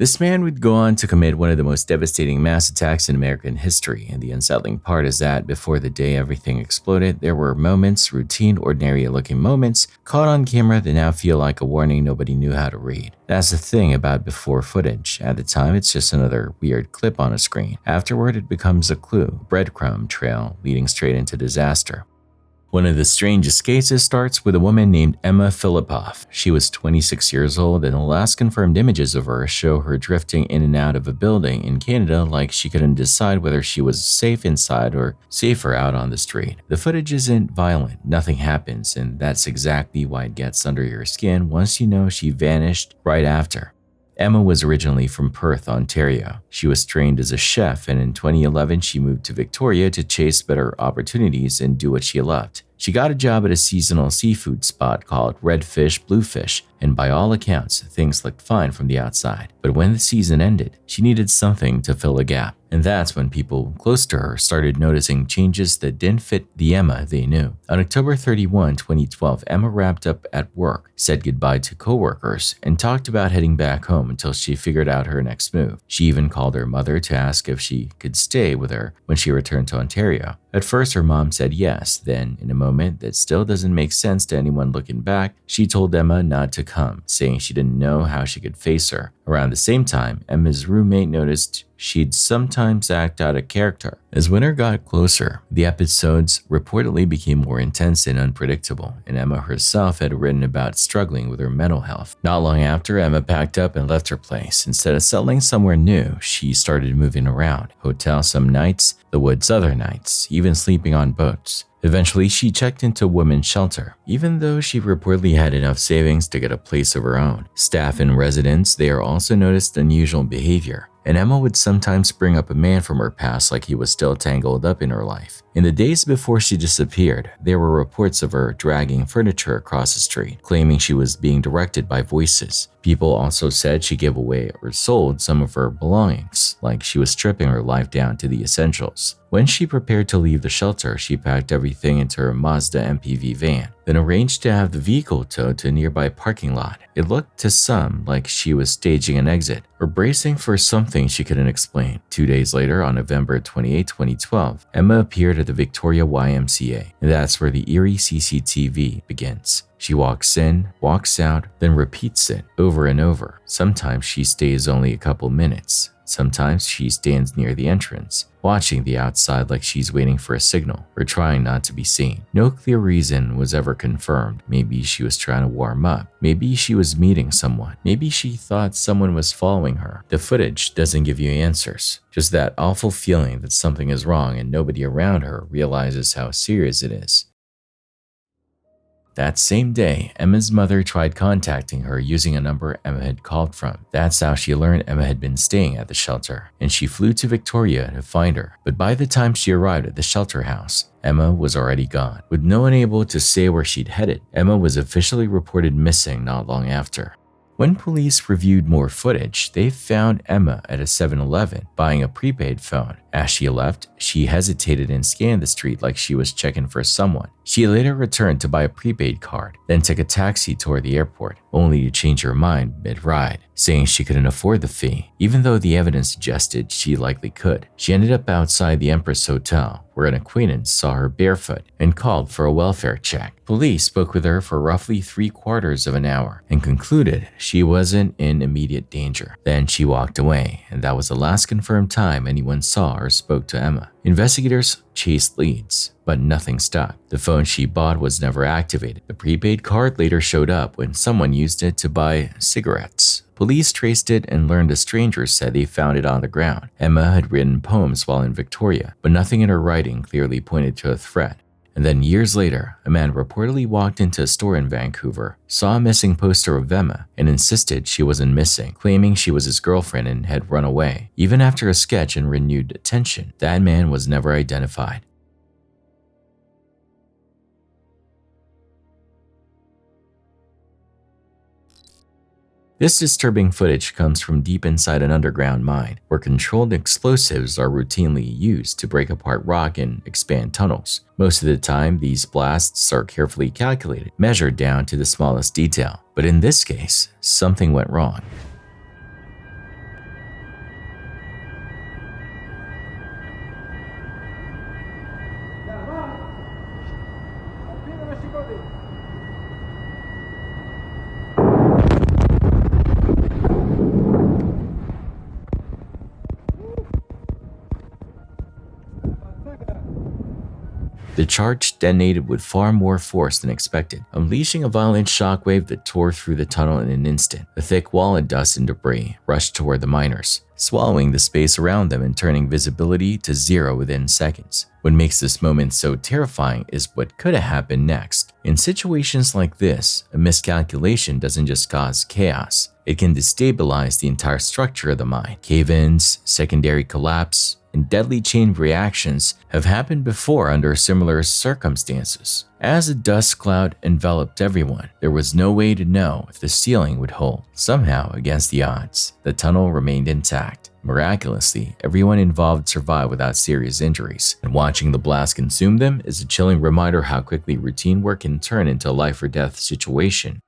This man would go on to commit one of the most devastating mass attacks in American history, and the unsettling part is that before the day everything exploded, there were moments, routine, ordinary-looking moments, caught on camera that now feel like a warning nobody knew how to read. That's the thing about before footage. At the time, it's just another weird clip on a screen. Afterward, it becomes a clue, breadcrumb trail leading straight into disaster. One of the strangest cases starts with a woman named Emma Filipoff. She was 26 years old, and the last confirmed images of her show her drifting in and out of a building in Canada like she couldn't decide whether she was safe inside or safer out on the street. The footage isn't violent, nothing happens, and that's exactly why it gets under your skin once you know she vanished right after. Emma was originally from Perth, Ontario. She was trained as a chef, and in 2011 she moved to Victoria to chase better opportunities and do what she loved. She got a job at a seasonal seafood spot called Red Fish Blue Fish, and by all accounts, things looked fine from the outside. But when the season ended, she needed something to fill a gap. And that's when people close to her started noticing changes that didn't fit the Emma they knew. On October 31, 2012, Emma wrapped up at work, said goodbye to coworkers, and talked about heading back home until she figured out her next move. She even called her mother to ask if she could stay with her when she returned to Ontario. At first, her mom said yes. Then, in a moment that still doesn't make sense to anyone looking back, she told Emma not to come, saying she didn't know how she could face her. Around the same time, Emma's roommate noticed she'd sometimes act out of character. As winter got closer, the episodes reportedly became more intense and unpredictable, and Emma herself had written about struggling with her mental health. Not long after, Emma packed up and left her place. Instead of settling somewhere new, she started moving around. Hotel some nights, the woods other nights, even sleeping on boats. Eventually, she checked into a women's shelter, even though she reportedly had enough savings to get a place of her own. Staff and residents there also noticed unusual behavior, and Emma would sometimes bring up a man from her past like he was still tangled up in her life. In the days before she disappeared, there were reports of her dragging furniture across the street, claiming she was being directed by voices. People also said she gave away or sold some of her belongings, like she was stripping her life down to the essentials. When she prepared to leave the shelter, she packed everything into her Mazda MPV van, then arranged to have the vehicle towed to a nearby parking lot. It looked to some like she was staging an exit or bracing for something she couldn't explain. 2 days later, on November 28, 2012, Emma appeared at the Victoria YMCA, and that's where the eerie CCTV begins. She walks in, walks out, then repeats it over and over. Sometimes she stays only a couple minutes. Sometimes she stands near the entrance, watching the outside like she's waiting for a signal or trying not to be seen. No clear reason was ever confirmed. Maybe she was trying to warm up. Maybe she was meeting someone. Maybe she thought someone was following her. The footage doesn't give you answers. Just that awful feeling that something is wrong and nobody around her realizes how serious it is. That same day, Emma's mother tried contacting her using a number Emma had called from. That's how she learned Emma had been staying at the shelter, and she flew to Victoria to find her. But by the time she arrived at the shelter house, Emma was already gone. With no one able to say where she'd headed, Emma was officially reported missing not long after. When police reviewed more footage, they found Emma at a 7-Eleven buying a prepaid phone. As she left, she hesitated and scanned the street like she was checking for someone. She later returned to buy a prepaid card, then took a taxi toward the airport, only to change her mind mid-ride, saying she couldn't afford the fee, even though the evidence suggested she likely could. She ended up outside the Empress Hotel, where an acquaintance saw her barefoot and called for a welfare check. Police spoke with her for roughly 3/4 of an hour and concluded she wasn't in immediate danger. Then she walked away, and that was the last confirmed time anyone saw or spoke to Emma. Investigators chased leads, but nothing stuck. The phone she bought was never activated. The prepaid card later showed up when someone used it to buy cigarettes. Police traced it and learned a stranger said they found it on the ground. Emma had written poems while in Victoria, but nothing in her writing clearly pointed to a threat. And then years later, a man reportedly walked into a store in Vancouver, saw a missing poster of Emma, and insisted she wasn't missing, claiming she was his girlfriend and had run away. Even after a sketch and renewed attention, that man was never identified. This disturbing footage comes from deep inside an underground mine, where controlled explosives are routinely used to break apart rock and expand tunnels. Most of the time, these blasts are carefully calculated, measured down to the smallest detail. But in this case, something went wrong. The charge detonated with far more force than expected, unleashing a violent shockwave that tore through the tunnel in an instant. A thick wall of dust and debris rushed toward the miners, swallowing the space around them and turning visibility to zero within seconds. What makes this moment so terrifying is what could have happened next. In situations like this, a miscalculation doesn't just cause chaos. It can destabilize the entire structure of the mine. Cave-ins, secondary collapse, and deadly chain reactions have happened before under similar circumstances. As a dust cloud enveloped everyone, there was no way to know if the ceiling would hold. Somehow, against the odds, the tunnel remained intact. Miraculously, everyone involved survived without serious injuries, and watching the blast consume them is a chilling reminder how quickly routine work can turn into a life-or-death situation.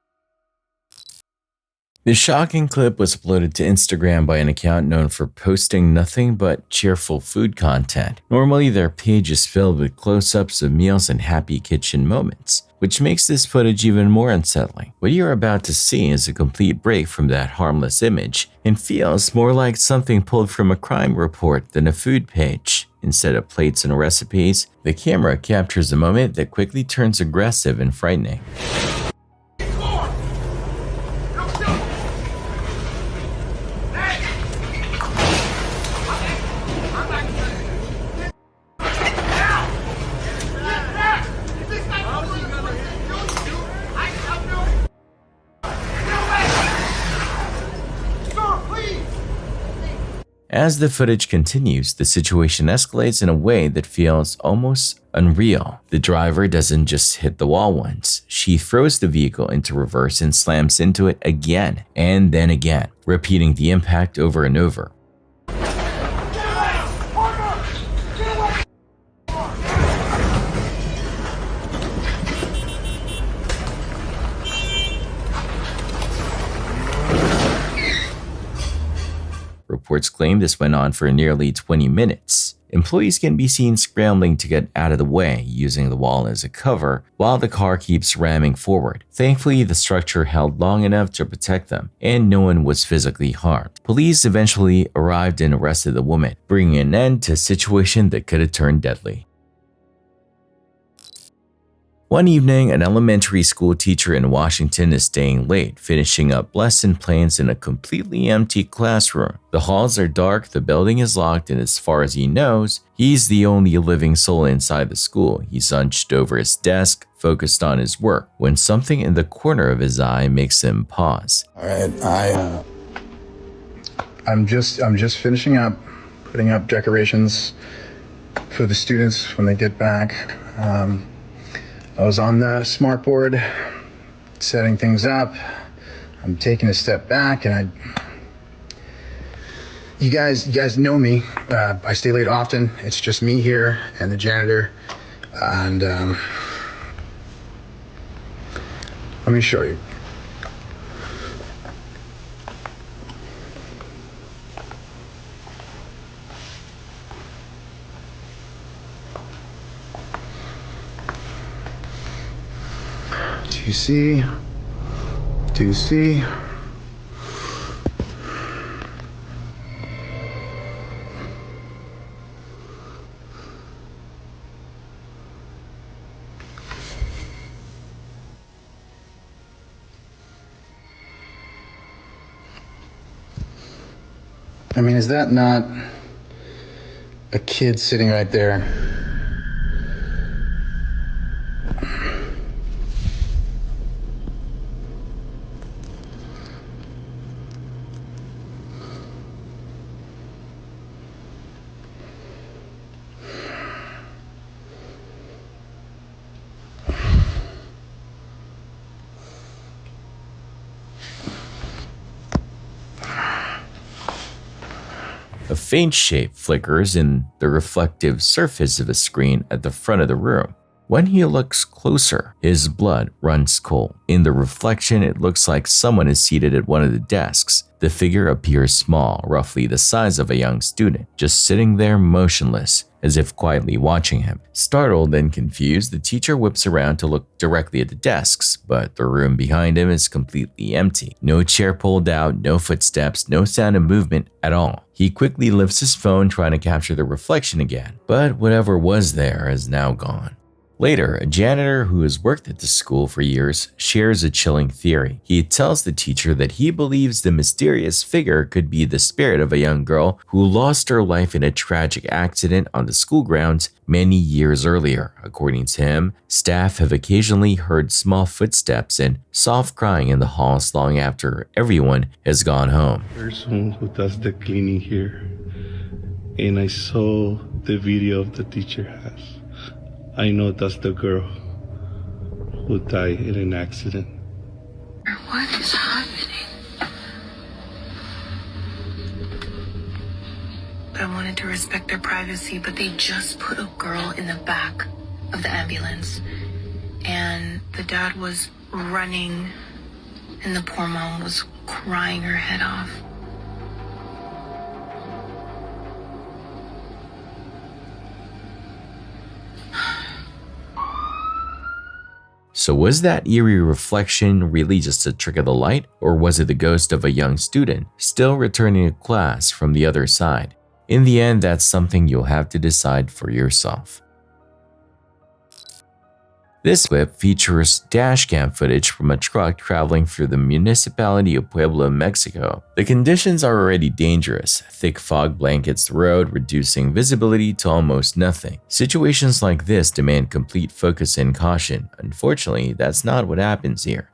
The shocking clip was uploaded to Instagram by an account known for posting nothing but cheerful food content. Normally, their page is filled with close-ups of meals and happy kitchen moments, which makes this footage even more unsettling. What you're about to see is a complete break from that harmless image and feels more like something pulled from a crime report than a food page. Instead of plates and recipes, the camera captures a moment that quickly turns aggressive and frightening. As the footage continues, the situation escalates in a way that feels almost unreal. The driver doesn't just hit the wall once. She throws the vehicle into reverse and slams into it again and then again, repeating the impact over and over. Reports claim this went on for nearly 20 minutes. Employees can be seen scrambling to get out of the way, using the wall as a cover, while the car keeps ramming forward. Thankfully, the structure held long enough to protect them, and no one was physically harmed. Police eventually arrived and arrested the woman, bringing an end to a situation that could have turned deadly. One evening, an elementary school teacher in Washington is staying late, finishing up lesson plans in a completely empty classroom. The halls are dark, the building is locked, and as far as he knows, he's the only living soul inside the school. He's hunched over his desk, focused on his work, when something in the corner of his eye makes him pause. All right, I'm just finishing up, putting up decorations for the students when they get back. I was on the smart board, setting things up. I'm taking a step back, and you guys know me. I stay late often. It's just me here and the janitor. And let me show you. Do you see? Do you see? I mean, is that not a kid sitting right there? A faint shape flickers in the reflective surface of a screen at the front of the room. When he looks closer, his blood runs cold. In the reflection, it looks like someone is seated at one of the desks. The figure appears small, roughly the size of a young student, just sitting there motionless, as if quietly watching him. Startled and confused, the teacher whips around to look directly at the desks, but the room behind him is completely empty. No chair pulled out, no footsteps, no sound of movement at all. He quickly lifts his phone, trying to capture the reflection again, but whatever was there is now gone. Later, a janitor who has worked at the school for years shares a chilling theory. He tells the teacher that he believes the mysterious figure could be the spirit of a young girl who lost her life in a tragic accident on the school grounds many years earlier. According to him, staff have occasionally heard small footsteps and soft crying in the halls long after everyone has gone home. Person who does the cleaning here, and I saw the video of the teacher has. I know that's the girl who died in an accident. What is happening? I wanted to respect their privacy, but they just put a girl in the back of the ambulance. And the dad was running, and the poor mom was crying her head off. So was that eerie reflection really just a trick of the light, or was it the ghost of a young student still returning to class from the other side? In the end, that's something you'll have to decide for yourself. This clip features dashcam footage from a truck traveling through the municipality of Puebla, Mexico. The conditions are already dangerous. Thick fog blankets the road, reducing visibility to almost nothing. Situations like this demand complete focus and caution. Unfortunately, that's not what happens here.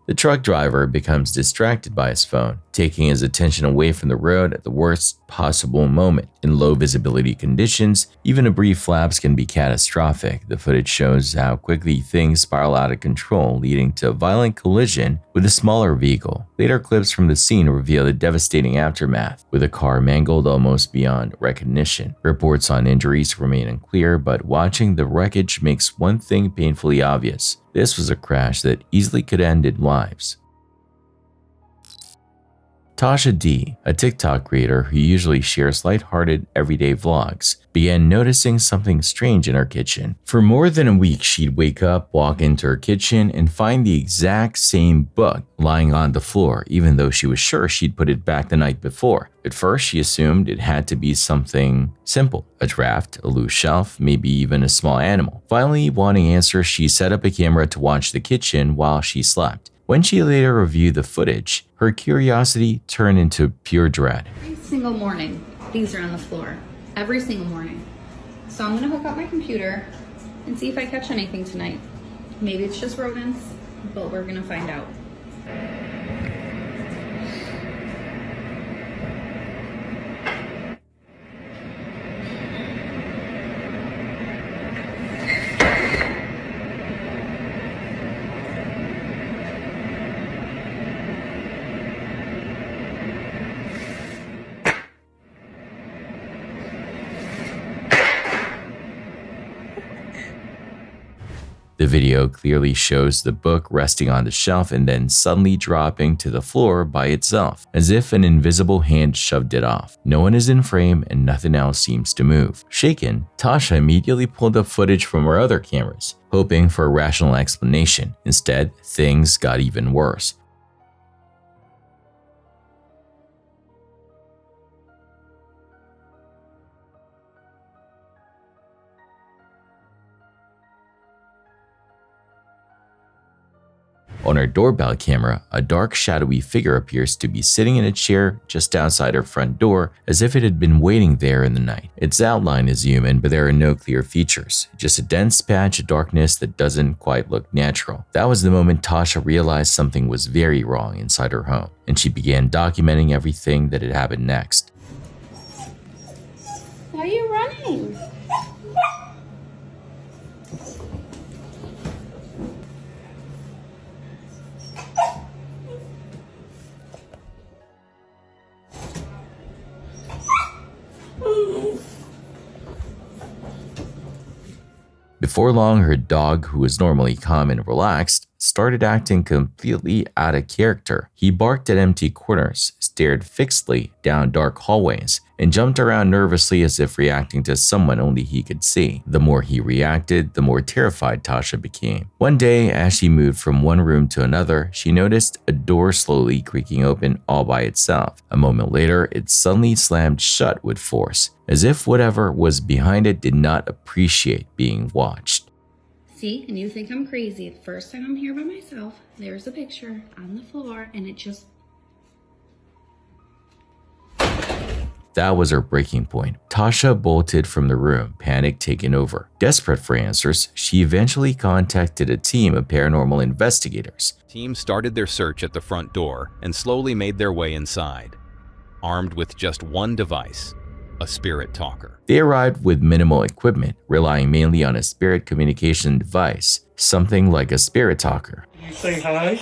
The truck driver becomes distracted by his phone, taking his attention away from the road at the worst possible moment. In low visibility conditions, even a brief lapse can be catastrophic. The footage shows how quickly things spiral out of control, leading to a violent collision with a smaller vehicle. Later clips from the scene reveal the devastating aftermath, with the car mangled almost beyond recognition. Reports on injuries remain unclear, but watching the wreckage makes one thing painfully obvious. This was a crash that easily could have ended lives. Tasha D, a TikTok creator who usually shares lighthearted everyday vlogs, began noticing something strange in her kitchen. For more than a week, she'd wake up, walk into her kitchen, and find the exact same book lying on the floor, even though she was sure she'd put it back the night before. At first, she assumed it had to be something simple, a draft, a loose shelf, maybe even a small animal. Finally, wanting answers, she set up a camera to watch the kitchen while she slept. When she later reviewed the footage, her curiosity turned into pure dread. Every single morning, these are on the floor. Every single morning. So I'm gonna hook up my computer and see if I catch anything tonight. Maybe it's just rodents, but we're gonna find out. The video clearly shows the book resting on the shelf and then suddenly dropping to the floor by itself, as if an invisible hand shoved it off. No one is in frame and nothing else seems to move. Shaken, Tasha immediately pulled up footage from her other cameras, hoping for a rational explanation. Instead, things got even worse. On her doorbell camera, a dark, shadowy figure appears to be sitting in a chair just outside her front door, as if it had been waiting there in the night. Its outline is human, but there are no clear features, just a dense patch of darkness that doesn't quite look natural. That was the moment Tasha realized something was very wrong inside her home, and she began documenting everything that had happened next. Why are you running? Before long, her dog, who was normally calm and relaxed, started acting completely out of character. He barked at empty corners, stared fixedly down dark hallways, and jumped around nervously as if reacting to someone only he could see. The more he reacted, the more terrified Tasha became. One day, as she moved from one room to another, she noticed a door slowly creaking open all by itself. A moment later, it suddenly slammed shut with force, as if whatever was behind it did not appreciate being watched. See, and you think I'm crazy. The first time I'm here by myself, there's a picture on the floor, and it just... That was her breaking point. Tasha bolted from the room, panic taking over. Desperate for answers, she eventually contacted a team of paranormal investigators. Teams started their search at the front door and slowly made their way inside, armed with just one device, a spirit talker. They arrived with minimal equipment, relying mainly on a spirit communication device, something like a spirit talker. You say hi?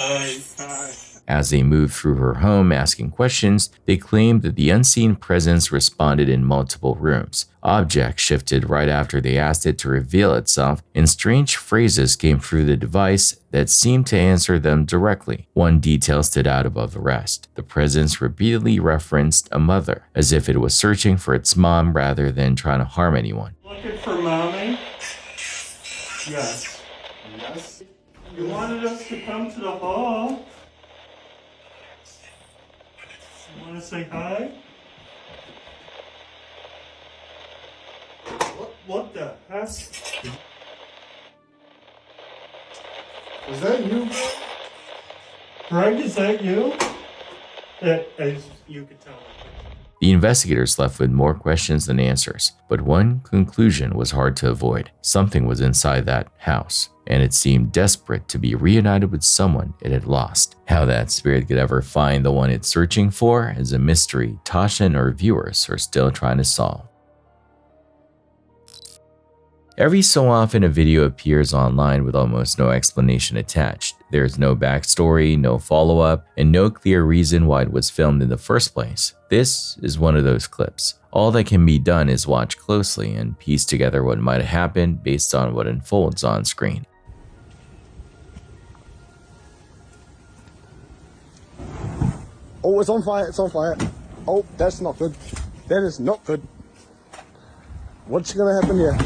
Hi. As they moved through her home asking questions, they claimed that the unseen presence responded in multiple rooms. Objects shifted right after they asked it to reveal itself, and strange phrases came through the device that seemed to answer them directly. One detail stood out above the rest. The presence repeatedly referenced a mother, as if it was searching for its mom rather than trying to harm anyone. Looking for mommy? Yes. Yes? You wanted us to come to the hall? You want to say hi? What the heck? Is that you? Greg, is that you? As you could tell. The investigators left with more questions than answers, but one conclusion was hard to avoid. Something was inside that house, and it seemed desperate to be reunited with someone it had lost. How that spirit could ever find the one it's searching for is a mystery Tasha and her viewers are still trying to solve. Every so often, a video appears online with almost no explanation attached. There's no backstory, no follow-up, and no clear reason why it was filmed in the first place. This is one of those clips. All that can be done is watch closely and piece together what might have happened based on what unfolds on screen. Oh, it's on fire, it's on fire. Oh, that's not good. That is not good. What's gonna happen here?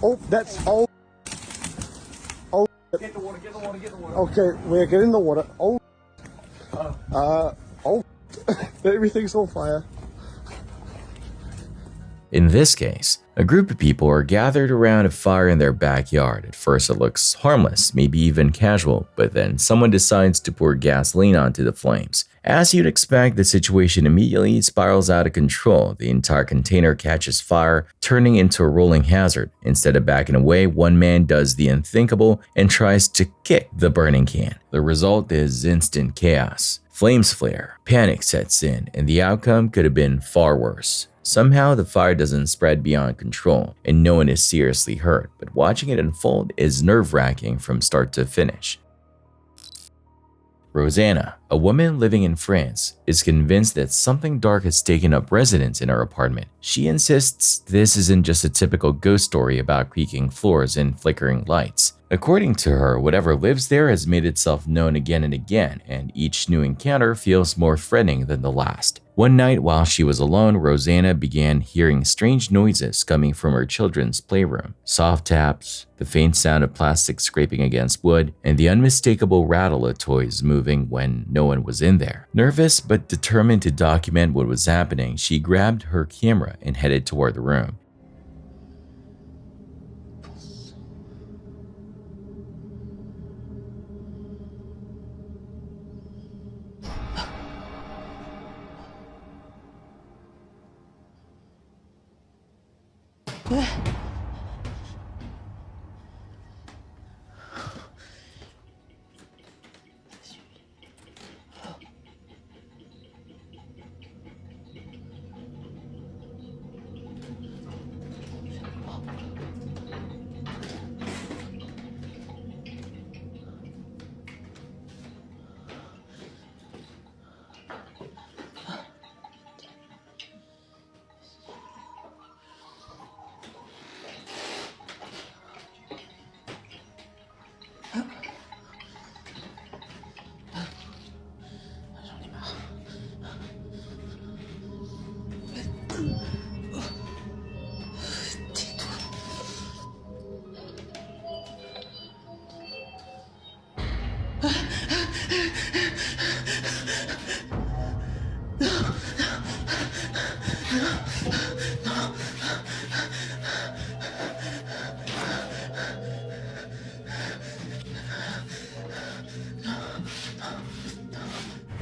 Oh, that's oh. Oh. Get the water, get the water, get the water. Okay, we're getting the water. Oh. Oh. Everything's on fire. In this case, a group of people are gathered around a fire in their backyard. At first it looks harmless, maybe even casual, but then someone decides to pour gasoline onto the flames. As you'd expect, the situation immediately spirals out of control. The entire container catches fire, turning into a rolling hazard. Instead of backing away, one man does the unthinkable and tries to kick the burning can. The result is instant chaos. Flames flare, panic sets in, and the outcome could have been far worse. Somehow, the fire doesn't spread beyond control, and no one is seriously hurt, but watching it unfold is nerve-wracking from start to finish. Rosanna, a woman living in France, is convinced that something dark has taken up residence in her apartment. She insists this isn't just a typical ghost story about creaking floors and flickering lights. According to her, whatever lives there has made itself known again and again, and each new encounter feels more threatening than the last. One night while she was alone, Rosanna began hearing strange noises coming from her children's playroom. Soft taps, the faint sound of plastic scraping against wood, and the unmistakable rattle of toys moving when no one was in there. Nervous but determined to document what was happening, she grabbed her camera and headed toward the room.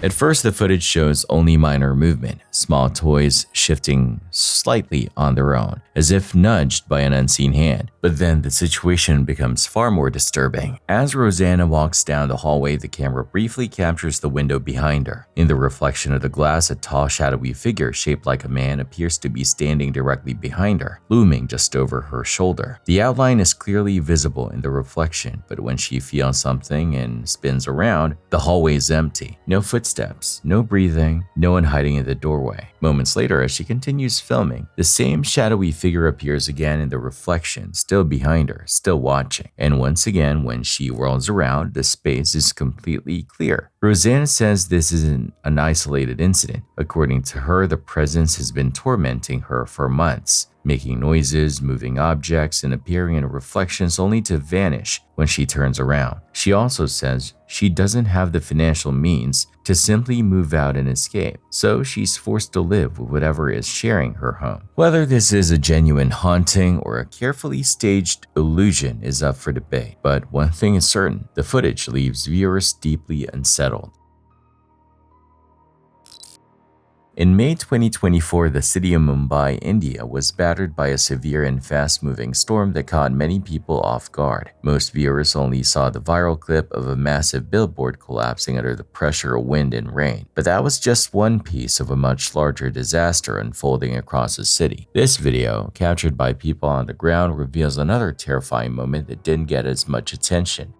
At first, the footage shows only minor movement, small toys shifting slightly on their own, as if nudged by an unseen hand. But then the situation becomes far more disturbing. As Rosanna walks down the hallway, the camera briefly captures the window behind her. In the reflection of the glass, a tall, shadowy figure shaped like a man appears to be standing directly behind her, looming just over her shoulder. The outline is clearly visible in the reflection, but when she feels something and spins around, the hallway is empty. No footsteps, no breathing, no one hiding in the doorway. Moments later, as she continues filming, the same shadowy figure appears again in the reflection, still behind her, still watching. And once again, when she whirls around, the space is completely clear. Rosanna says this isn't an isolated incident. According to her, the presence has been tormenting her for months, making noises, moving objects, and appearing in reflections only to vanish when she turns around. She also says she doesn't have the financial means to simply move out and escape, so she's forced to live with whatever is sharing her home. Whether this is a genuine haunting or a carefully staged illusion is up for debate, but one thing is certain, the footage leaves viewers deeply unsettled. In May 2024, the city of Mumbai, India was battered by a severe and fast-moving storm that caught many people off guard. Most viewers only saw the viral clip of a massive billboard collapsing under the pressure of wind and rain. But that was just one piece of a much larger disaster unfolding across the city. This video, captured by people on the ground, reveals another terrifying moment that didn't get as much attention.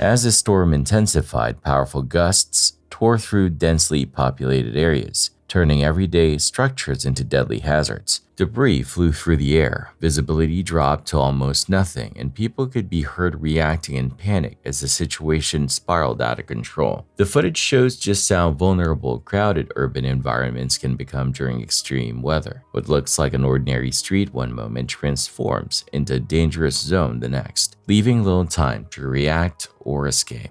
As the storm intensified, powerful gusts tore through densely populated areas, turning everyday structures into deadly hazards. Debris flew through the air, visibility dropped to almost nothing, and people could be heard reacting in panic as the situation spiraled out of control. The footage shows just how vulnerable crowded urban environments can become during extreme weather. What looks like an ordinary street one moment transforms into a dangerous zone the next, leaving little time to react or escape.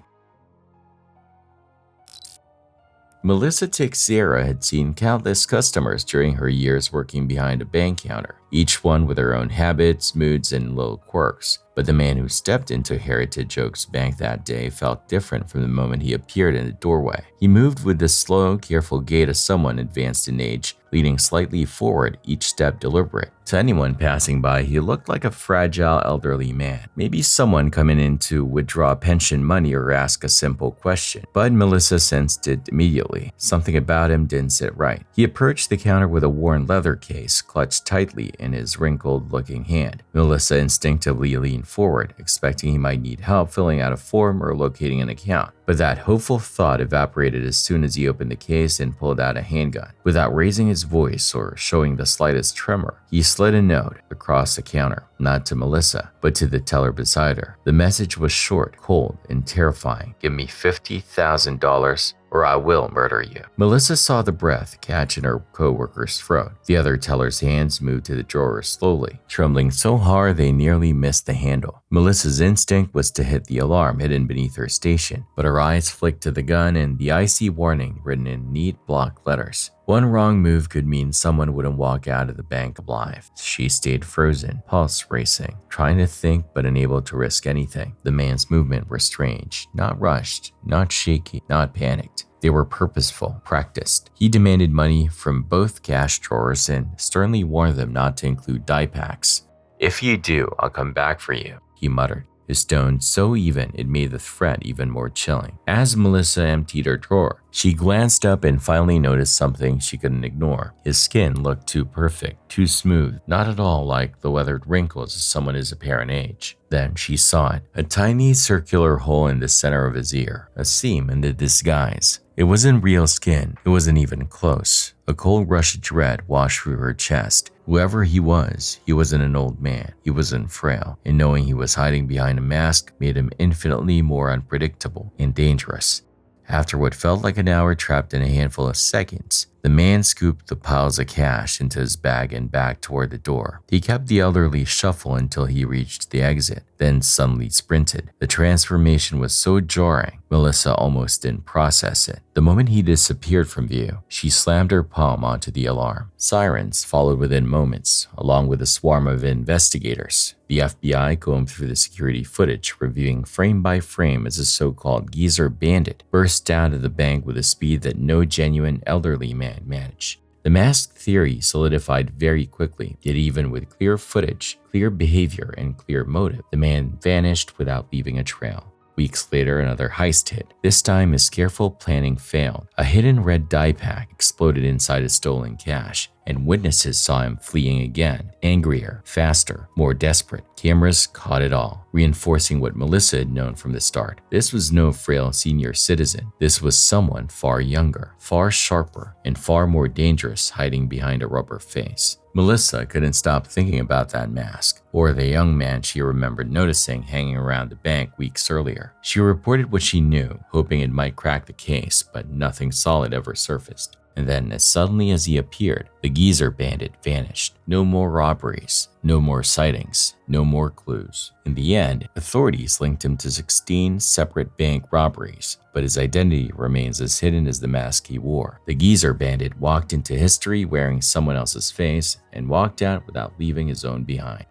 Melissa Teixeira had seen countless customers during her years working behind a bank counter, each one with their own habits, moods, and little quirks. But the man who stepped into Heritage Oaks Bank that day felt different from the moment he appeared in the doorway. He moved with the slow, careful gait of someone advanced in age, leaning slightly forward, each step deliberate. To anyone passing by, he looked like a fragile elderly man, maybe someone coming in to withdraw pension money or ask a simple question. But Melissa sensed it immediately. Something about him didn't sit right. He approached the counter with a worn leather case clutched tightly in his wrinkled-looking hand. Melissa instinctively leaned forward, expecting he might need help filling out a form or locating an account. But that hopeful thought evaporated as soon as he opened the case and pulled out a handgun. Without raising his voice or showing the slightest tremor, he slid a note across the counter, not to Melissa, but to the teller beside her. The message was short, cold, and terrifying. "Give me $50,000 or I will murder you." Melissa saw the breath catch in her co-worker's throat. The other teller's hands moved to the drawer slowly, trembling so hard they nearly missed the handle. Melissa's instinct was to hit the alarm hidden beneath her station, but her eyes flicked to the gun and the icy warning written in neat block letters. One wrong move could mean someone wouldn't walk out of the bank alive. She stayed frozen, pulse racing, trying to think but unable to risk anything. The man's movements were strange, not rushed, not shaky, not panicked. They were purposeful, practiced. He demanded money from both cash drawers and sternly warned them not to include die packs. "If you do, I'll come back for you," he muttered, his tone so even it made the threat even more chilling. As Melissa emptied her drawer, she glanced up and finally noticed something she couldn't ignore. His skin looked too perfect, too smooth, not at all like the weathered wrinkles of someone his apparent age. Then she saw it, a tiny circular hole in the center of his ear, a seam in the disguise. It wasn't real skin, it wasn't even close. A cold rush of dread washed through her chest. Whoever he wasn't an old man, he wasn't frail, and knowing he was hiding behind a mask made him infinitely more unpredictable and dangerous. After what felt like an hour trapped in a handful of seconds, The man scooped the piles of cash into his bag and backed toward the door. He kept the elderly shuffle until he reached the exit, then suddenly sprinted. The transformation was so jarring, Melissa almost didn't process it. The moment he disappeared from view, she slammed her palm onto the alarm. Sirens followed within moments, along with a swarm of investigators. The FBI combed through the security footage, reviewing frame by frame as a so-called geezer bandit burst down to the bank with a speed that no genuine elderly man managed. The masked theory solidified very quickly, yet even with clear footage, clear behavior, and clear motive, the man vanished without leaving a trail. Weeks later, another heist hit. This time, his careful planning failed. A hidden red dye pack exploded inside his stolen cash, and witnesses saw him fleeing again, angrier, faster, more desperate. Cameras caught it all, reinforcing what Melissa had known from the start. This was no frail senior citizen. This was someone far younger, far sharper, and far more dangerous hiding behind a rubber face. Melissa couldn't stop thinking about that mask, or the young man she remembered noticing hanging around the bank weeks earlier. She reported what she knew, hoping it might crack the case, but nothing solid ever surfaced. And then, as suddenly as he appeared, the geezer bandit vanished. No more robberies, no more sightings, no more clues. In the end, authorities linked him to 16 separate bank robberies, but his identity remains as hidden as the mask he wore. The geezer bandit walked into history wearing someone else's face and walked out without leaving his own behind.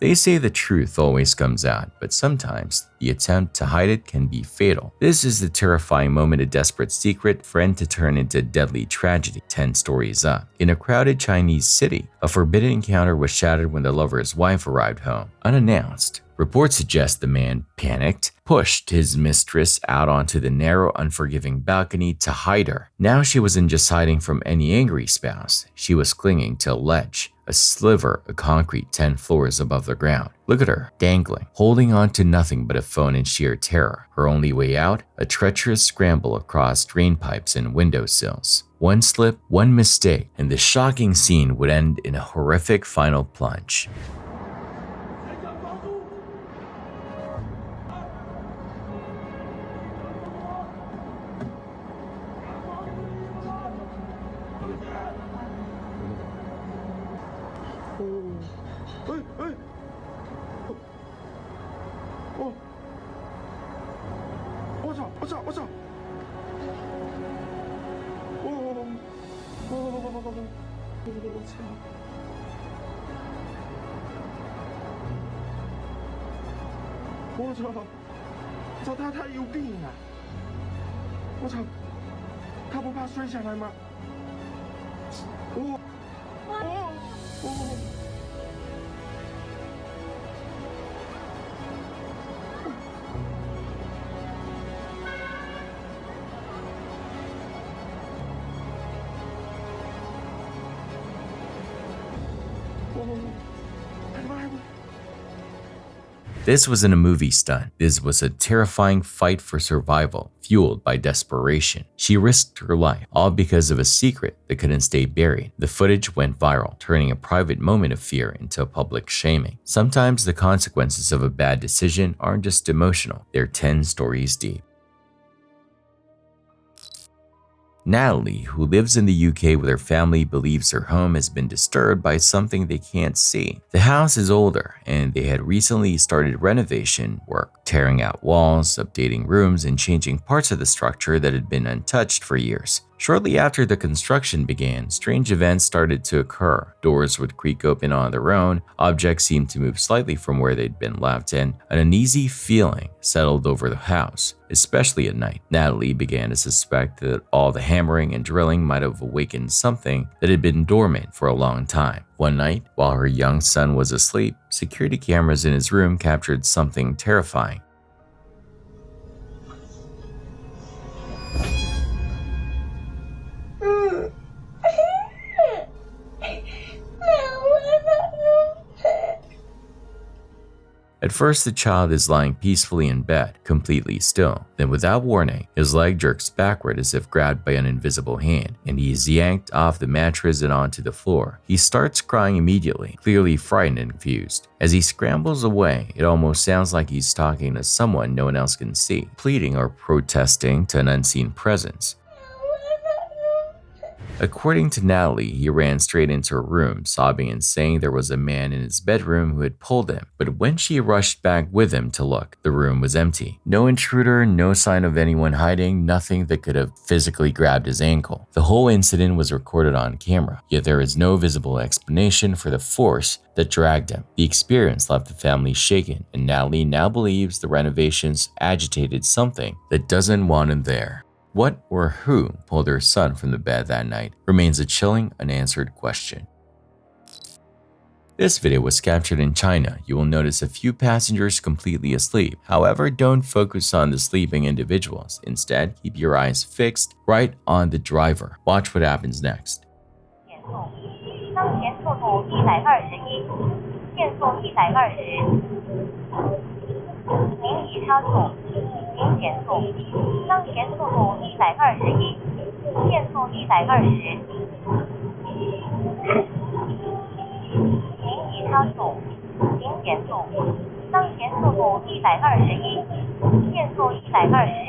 They say the truth always comes out, but sometimes the attempt to hide it can be fatal. This is the terrifying moment a desperate secret threatened to turn into deadly tragedy 10 stories up. In a crowded Chinese city, a forbidden encounter was shattered when the lover's wife arrived home, unannounced. Reports suggest the man panicked, pushed his mistress out onto the narrow, unforgiving balcony to hide her. Now she wasn't just hiding from any angry spouse, she was clinging to a ledge, a sliver of concrete 10 floors above the ground. Look at her, dangling, holding on to nothing but a phone in sheer terror. Her only way out? A treacherous scramble across drain pipes and windowsills. One slip, one mistake, and the shocking scene would end in a horrific final plunge. This wasn't a movie stunt. This was a terrifying fight for survival, fueled by desperation. She risked her life, all because of a secret that couldn't stay buried. The footage went viral, turning a private moment of fear into a public shaming. Sometimes the consequences of a bad decision aren't just emotional, they're 10 stories deep. Natalie, who lives in the UK with her family, believes her home has been disturbed by something they can't see. The house is older, and they had recently started renovation work, tearing out walls, updating rooms, and changing parts of the structure that had been untouched for years. Shortly after the construction began, strange events started to occur. Doors would creak open on their own, objects seemed to move slightly from where they'd been left, and an uneasy feeling settled over the house, especially at night. Natalie began to suspect that all the hammering and drilling might have awakened something that had been dormant for a long time. One night, while her young son was asleep, security cameras in his room captured something terrifying. At first, the child is lying peacefully in bed, completely still. Then, without warning, his leg jerks backward as if grabbed by an invisible hand, and he is yanked off the mattress and onto the floor. He starts crying immediately, clearly frightened and confused. As he scrambles away, it almost sounds like he's talking to someone no one else can see, pleading or protesting to an unseen presence. According to Natalie, he ran straight into her room, sobbing and saying there was a man in his bedroom who had pulled him. But when she rushed back with him to look, the room was empty. No intruder, no sign of anyone hiding, nothing that could have physically grabbed his ankle. The whole incident was recorded on camera, yet there is no visible explanation for the force that dragged him. The experience left the family shaken, and Natalie now believes the renovations agitated something that doesn't want him there. What or who pulled her son from the bed that night remains a chilling, unanswered question. This video was captured in China. You will notice a few passengers completely asleep. However, don't focus on the sleeping individuals. Instead, keep your eyes fixed right on the driver. Watch what happens next. 当前速度121，限速120。您已超速，请减速。当前速度121，限速120。您已超速，请减速。当前速度121，限速120。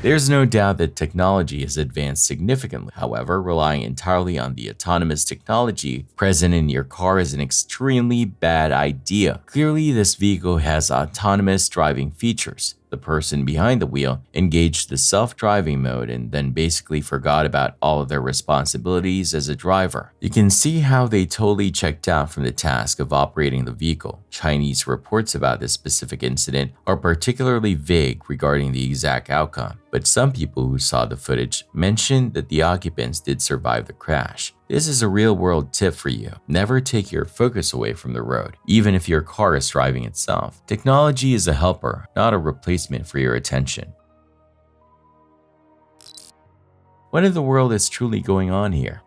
There's no doubt that technology has advanced significantly. However, relying entirely on the autonomous technology present in your car is an extremely bad idea. Clearly, this vehicle has autonomous driving features. The person behind the wheel engaged the self-driving mode and then basically forgot about all of their responsibilities as a driver. You can see how they totally checked out from the task of operating the vehicle. Chinese reports about this specific incident are particularly vague regarding the exact outcome, but some people who saw the footage mentioned that the occupants did survive the crash. This is a real-world tip for you. Never take your focus away from the road, even if your car is driving itself. Technology is a helper, not a replacement for your attention. What in the world is truly going on here?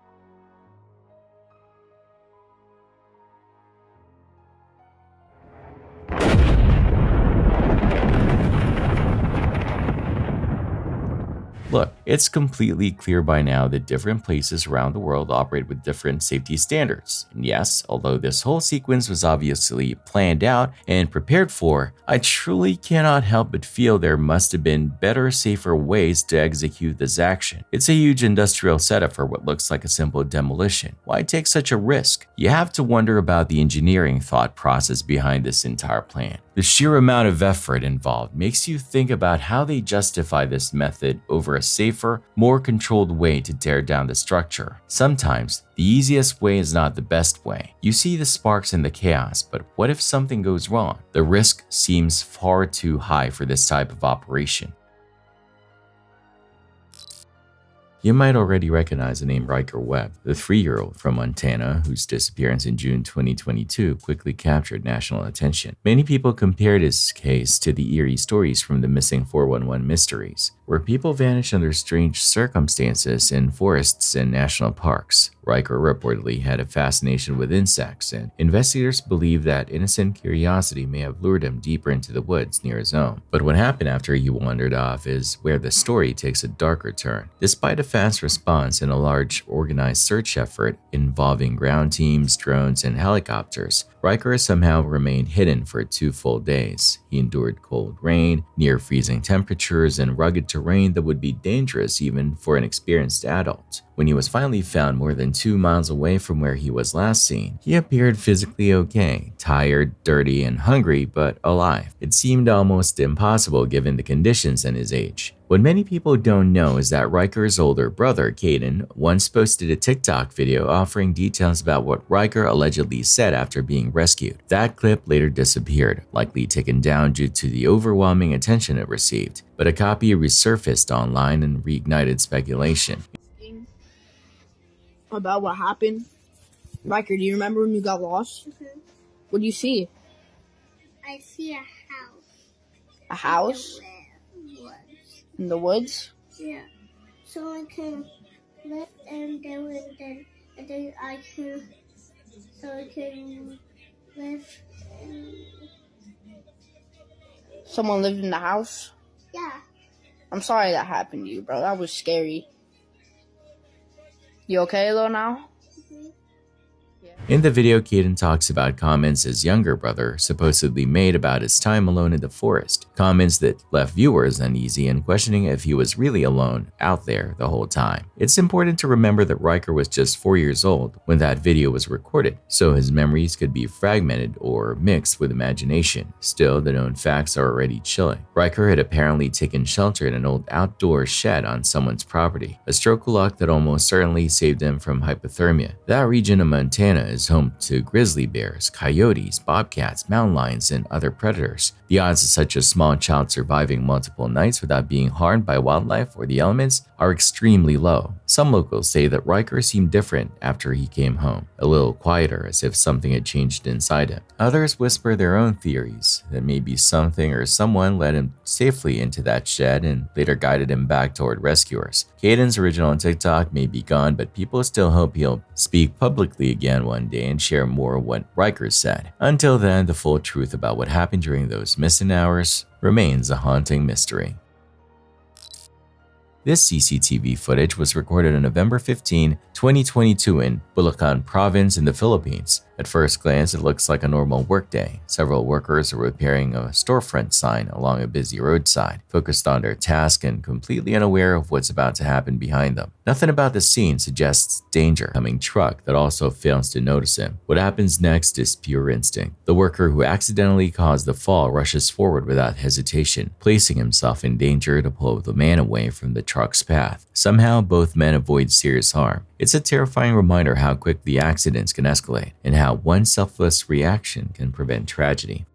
Look, it's completely clear by now that different places around the world operate with different safety standards. And yes, although this whole sequence was obviously planned out and prepared for, I truly cannot help but feel there must have been better, safer ways to execute this action. It's a huge industrial setup for what looks like a simple demolition. Why take such a risk? You have to wonder about the engineering thought process behind this entire plan. The sheer amount of effort involved makes you think about how they justify this method over a safer, more controlled way to tear down the structure. Sometimes, the easiest way is not the best way. You see the sparks in the chaos, but what if something goes wrong? The risk seems far too high for this type of operation. You might already recognize the name Riker Webb, the 3-year-old from Montana whose disappearance in June 2022 quickly captured national attention. Many people compared his case to the eerie stories from the Missing 411 mysteries, where people vanish under strange circumstances in forests and national parks. Riker reportedly had a fascination with insects, and investigators believe that innocent curiosity may have lured him deeper into the woods near his home. But what happened after he wandered off is where the story takes a darker turn. Despite a fast response and a large organized search effort involving ground teams, drones, and helicopters, Riker somehow remained hidden for 2 full days. He endured cold rain, near freezing temperatures, and rugged terrain that would be dangerous even for an experienced adult. When he was finally found more than 2 miles away from where he was last seen, he appeared physically okay, tired, dirty, and hungry, but alive. It seemed almost impossible given the conditions and his age. What many people don't know is that Riker's older brother, Caden, once posted a TikTok video offering details about what Riker allegedly said after being rescued. That clip later disappeared, likely taken down due to the overwhelming attention it received, but a copy resurfaced online and reignited speculation. About what happened? Riker, do you remember when you got lost? What do you see? I see a house. A house? In the woods? Yeah. So I can live and then I can live in... Someone lived in the house? Yeah. I'm sorry that happened to you, bro. That was scary. You okay though now? In the video, Caden talks about comments his younger brother supposedly made about his time alone in the forest, comments that left viewers uneasy and questioning if he was really alone out there the whole time. It's important to remember that Riker was just 4 years old when that video was recorded, so his memories could be fragmented or mixed with imagination. Still, the known facts are already chilling. Riker had apparently taken shelter in an old outdoor shed on someone's property, a stroke of luck that almost certainly saved him from hypothermia. That region of Montana is home to grizzly bears, coyotes, bobcats, mountain lions, and other predators. The odds of such a small child surviving multiple nights without being harmed by wildlife or the elements are extremely low. Some locals say that Riker seemed different after he came home, a little quieter, as if something had changed inside him. Others whisper their own theories, that maybe something or someone led him safely into that shed and later guided him back toward rescuers. Caden's original on TikTok may be gone, but people still hope he'll speak publicly again one day and share more of what Riker said. Until then, the full truth about what happened during those missing hours remains a haunting mystery. This CCTV footage was recorded on November 15, 2022 in Bulacan Province in the Philippines. At first glance, it looks like a normal workday. Several workers are repairing a storefront sign along a busy roadside, focused on their task and completely unaware of what's about to happen behind them. Nothing about the scene suggests danger. Coming truck that also fails to notice him. What happens next is pure instinct. The worker who accidentally caused the fall rushes forward without hesitation, placing himself in danger to pull the man away from the truck's path. Somehow, both men avoid serious harm. It's a terrifying reminder how quickly accidents can escalate and how one selfless reaction can prevent tragedy.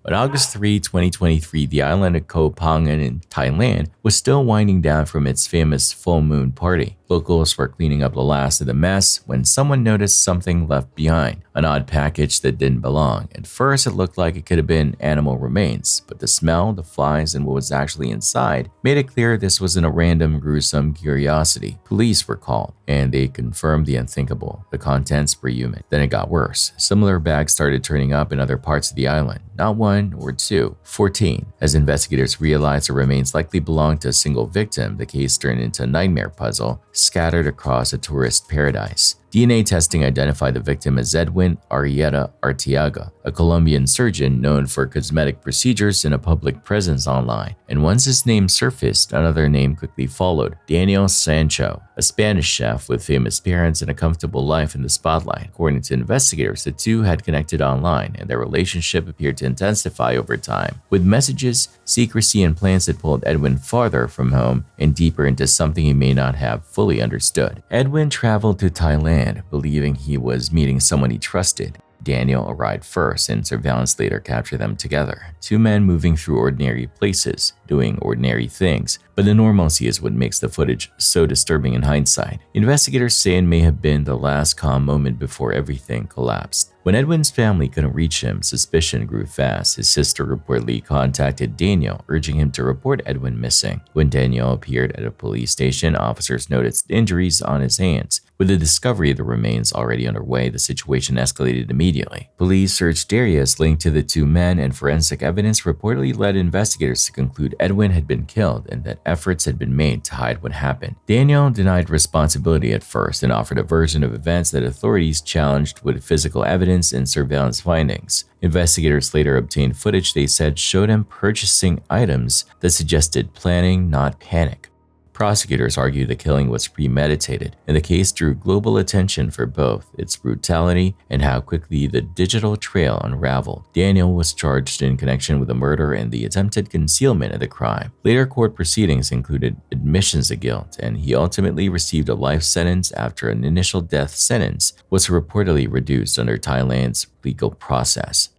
On August 3, 2023, the island of Koh Phangan in Thailand was still winding down from its famous full moon party. Locals were cleaning up the last of the mess when someone noticed something left behind, an odd package that didn't belong. At first, it looked like it could have been animal remains, but the smell, the flies, and what was actually inside made it clear this wasn't a random, gruesome curiosity. Police were called, and they confirmed the unthinkable. The contents were human. Then it got worse. Similar bags started turning up in other parts of the island. Not one or two, 14. As investigators realized the remains likely belonged to a single victim, the case turned into a nightmare puzzle scattered across a tourist paradise. DNA testing identified the victim as Edwin Arrieta Arteaga, a Colombian surgeon known for cosmetic procedures and a public presence online. And once his name surfaced, another name quickly followed, Daniel Sancho, a Spanish chef with famous parents and a comfortable life in the spotlight. According to investigators, the two had connected online, and their relationship appeared to intensify over time, with messages, secrecy, and plans that pulled Edwin farther from home and deeper into something he may not have fully understood. Edwin traveled to Thailand, believing he was meeting someone he trusted. Daniel arrived first, and surveillance later captured them together. Two men moving through ordinary places, doing ordinary things, but the normalcy is what makes the footage so disturbing in hindsight. Investigators say it may have been the last calm moment before everything collapsed. When Edwin's family couldn't reach him, suspicion grew fast. His sister reportedly contacted Daniel, urging him to report Edwin missing. When Daniel appeared at a police station, officers noticed injuries on his hands. With the discovery of the remains already underway, the situation escalated immediately. Police searched areas linked to the two men, and forensic evidence reportedly led investigators to conclude Edwin had been killed and that efforts had been made to hide what happened. Daniel denied responsibility at first and offered a version of events that authorities challenged with physical evidence and surveillance findings. Investigators later obtained footage they said showed him purchasing items that suggested planning, not panic. Prosecutors argue the killing was premeditated, and the case drew global attention for both its brutality and how quickly the digital trail unraveled. Daniel was charged in connection with the murder and the attempted concealment of the crime. Later court proceedings included admissions of guilt, and he ultimately received a life sentence after an initial death sentence was reportedly reduced under Thailand's legal process.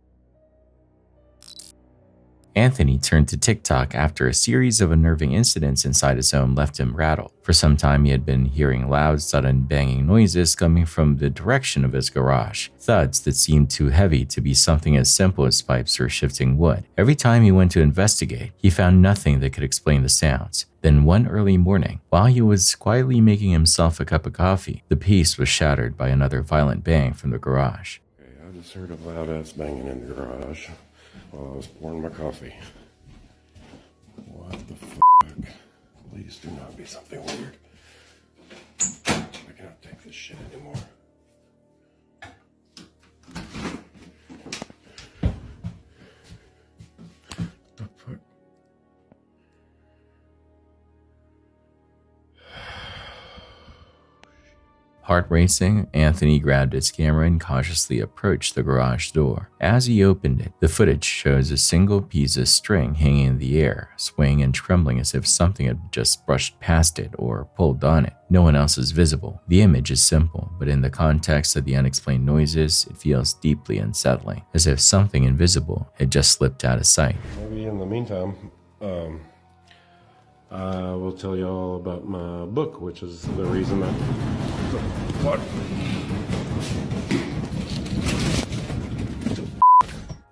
Anthony turned to TikTok after a series of unnerving incidents inside his home left him rattled. For some time, he had been hearing loud, sudden banging noises coming from the direction of his garage, thuds that seemed too heavy to be something as simple as pipes or shifting wood. Every time he went to investigate, he found nothing that could explain the sounds. Then one early morning, while he was quietly making himself a cup of coffee, the peace was shattered by another violent bang from the garage. Okay, I just heard a loud-ass banging in the garage while I was pouring my coffee. What the fuck? Please do not be something weird. I cannot take this shit anymore. Heart racing, Anthony grabbed his camera and cautiously approached the garage door. As he opened it, the footage shows a single piece of string hanging in the air, swaying and trembling as if something had just brushed past it or pulled on it. No one else is visible. The image is simple, but in the context of the unexplained noises, it feels deeply unsettling, as if something invisible had just slipped out of sight. Maybe in the meantime, I will tell you all about my book, which is the reason that... What?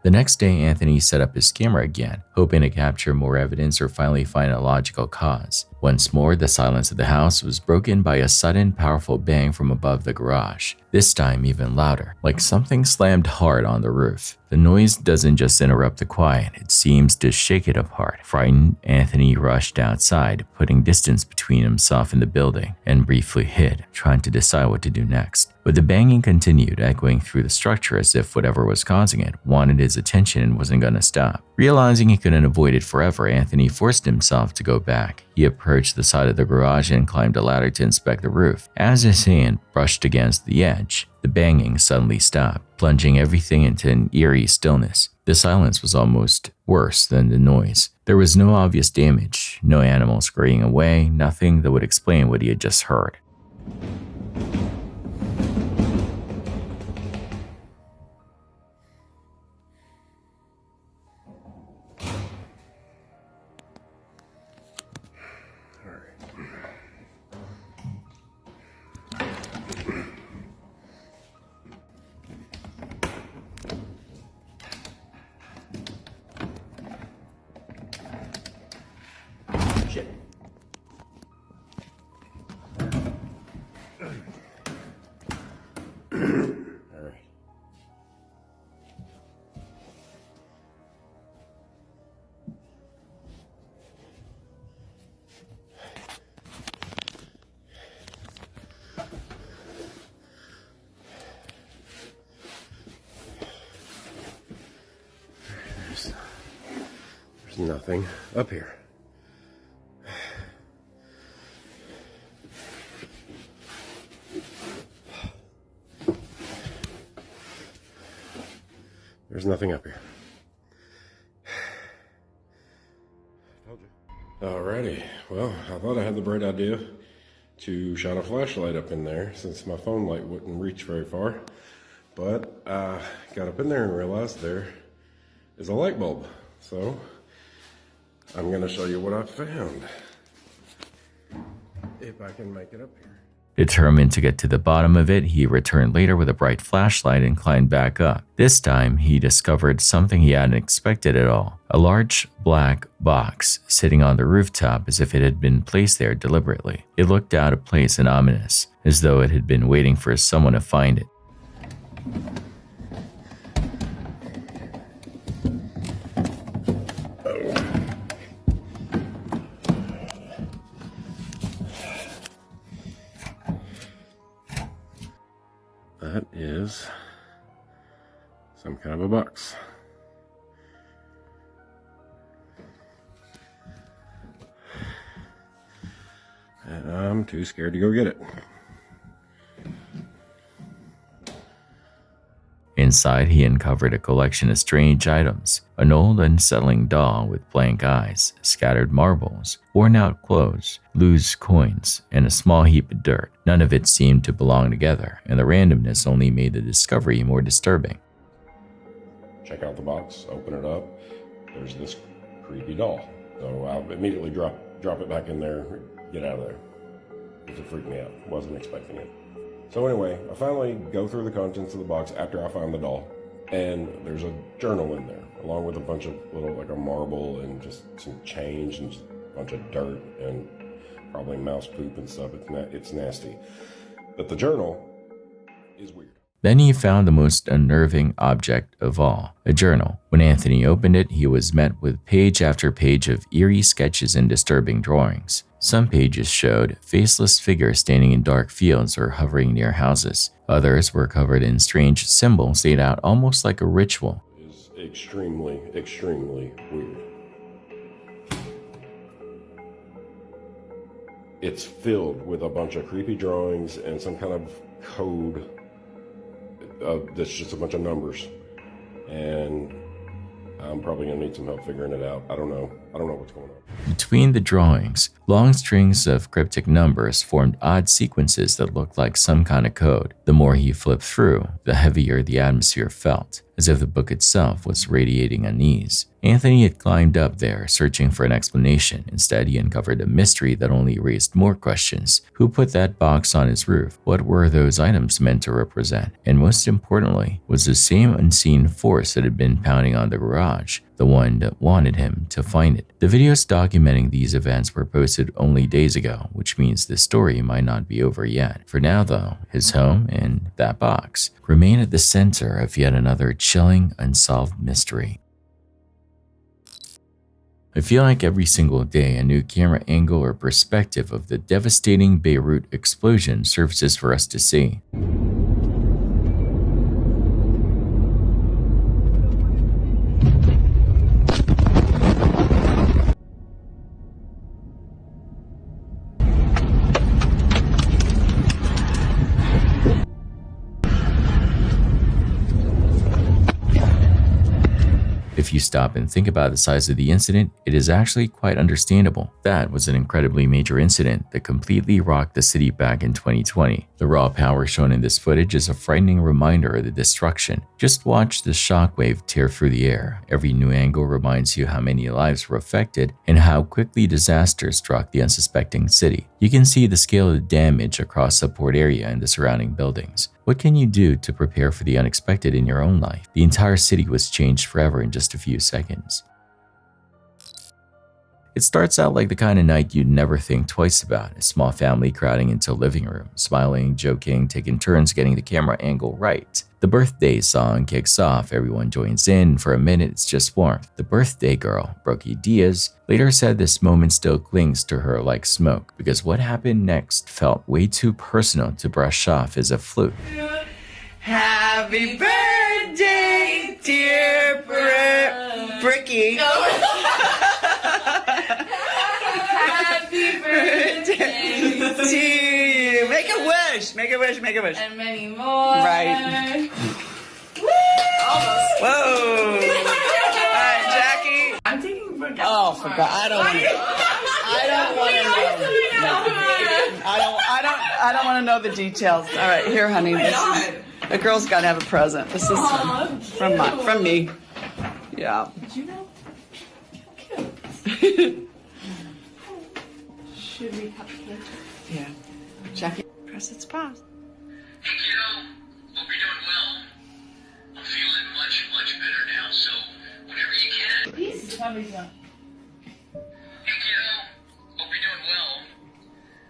The next day, Anthony set up his camera again, hoping to capture more evidence or finally find a logical cause. Once more, the silence of the house was broken by a sudden, powerful bang from above the garage, this time even louder, like something slammed hard on the roof. The noise doesn't just interrupt the quiet, it seems to shake it apart. Frightened, Anthony rushed outside, putting distance between himself and the building, and briefly hid, trying to decide what to do next. But the banging continued, echoing through the structure as if whatever was causing it wanted his attention and wasn't going to stop. Realizing he couldn't avoid it forever, Anthony forced himself to go back. He approached the side of the garage and climbed a ladder to inspect the roof. As his hand brushed against the edge, the banging suddenly stopped, plunging everything into an eerie stillness. The silence was almost worse than the noise. There was no obvious damage, no animals scurrying away, nothing that would explain what he had just heard. There's nothing up here. There's nothing up here. Told you. Alrighty. Well, I thought I had the bright idea to shine a flashlight up in there since my phone light wouldn't reach very far. But I got up in there and realized there is a light bulb. So I'm going to show you what I found. If I can make it up here. Determined to get to the bottom of it, he returned later with a bright flashlight and climbed back up. This time, he discovered something he hadn't expected at all. A large black box sitting on the rooftop as if it had been placed there deliberately. It looked out of place and ominous, as though it had been waiting for someone to find it. That is some kind of a box. And I'm too scared to go get it. Inside, he uncovered a collection of strange items, an old unsettling doll with blank eyes, scattered marbles, worn-out clothes, loose coins, and a small heap of dirt. None of it seemed to belong together, and the randomness only made the discovery more disturbing. Check out the box, open it up. There's this creepy doll. So I'll immediately drop it back in there, get out of there. Because it freaked me out. Wasn't expecting it. So anyway, I finally go through the contents of the box after I find the doll, and there's a journal in there, along with a bunch of little, like a marble and just some change and just a bunch of dirt and probably mouse poop and stuff. It's nasty. But the journal is weird. Then he found the most unnerving object of all, a journal. When Anthony opened it, he was met with page after page of eerie sketches and disturbing drawings. Some pages showed faceless figures standing in dark fields or hovering near houses. Others were covered in strange symbols laid out almost like a ritual. It is extremely, extremely weird. it's filled with a bunch of creepy drawings and some kind of code that's just a bunch of numbers. And I'm probably gonna need some help figuring it out. I don't know what's going on. Between the drawings, long strings of cryptic numbers formed odd sequences that looked like some kind of code. The more he flipped through, the heavier the atmosphere felt, as if the book itself was radiating unease. Anthony had climbed up there, searching for an explanation. Instead, he uncovered a mystery that only raised more questions. Who put that box on his roof? What were those items meant to represent? And most importantly, was the same unseen force that had been pounding on the garage the one that wanted him to find it? The videos documenting these events were posted only days ago, which means the story might not be over yet. For now though, his home and that box remain at the center of yet another chilling, unsolved mystery. I feel like every single day a new camera angle or perspective of the devastating Beirut explosion surfaces for us to see. If you stop and think about the size of the incident, it is actually quite understandable. That was an incredibly major incident that completely rocked the city back in 2020. The raw power shown in this footage is a frightening reminder of the destruction. Just watch the shockwave tear through the air. Every new angle reminds you how many lives were affected and how quickly disaster struck the unsuspecting city. You can see the scale of the damage across the port area and the surrounding buildings. What can you do to prepare for the unexpected in your own life? The entire city was changed forever in just a few seconds. It starts out like the kind of night you'd never think twice about. A small family crowding into a living room, smiling, joking, taking turns getting the camera angle right. The birthday song kicks off, everyone joins in. For a minute, it's just warmth. The birthday girl, Brookie Diaz, later said this moment still clings to her like smoke, because what happened next felt way too personal to brush off as a fluke. Happy birthday, dear Brookie. Happy birthday to you. Make a wish. Make a wish. Make a wish. And many more. Right. Woo! Almost. Whoa. All right, Jackie. I'm taking for Oh, for God. I don't want to know. I don't want to know the details. All right, here, honey. The girl's got to have a present. This is from me. Yeah. Did you know? Should we cut the cake? Yeah. Jackie, press its pause. Hey kiddo, hope you're doing well. I'm feeling much better now, so whenever you can. Please. Hey kiddo, hope you're doing well.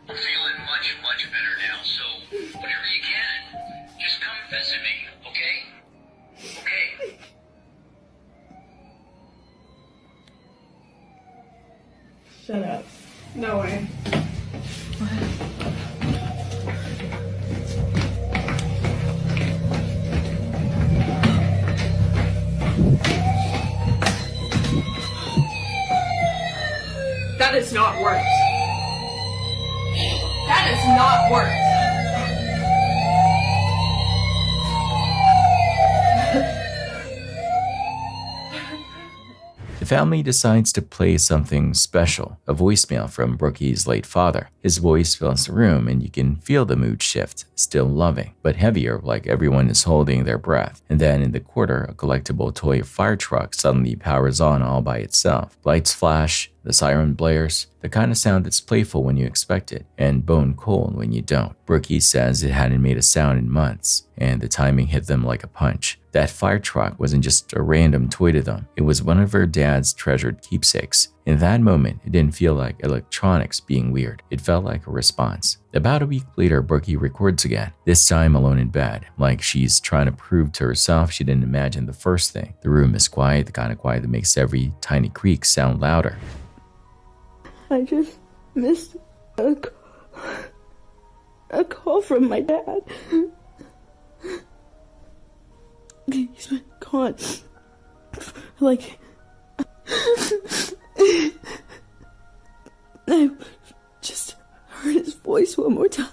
I'm feeling much better now, so whenever you can, just come visit me, okay? Okay? Shut up. No way. That is not worked. That is not worked. The family decides to play something special, a voicemail from Brookie's late father. His voice fills the room and you can feel the mood shift, still loving, but heavier, like everyone is holding their breath. And then in the corner, a collectible toy fire truck suddenly powers on all by itself. Lights flash, the siren blares, the kind of sound that's playful when you expect it, and bone cold when you don't. Brookie says it hadn't made a sound in months, and the timing hit them like a punch. That fire truck wasn't just a random toy to them, it was one of her dad's treasured keepsakes. In that moment, it didn't feel like electronics being weird, it felt like a response. About a week later, Brookie records again, this time alone in bed, like she's trying to prove to herself she didn't imagine the first thing. The room is quiet, the kind of quiet that makes every tiny creak sound louder. I just missed a call from my dad. He's been gone. Like, I just heard voice one more time.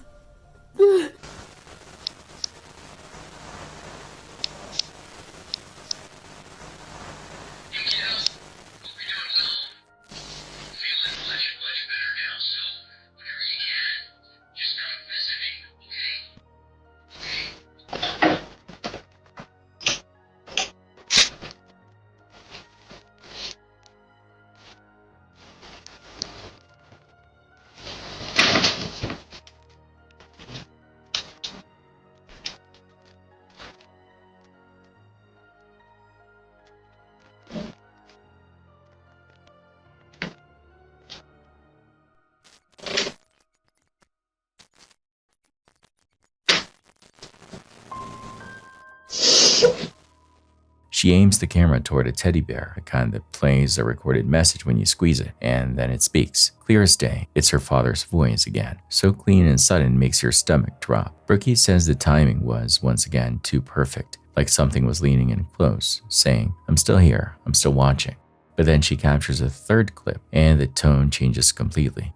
She aims the camera toward a teddy bear, a kind that plays a recorded message when you squeeze it, and then it speaks. Clear as day, it's her father's voice again. So clean and sudden makes your stomach drop. Brookie says the timing was, once again, too perfect, like something was leaning in close, saying, "I'm still here, I'm still watching." But then she captures a third clip, and the tone changes completely.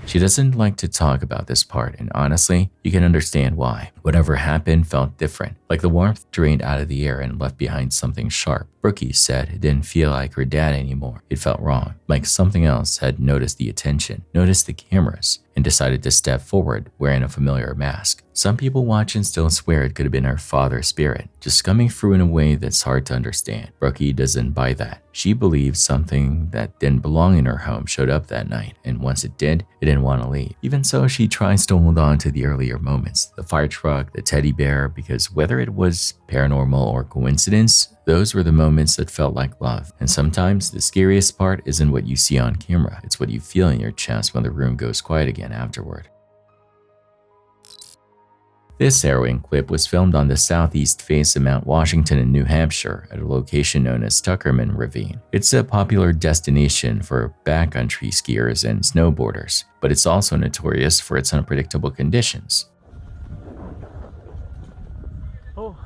She doesn't like to talk about this part, and honestly, you can understand why. Whatever happened felt different, like the warmth drained out of the air and left behind something sharp. Brookie said it didn't feel like her dad anymore. It felt wrong, like something else had noticed the attention, noticed the cameras, and decided to step forward wearing a familiar mask. Some people watch and still swear it could have been her father's spirit, just coming through in a way that's hard to understand. Brookie doesn't buy that. She believes something that didn't belong in her home showed up that night, and once it did, it didn't want to leave. Even so, she tries to hold on to the earlier moments, the fire truck, the teddy bear, because whether it was paranormal or coincidence, those were the moments that felt like love. And sometimes the scariest part isn't what you see on camera, it's what you feel in your chest when the room goes quiet again afterward. This harrowing clip was filmed on the southeast face of Mount Washington in New Hampshire at a location known as Tuckerman Ravine. It's a popular destination for backcountry skiers and snowboarders, but it's also notorious for its unpredictable conditions. Oh.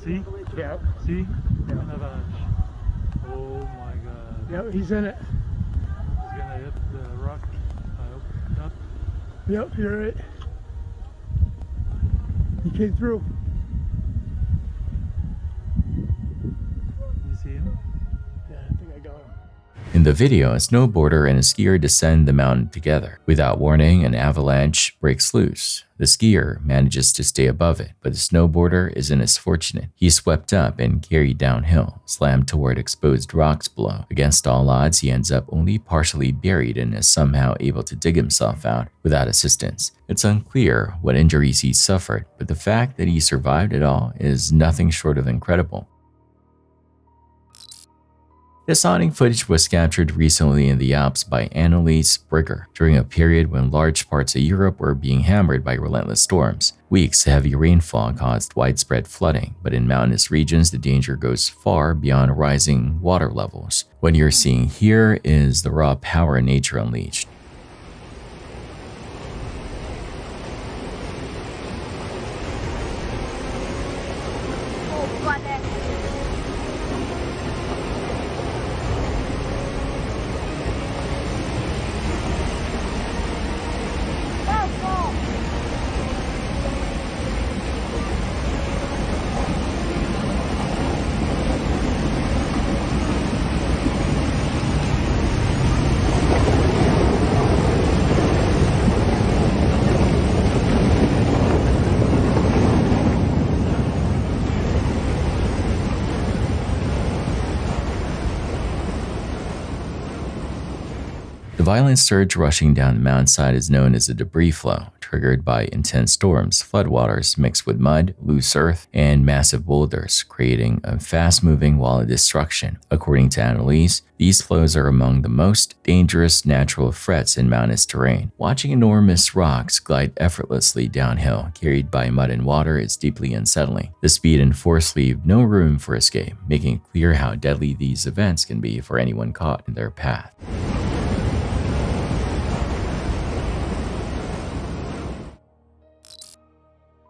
See? Yeah. See? Yeah. An avalanche. Oh my god. Yep, he's in it. He's gonna hit the rock. I hope not. Yep, you're right. He came through. You see him? Yeah, I think I got him. In the video, a snowboarder and a skier descend the mountain together. Without warning, an avalanche breaks loose. The skier manages to stay above it, but the snowboarder isn't as fortunate. He's swept up and carried downhill, slammed toward exposed rocks below. Against all odds, he ends up only partially buried and is somehow able to dig himself out without assistance. It's unclear what injuries he suffered, but the fact that he survived it all is nothing short of incredible. This haunting footage was captured recently in the Alps by Anneliese Brigger during a period when large parts of Europe were being hammered by relentless storms. Weeks of heavy rainfall caused widespread flooding, but in mountainous regions the danger goes far beyond rising water levels. What you're seeing here is the raw power of nature unleashed. The violent surge rushing down the mountainside is known as a debris flow, triggered by intense storms, floodwaters mixed with mud, loose earth, and massive boulders, creating a fast-moving wall of destruction. According to analysts, these flows are among the most dangerous natural threats in mountainous terrain. Watching enormous rocks glide effortlessly downhill, carried by mud and water, is deeply unsettling. The speed and force leave no room for escape, making it clear how deadly these events can be for anyone caught in their path.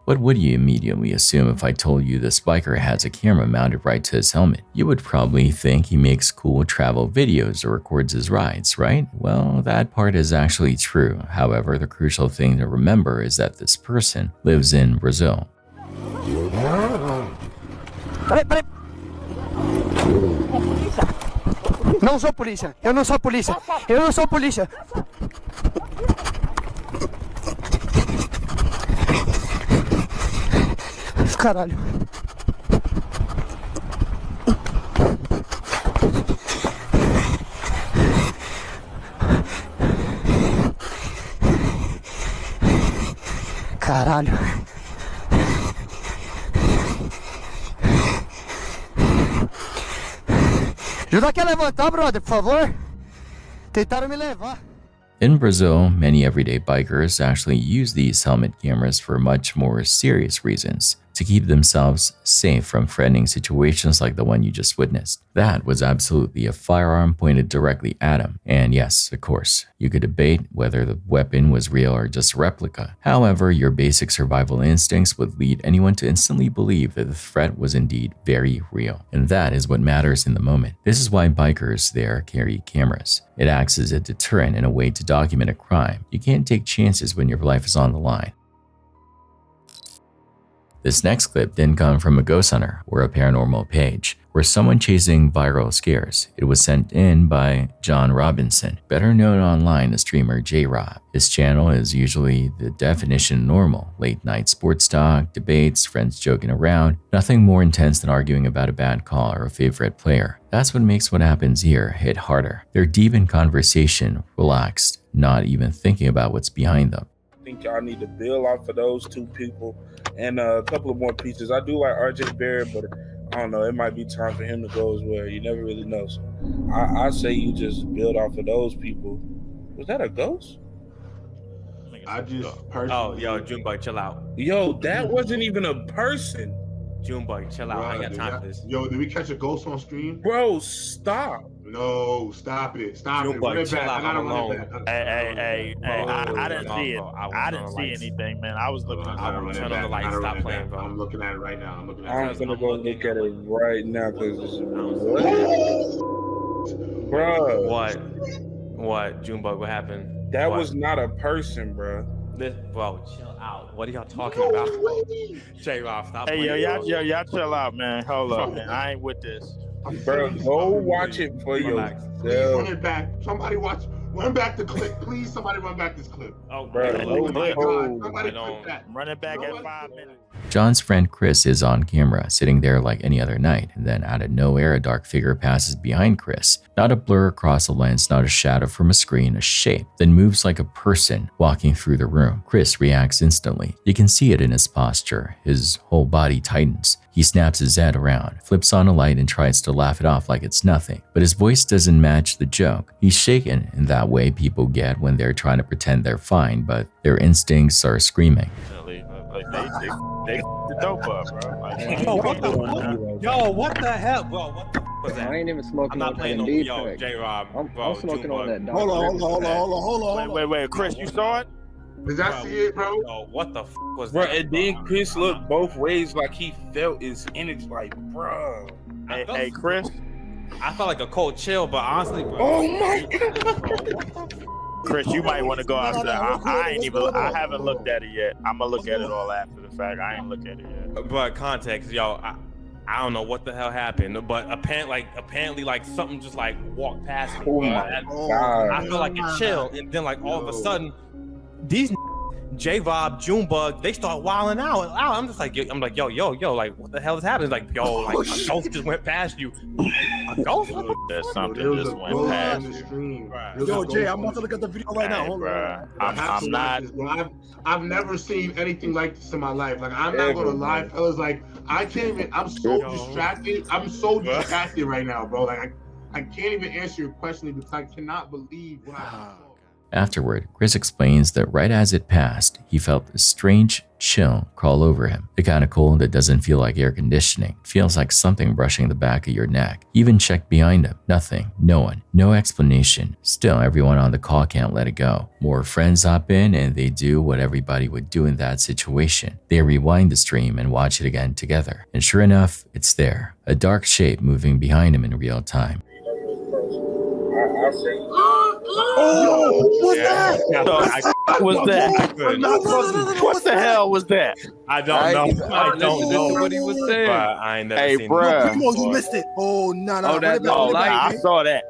What would you immediately assume if I told you this biker has a camera mounted right to his helmet? You would probably think he makes cool travel videos or records his rides, right? Well, that part is actually true. However, the crucial thing to remember is that this person lives in Brazil. Não sou polícia, eu não sou polícia, eu não sou polícia. Caralho. Caralho. Ajuda aqui a levantar, brother, por favor. Tentaram me levar. In Brazil, many everyday bikers actually use these helmet cameras for much more serious reasons, to keep themselves safe from threatening situations like the one you just witnessed. That was absolutely a firearm pointed directly at him. And yes, of course, you could debate whether the weapon was real or just a replica. However, your basic survival instincts would lead anyone to instantly believe that the threat was indeed very real. And that is what matters in the moment. This is why bikers there carry cameras. It acts as a deterrent and a way to document a crime. You can't take chances when your life is on the line. This next clip didn't come from a ghost hunter or a paranormal page, or someone chasing viral scares. It was sent in by John Robinson, better known online as streamer J-Rob. His channel is usually the definition of normal: late night sports talk, debates, friends joking around, nothing more intense than arguing about a bad call or a favorite player. That's what makes what happens here hit harder. They're deep in conversation, relaxed, not even thinking about what's behind them. I think y'all need to build off of those two people and a couple of more pieces. I do like RJ Barrett, but I don't know, it might be time for him to go as well. You never really know. So I say you just build off of those people. Was that a ghost? I just personally... Oh, yo, Junebug, chill out. Yo, that wasn't even a person. Junebug, chill out. I ain't got time for this. Yo, did we catch a ghost on stream? Bro, stop. No, stop it. Stop it. Junebug, chill out. I'm alone. Hey, I didn't see it. I didn't see anything, man. I was looking at it. I will turn on the lights. Stop playing, bro. I'm looking at it right now. I'm gonna go look at it right now because what? Bro. What? Junebug, what happened? That was not a person, bro. Bro, chill out. What are y'all talking about? J-Rob, stop playing. Hey, y'all chill out, man. Hold up, man. I ain't with this. Bro, go watch it for yourself. Run it back. Somebody watch. Run back the clip, please. Somebody run back this clip. Oh, bro. Somebody clip that. Run it back at 5 minutes. John's friend Chris is on camera, sitting there like any other night, and then out of nowhere, a dark figure passes behind Chris. Not a blur across the lens, not a shadow from a screen, a shape, then moves like a person walking through the room. Chris reacts instantly. You can see it in his posture. His whole body tightens. He snaps his head around, flips on a light, and tries to laugh it off like it's nothing. But his voice doesn't match the joke. He's shaken in that way people get when they're trying to pretend they're fine, but their instincts are screaming. They the dope up, bro. Like, yo, what the hell, bro? What the f was that? I ain't even smoking. I'm not playing no. Yo, J-Rob, I'm smoking on that. Hold on. Wait, Chris, you saw it? Did I see it, bro? Yo, what the f was bro, that? And then Chris looked both ways like he felt his energy, like, bro. Hey, Chris. I felt like a cold chill, but honestly, bro. Oh my god. Chris, you might want to go out there. I haven't looked at it yet. I'm gonna look at it all after the fact. I ain't looked at it yet. But context, yo, I don't know what the hell happened, but apparently, like something just like walked past me. Oh my god! I feel like it chilled, and then like all of a sudden, these J-Vob, Junebug, they start wilding out. I'm just like, yo, like, what the hell is happening? Like, yo, like, a ghost just went past you. A ghost? There's something just went past you. Yo, Jay, I'm about to look at the video right now. Hold on. I'm not. I've never seen anything like this in my life. Like, I'm not gonna lie, fellas. Like, I can't even. I'm so distracted. I'm so distracted right now, bro. Like, I can't even answer your question because I cannot believe what I saw. Afterward, Chris explains that right as it passed, he felt a strange chill crawl over him. The kind of cold that doesn't feel like air conditioning. It feels like something brushing the back of your neck. He even checked behind him. Nothing. No one. No explanation. Still, everyone on the call can't let it go. More friends hop in and they do what everybody would do in that situation. They rewind the stream and watch it again together. And sure enough, it's there. A dark shape moving behind him in real time. Oh, what's that? What the hell was that? I don't know what he was saying. But I ain't never seen bruh. Come on, you missed it. Oh, no. I saw that.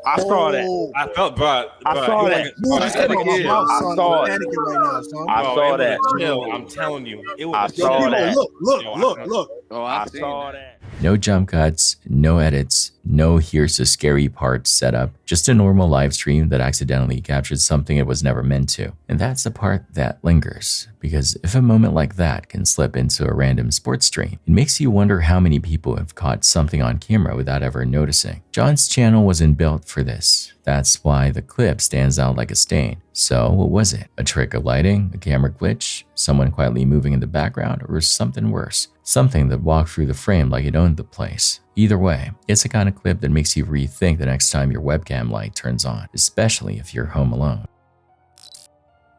I saw that. I felt, bro. I saw that. I saw that. I'm telling you, it was. I saw that. Look. Oh, I saw that. No jump cuts, no edits, no here's the scary part setup, just a normal live stream that accidentally captured something it was never meant to. And that's the part that lingers, because if a moment like that can slip into a random sports stream, it makes you wonder how many people have caught something on camera without ever noticing. John's channel wasn't built for this. That's why the clip stands out like a stain. So what was it? A trick of lighting? A camera glitch? Someone quietly moving in the background? Or something worse? Something that walked through the frame like it owned the place. Either way, it's the kind of clip that makes you rethink the next time your webcam light turns on, especially if you're home alone.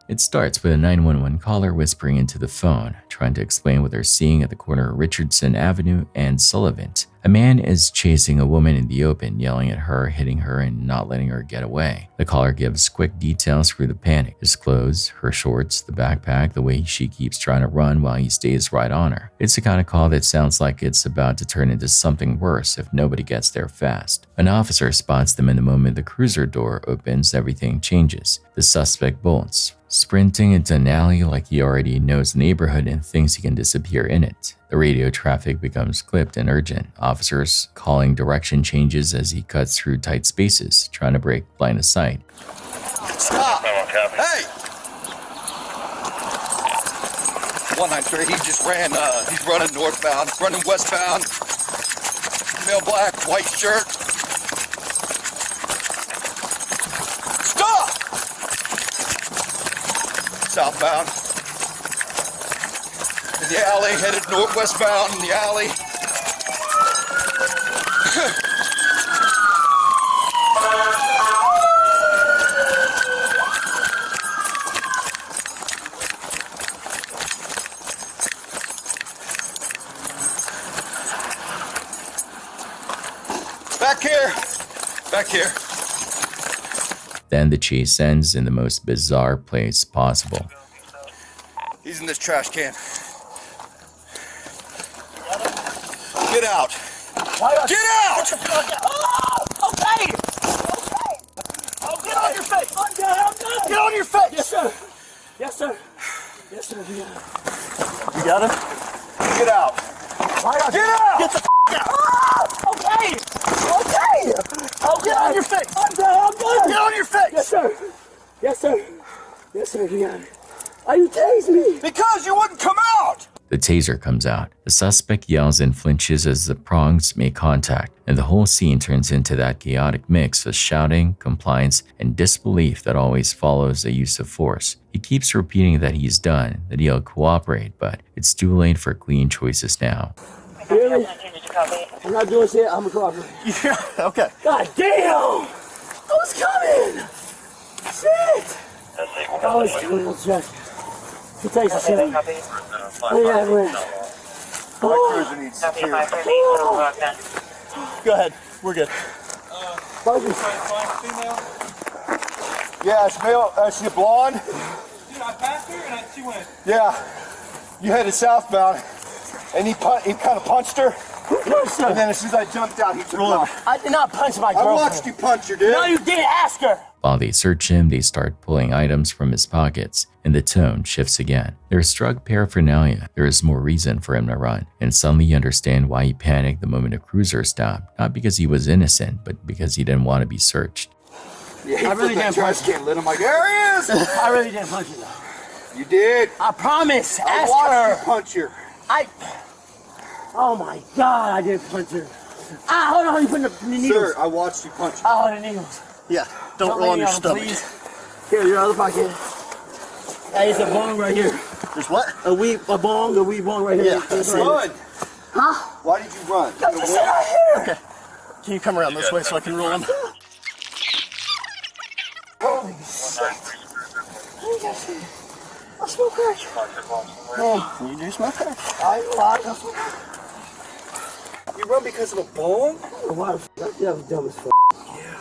It starts with a 911 caller whispering into the phone, trying to explain what they're seeing at the corner of Richardson Avenue and Sullivan. A man is chasing a woman in the open, yelling at her, hitting her, and not letting her get away. The caller gives quick details through the panic. His clothes, her shorts, the backpack, the way she keeps trying to run while he stays right on her. It's the kind of call that sounds like it's about to turn into something worse if nobody gets there fast. An officer spots them, and the moment the cruiser door opens, everything changes. The suspect bolts, sprinting into an alley like he already knows the neighborhood and thinks he can disappear in it. The radio traffic becomes clipped and urgent. Officers calling direction changes as he cuts through tight spaces, trying to break line of sight. Stop! Hey! 193, he just ran, he's running northbound, running westbound. Male black, white shirt. Stop! Southbound. In the alley, headed northwestbound in the alley. Back here. Then the chase ends in the most bizarre place possible. He's in this trash can. Get out! Get out! Oh, okay! Oh, get on your face! I'm done! Get on your face! Yes, sir! Yes, sir! Yes, sir, you got him. You got him? Get out! Get out! Get the out! Okay! Okay! Oh, get on your face! I'm done! Get on your face! Yes, sir! Yes, sir! Yes, sir, you got it. Why you tased me? Because you wouldn't come out! The taser comes out. The suspect yells and flinches as the prongs make contact, and the whole scene turns into that chaotic mix of shouting, compliance, and disbelief that always follows the use of force. He keeps repeating that he's done, that he'll cooperate, but it's too late for clean choices now. Really? I'm not doing shit, I'm a cooperate. Yeah, okay. God damn! I was coming! Shit! I was doing check. He takes a shit. Yeah, we're... My cruiser needs security. Go ahead, we're good. Yeah, it's male. She's a blonde. Dude, I passed her and she went. Yeah, you headed southbound, and he kind of punched her. Listen. And then as soon as I jumped out, he took off. I did not punch my girlfriend. I watched you punch her, dude. No, you didn't. Ask her. While they search him, they start pulling items from his pockets, and the tone shifts again. There's drug paraphernalia. There is more reason for him to run, and suddenly you understand why he panicked the moment a cruiser stopped, not because he was innocent, but because he didn't want to be searched. Yeah, I really didn't punch him. Lit him like, there he is. I really didn't punch you though. You did. I promise. I Ask watched her. you punch her. Oh my God, I didn't punch her. Ah, hold on, you putting the needles. Sir, I watched you punch her. Oh, the needles. Yeah, don't roll on your stomach. Please. Here, your other pocket. Hey, it's a bong right here. There's what? A weed bong right here. Yeah, run. Huh? Why did you run? Because I said right here. Okay. Can you come around this way so I can roll them? Holy shit. I smoke crack. Oh, you do smoke crack? I smoke. You run because of a bone? Why the f***? That was dumb as f***. Yeah.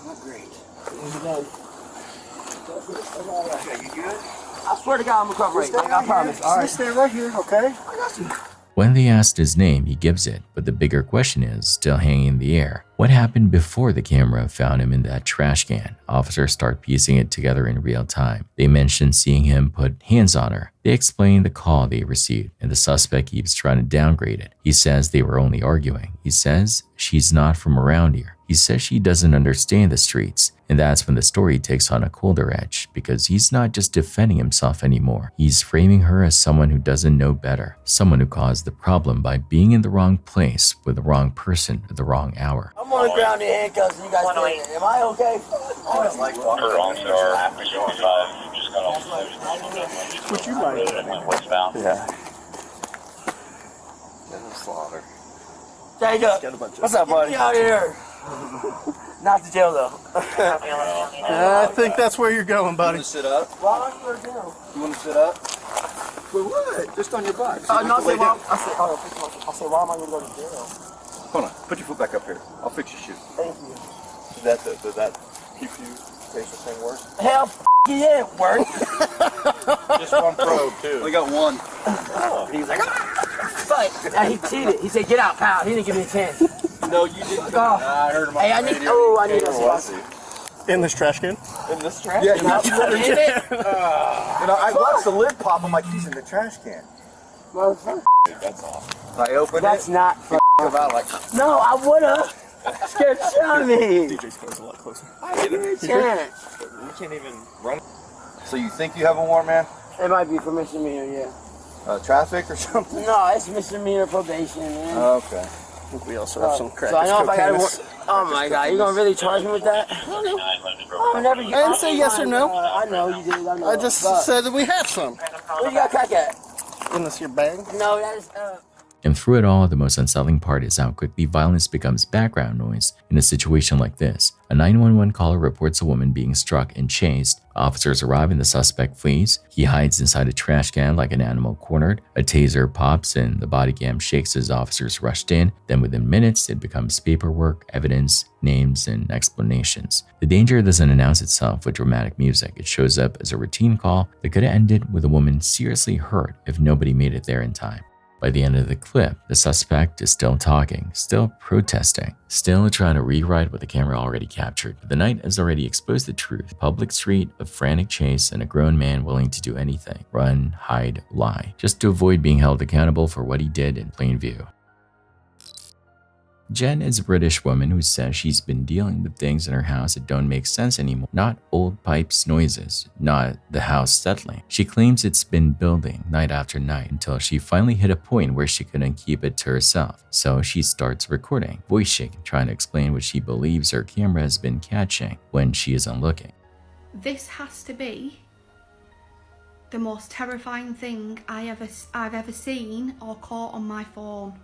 Not great. Okay, you good? I swear to God, I'm recovering. I promise. All right. Stay right here, okay? I got you. When they asked his name, he gives it, but the bigger question is still hanging in the air. What happened before the camera found him in that trash can? Officers start piecing it together in real time. They mention seeing him put hands on her. They explain the call they received, and the suspect keeps trying to downgrade it. He says they were only arguing. He says she's not from around here. He says she doesn't understand the streets. And that's when the story takes on a colder edge, because he's not just defending himself anymore. He's framing her as someone who doesn't know better, someone who caused the problem by being in the wrong place with the wrong person at the wrong hour. I'm on the ground in handcuffs and you guys get it. Am I okay? What you like? Yeah. Slaughter. Jacob, what's up, buddy? Get me out of here. Not to jail, though. I think that's where you're going, buddy. You want to sit up? Why don't you go to jail? You want to sit up? For what? Just on your butt. No, I say, why am I going to go to jail? Hold on. Put your foot back up here. I'll fix your shoe. Thank you. Does that keep you face this thing worse? Hell, yeah, it worked. Just one probe, too. We got one. Oh, he was like, but he cheated. He said, get out, pal. He didn't give me a chance. No, you didn't. I heard him on the radio. I need to In this trash can? In this trash Yeah, can? in it. I watched the lid pop. I'm like, he's in the trash can. Motherfucker. That's all. I opened That's it. not About like. No, I would've. Scared the shit out of me. DJ's close a lot closer. I didn't give me a chance. We can't even run. So you think you have a warrant, man? It might be for misdemeanor, yeah. Traffic or something? No, it's misdemeanor probation, man. Okay. I think we also have some crackers. So I know if I got cocaine. oh my God, you gonna really charge me with that? I never. I didn't say yes or no. I know you did. I know. I just said that we have some. Where you got crack at? In this your bag? No, that is. And through it all, the most unsettling part is how quickly violence becomes background noise in a situation like this. A 911 caller reports a woman being struck and chased. Officers arrive and the suspect flees. He hides inside a trash can like an animal cornered. A taser pops and the body cam shakes as officers rushed in. Then within minutes, it becomes paperwork, evidence, names, and explanations. The danger doesn't announce itself with dramatic music. It shows up as a routine call that could have ended with a woman seriously hurt if nobody made it there in time. By the end of the clip, the suspect is still talking, still protesting, still trying to rewrite what the camera already captured. But the night has already exposed the truth. A public street, a frantic chase, and a grown man willing to do anything. Run, hide, lie, just to avoid being held accountable for what he did in plain view. Jen is a British woman who says she's been dealing with things in her house that don't make sense anymore. Not old pipes noises, not the house settling. She claims it's been building night after night until she finally hit a point where she couldn't keep it to herself. So she starts recording, voice shaking, trying to explain what she believes her camera has been catching when she isn't looking. This has to be the most terrifying thing I've ever seen or caught on my phone.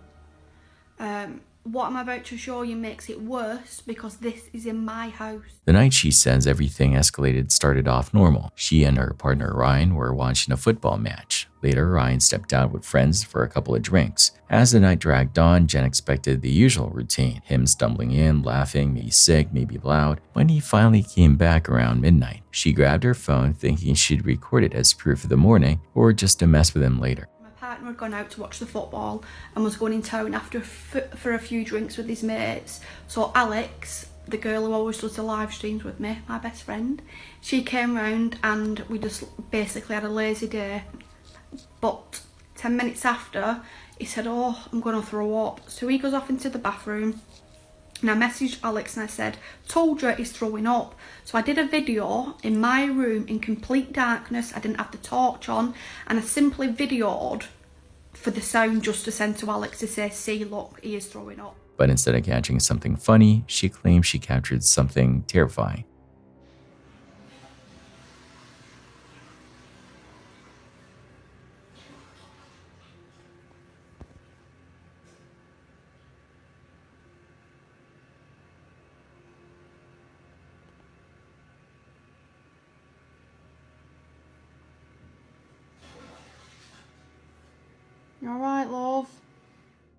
What I'm about to show you makes it worse because this is in my house. The night she says everything escalated started off normal. She and her partner Ryan were watching a football match. Later, Ryan stepped out with friends for a couple of drinks. As the night dragged on, Jen expected the usual routine. Him stumbling in, laughing, maybe sick, maybe loud. When he finally came back around midnight, she grabbed her phone thinking she'd record it as proof of the morning or just to mess with him later. My partner had gone out to watch the football and was going in town after for a few drinks with his mates. So Alex, the girl who always does the live streams with me, my best friend, she came round and we just basically had a lazy day. But 10 minutes after, he said, oh, I'm going to throw up. So he goes off into the bathroom. And I messaged Alex and I said, told you he's throwing up. So I did a video in my room in complete darkness. I didn't have the torch on. And I simply videoed for the sound just to send to Alex to say, see, look, he is throwing up. But instead of catching something funny, she claims she captured something terrifying. You alright, love?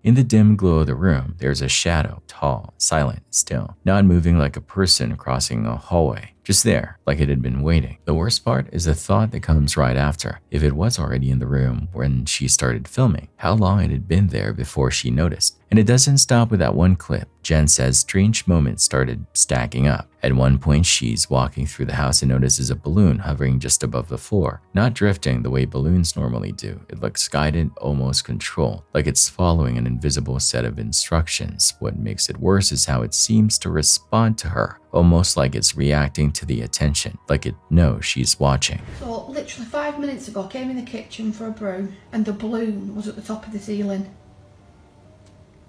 In the dim glow of the room, there's a shadow, tall, silent, still, not moving like a person crossing a hallway, just there, like it had been waiting. The worst part is the thought that comes right after. If it was already in the room when she started filming, how long it had been there before she noticed. And it doesn't stop with that one clip. Jen says strange moments started stacking up. At one point, she's walking through the house and notices a balloon hovering just above the floor, not drifting the way balloons normally do. It looks guided, almost controlled, like it's following an invisible set of instructions. What makes it worse is how it seems to respond to her, almost like it's reacting to the attention, like it knows she's watching. So literally 5 minutes ago, I came in the kitchen for a brew and the balloon was at the top of the ceiling.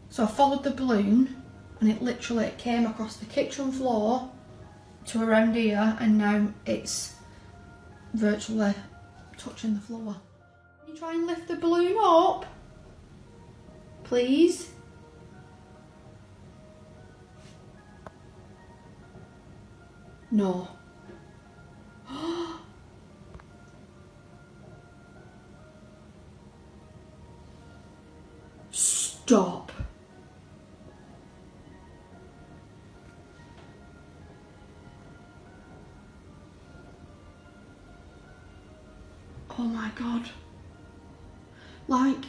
So I followed the balloon and it literally came across the kitchen floor to around here, and now it's virtually touching the floor. Can you try and lift the balloon up? Please? No. Stop. Oh my god. Like,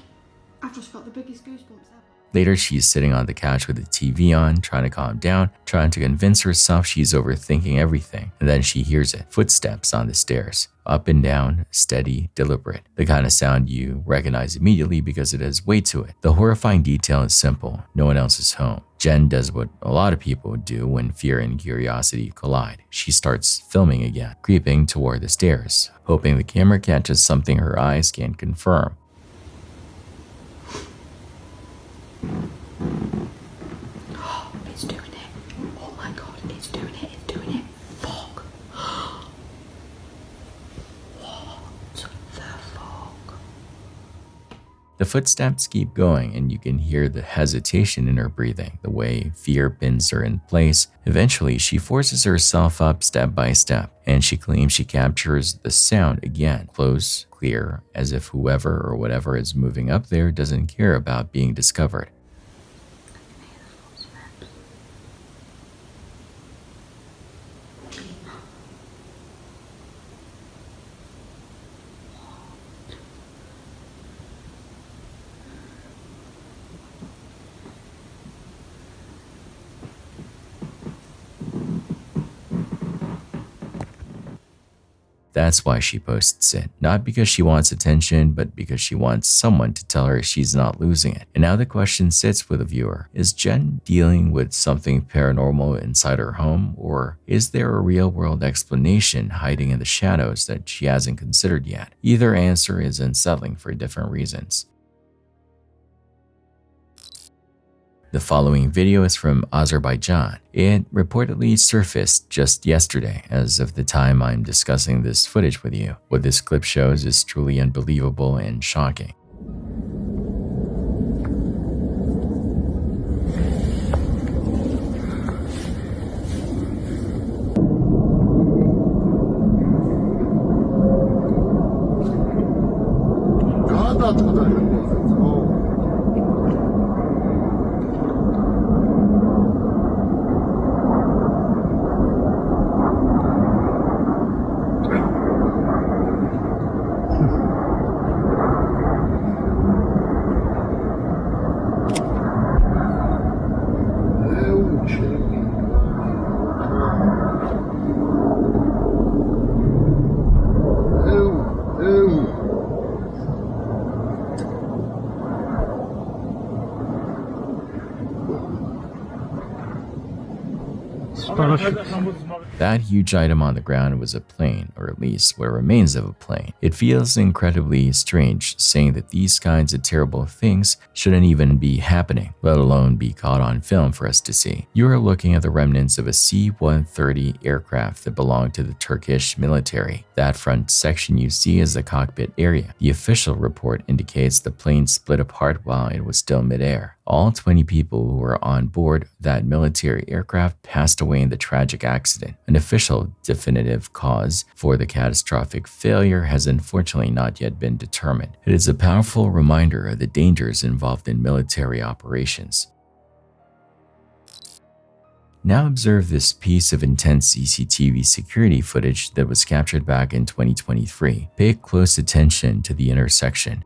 I've just got the biggest goosebumps ever. Later, she's sitting on the couch with the TV on, trying to calm down, trying to convince herself she's overthinking everything. And then she hears it. Footsteps on the stairs. Up and down, steady, deliberate. The kind of sound you recognize immediately because it has weight to it. The horrifying detail is simple. No one else is home. Jen does what a lot of people do when fear and curiosity collide. She starts filming again, creeping toward the stairs, hoping the camera catches something her eyes can't confirm. It's doing it. Oh my god, it's doing it, it's doing it. Fuck. What the fuck? The footsteps keep going and you can hear the hesitation in her breathing, the way fear pins her in place. Eventually, she forces herself up step by step, and she claims she captures the sound again, close, clear, as if whoever or whatever is moving up there doesn't care about being discovered. That's why she posts it, not because she wants attention, but because she wants someone to tell her she's not losing it. And now the question sits with the viewer. Is Jen dealing with something paranormal inside her home, or is there a real-world explanation hiding in the shadows that she hasn't considered yet? Either answer is unsettling for different reasons. The following video is from Azerbaijan. It reportedly surfaced just yesterday as of the time I'm discussing this footage with you. What this clip shows is truly unbelievable and shocking. That huge item on the ground was a plane, or at least what remains of a plane. It feels incredibly strange saying that these kinds of terrible things shouldn't even be happening, let alone be caught on film for us to see. You are looking at the remnants of a C-130 aircraft that belonged to the Turkish military. That front section you see is the cockpit area. The official report indicates the plane split apart while it was still midair. All 20 people who were on board that military aircraft passed away in the tragic accident. An official definitive cause for the catastrophic failure has unfortunately not yet been determined. It is a powerful reminder of the dangers involved in military operations. Now observe this piece of intense CCTV security footage that was captured back in 2023. Pay close attention to the intersection.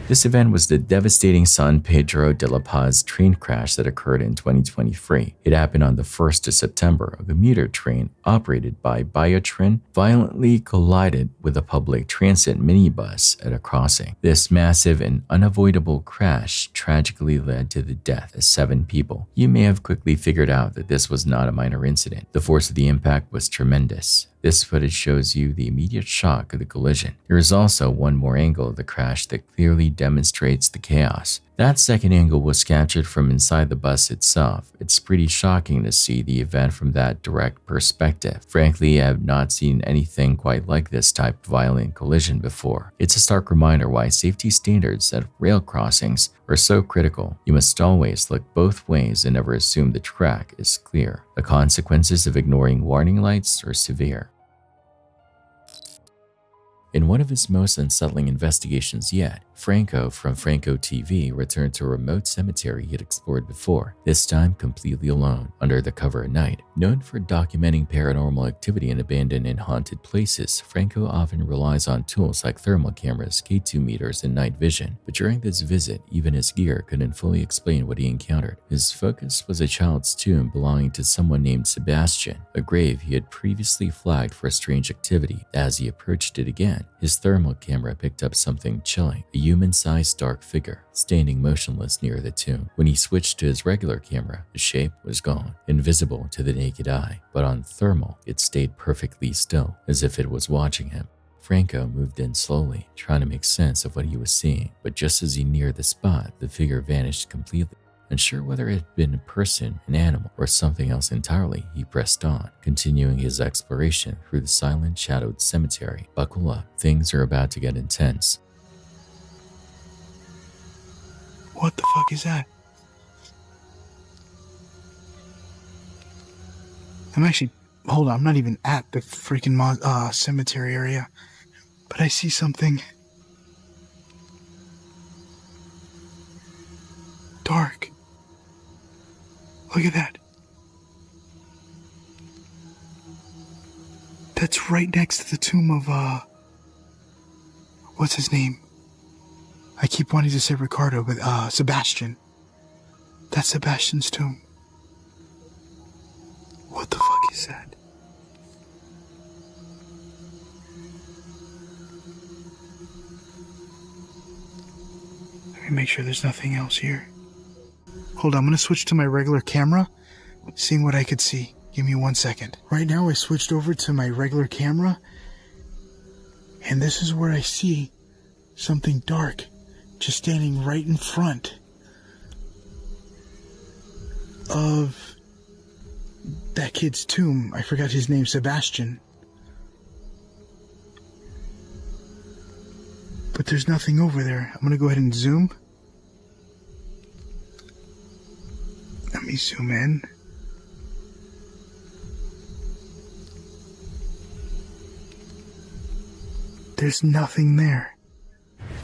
This event was the devastating San Pedro de la Paz train crash that occurred in 2023. It happened on the 1st of September. A commuter train operated by Biotrin violently collided with a public transit minibus at a crossing. This massive and unavoidable crash tragically led to the death of 7 people. You may have quickly figured out that this was not a minor incident. The force of the impact was tremendous. This footage shows you the immediate shock of the collision. There is also one more angle of the crash that clearly demonstrates the chaos. That second angle was captured from inside the bus itself. It's pretty shocking to see the event from that direct perspective. Frankly, I have not seen anything quite like this type of violent collision before. It's a stark reminder why safety standards at rail crossings are so critical. You must always look both ways and never assume the track is clear. The consequences of ignoring warning lights are severe. In one of his most unsettling investigations yet, Franco from Franco TV returned to a remote cemetery he had explored before, this time completely alone, under the cover of night. Known for documenting paranormal activity in abandoned and haunted places, Franco often relies on tools like thermal cameras, K2 meters, and night vision. But during this visit, even his gear couldn't fully explain what he encountered. His focus was a child's tomb belonging to someone named Sebastian, a grave he had previously flagged for strange activity. As he approached it again, his thermal camera picked up something chilling, a human-sized dark figure standing motionless near the tomb. When he switched to his regular camera, the shape was gone, invisible to the naked eye, but on thermal, it stayed perfectly still, as if it was watching him. Franco moved in slowly, trying to make sense of what he was seeing, but just as he neared the spot, the figure vanished completely. Unsure whether it had been a person, an animal, or something else entirely, he pressed on, continuing his exploration through the silent, shadowed cemetery. Buckle up, things are about to get intense. What the fuck is that? Hold on, I'm not even at the freaking cemetery area, but I see something dark. Look at that. That's right next to the tomb of, what's his name? I keep wanting to say Ricardo, but, Sebastian. That's Sebastian's tomb. What the fuck is that? Let me make sure there's nothing else here. Hold on, I'm gonna switch to my regular camera, seeing what I could see. Give me 1 second. Right now I switched over to my regular camera, and this is where I see something dark just standing right in front of that kid's tomb. I forgot his name, Sebastian. But there's nothing over there. I'm gonna go ahead and zoom. Let me zoom in. There's nothing there.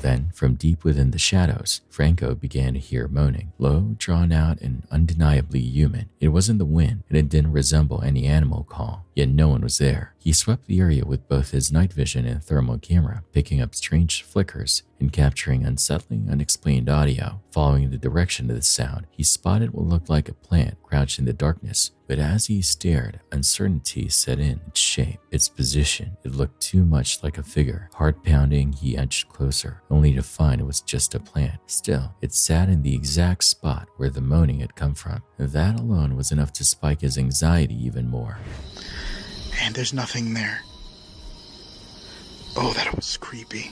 Then, from deep within the shadows, Franco began to hear moaning, low, drawn out, and undeniably human. It wasn't the wind, and it didn't resemble any animal call, yet no one was there. He swept the area with both his night vision and thermal camera, picking up strange flickers and capturing unsettling, unexplained audio. Following the direction of the sound, he spotted what looked like a plant crouched in the darkness, but as he stared, uncertainty set in its shape, its position. It looked too much like a figure. Heart pounding, he edged closer, only to find it was just a plant. Still, it sat in the exact spot where the moaning had come from. That alone was enough to spike his anxiety even more. And there's nothing there. Oh, that was creepy.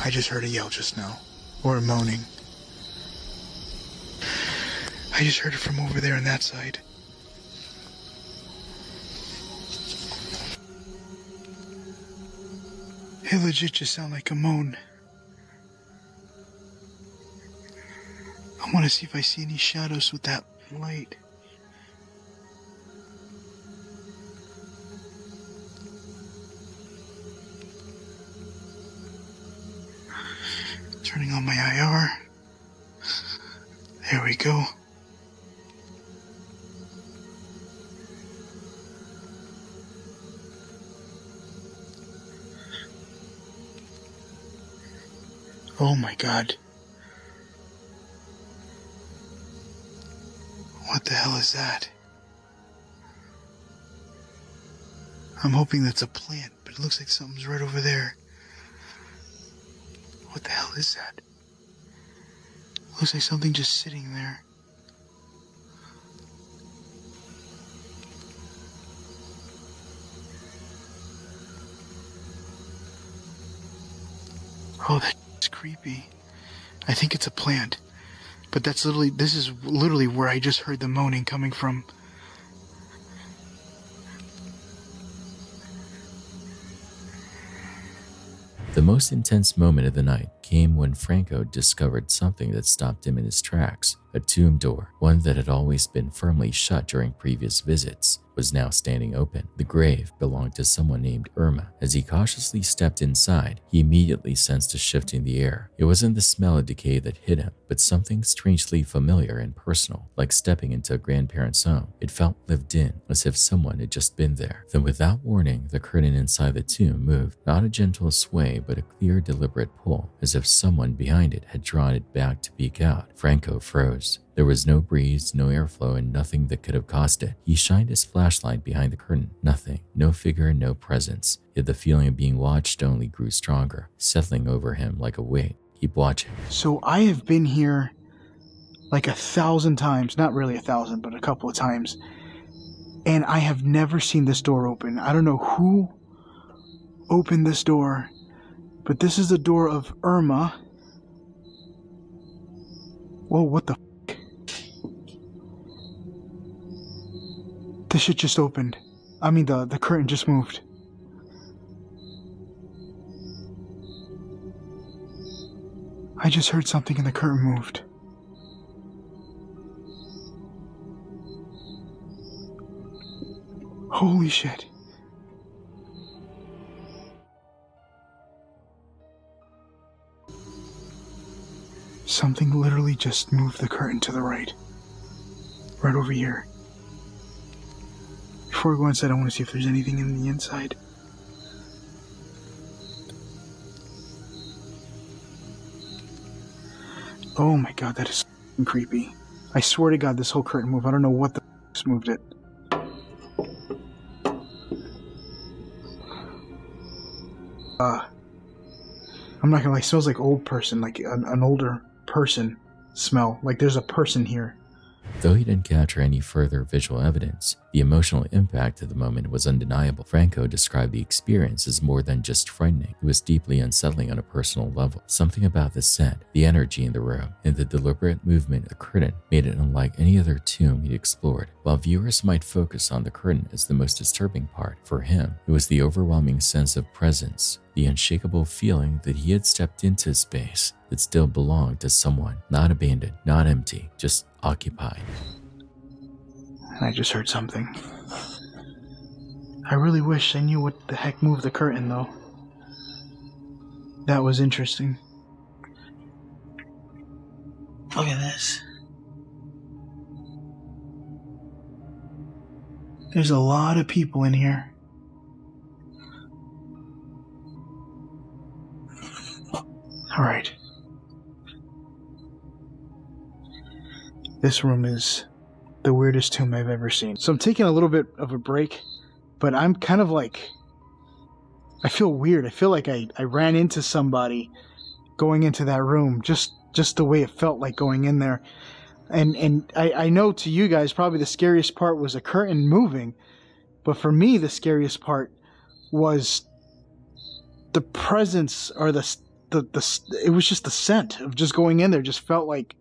I just heard a yell just now, or a moaning. I just heard it from over there on that side. It legit just sounded like a moan. I want to see if I see any shadows with that light. Turning on my IR. There we go. Oh my God. What the hell is that? I'm hoping that's a plant, but it looks like something's right over there. What the hell is that? Looks like something just sitting there. Oh, that's creepy. I think it's a plant. But this is literally where I just heard the moaning coming from. The most intense moment of the night came when Franco discovered something that stopped him in his tracks. A tomb door, one that had always been firmly shut during previous visits, was now standing open. The grave belonged to someone named Irma. As he cautiously stepped inside, he immediately sensed a shift in the air. It wasn't the smell of decay that hit him, but something strangely familiar and personal, like stepping into a grandparent's home. It felt lived in, as if someone had just been there. Then without warning, the curtain inside the tomb moved, not a gentle sway, but a clear, deliberate pull, as if someone behind it had drawn it back to peek out. Franco froze. There was no breeze, no airflow, and nothing that could have caused it. He shined his flashlight behind the curtain. Nothing. No figure, no presence. Yet the feeling of being watched only grew stronger, settling over him like a weight. Keep watching. So I have been here like 1,000 times. Not really 1,000, but a couple of times. And I have never seen this door open. I don't know who opened this door, but this is the door of Irma. Whoa, what the f***? This shit just opened. I mean, the curtain just moved. I just heard something and the curtain moved. Holy shit. Something literally just moved the curtain to the right. Right over here. Before I go inside, I want to see if there's anything in the inside. Oh my God, that is creepy. I swear to God, this whole curtain moved. I don't know what the f*** moved it. I'm not gonna lie, it smells like old person, like an older person smell. Like there's a person here. Though he didn't capture any further visual evidence, the emotional impact of the moment was undeniable. Franco described the experience as more than just frightening. It was deeply unsettling on a personal level. Something about the scent, the energy in the room, and the deliberate movement of the curtain made it unlike any other tomb he'd explored. While viewers might focus on the curtain as the most disturbing part, for him, it was the overwhelming sense of presence, the unshakable feeling that he had stepped into a space that still belonged to someone, not abandoned, not empty, just occupied. And I just heard something. I really wish I knew what the heck moved the curtain, though. That was interesting. Look at this. There's a lot of people in here. All right. This room is the weirdest tomb I've ever seen. So I'm taking a little bit of a break, but I'm kind of like, I feel weird. I feel like I ran into somebody going into that room, just the way it felt like going in there. And I know to you guys probably the scariest part was a curtain moving, but for me the scariest part was the presence, or the it was just the scent of just going in there. Just felt like,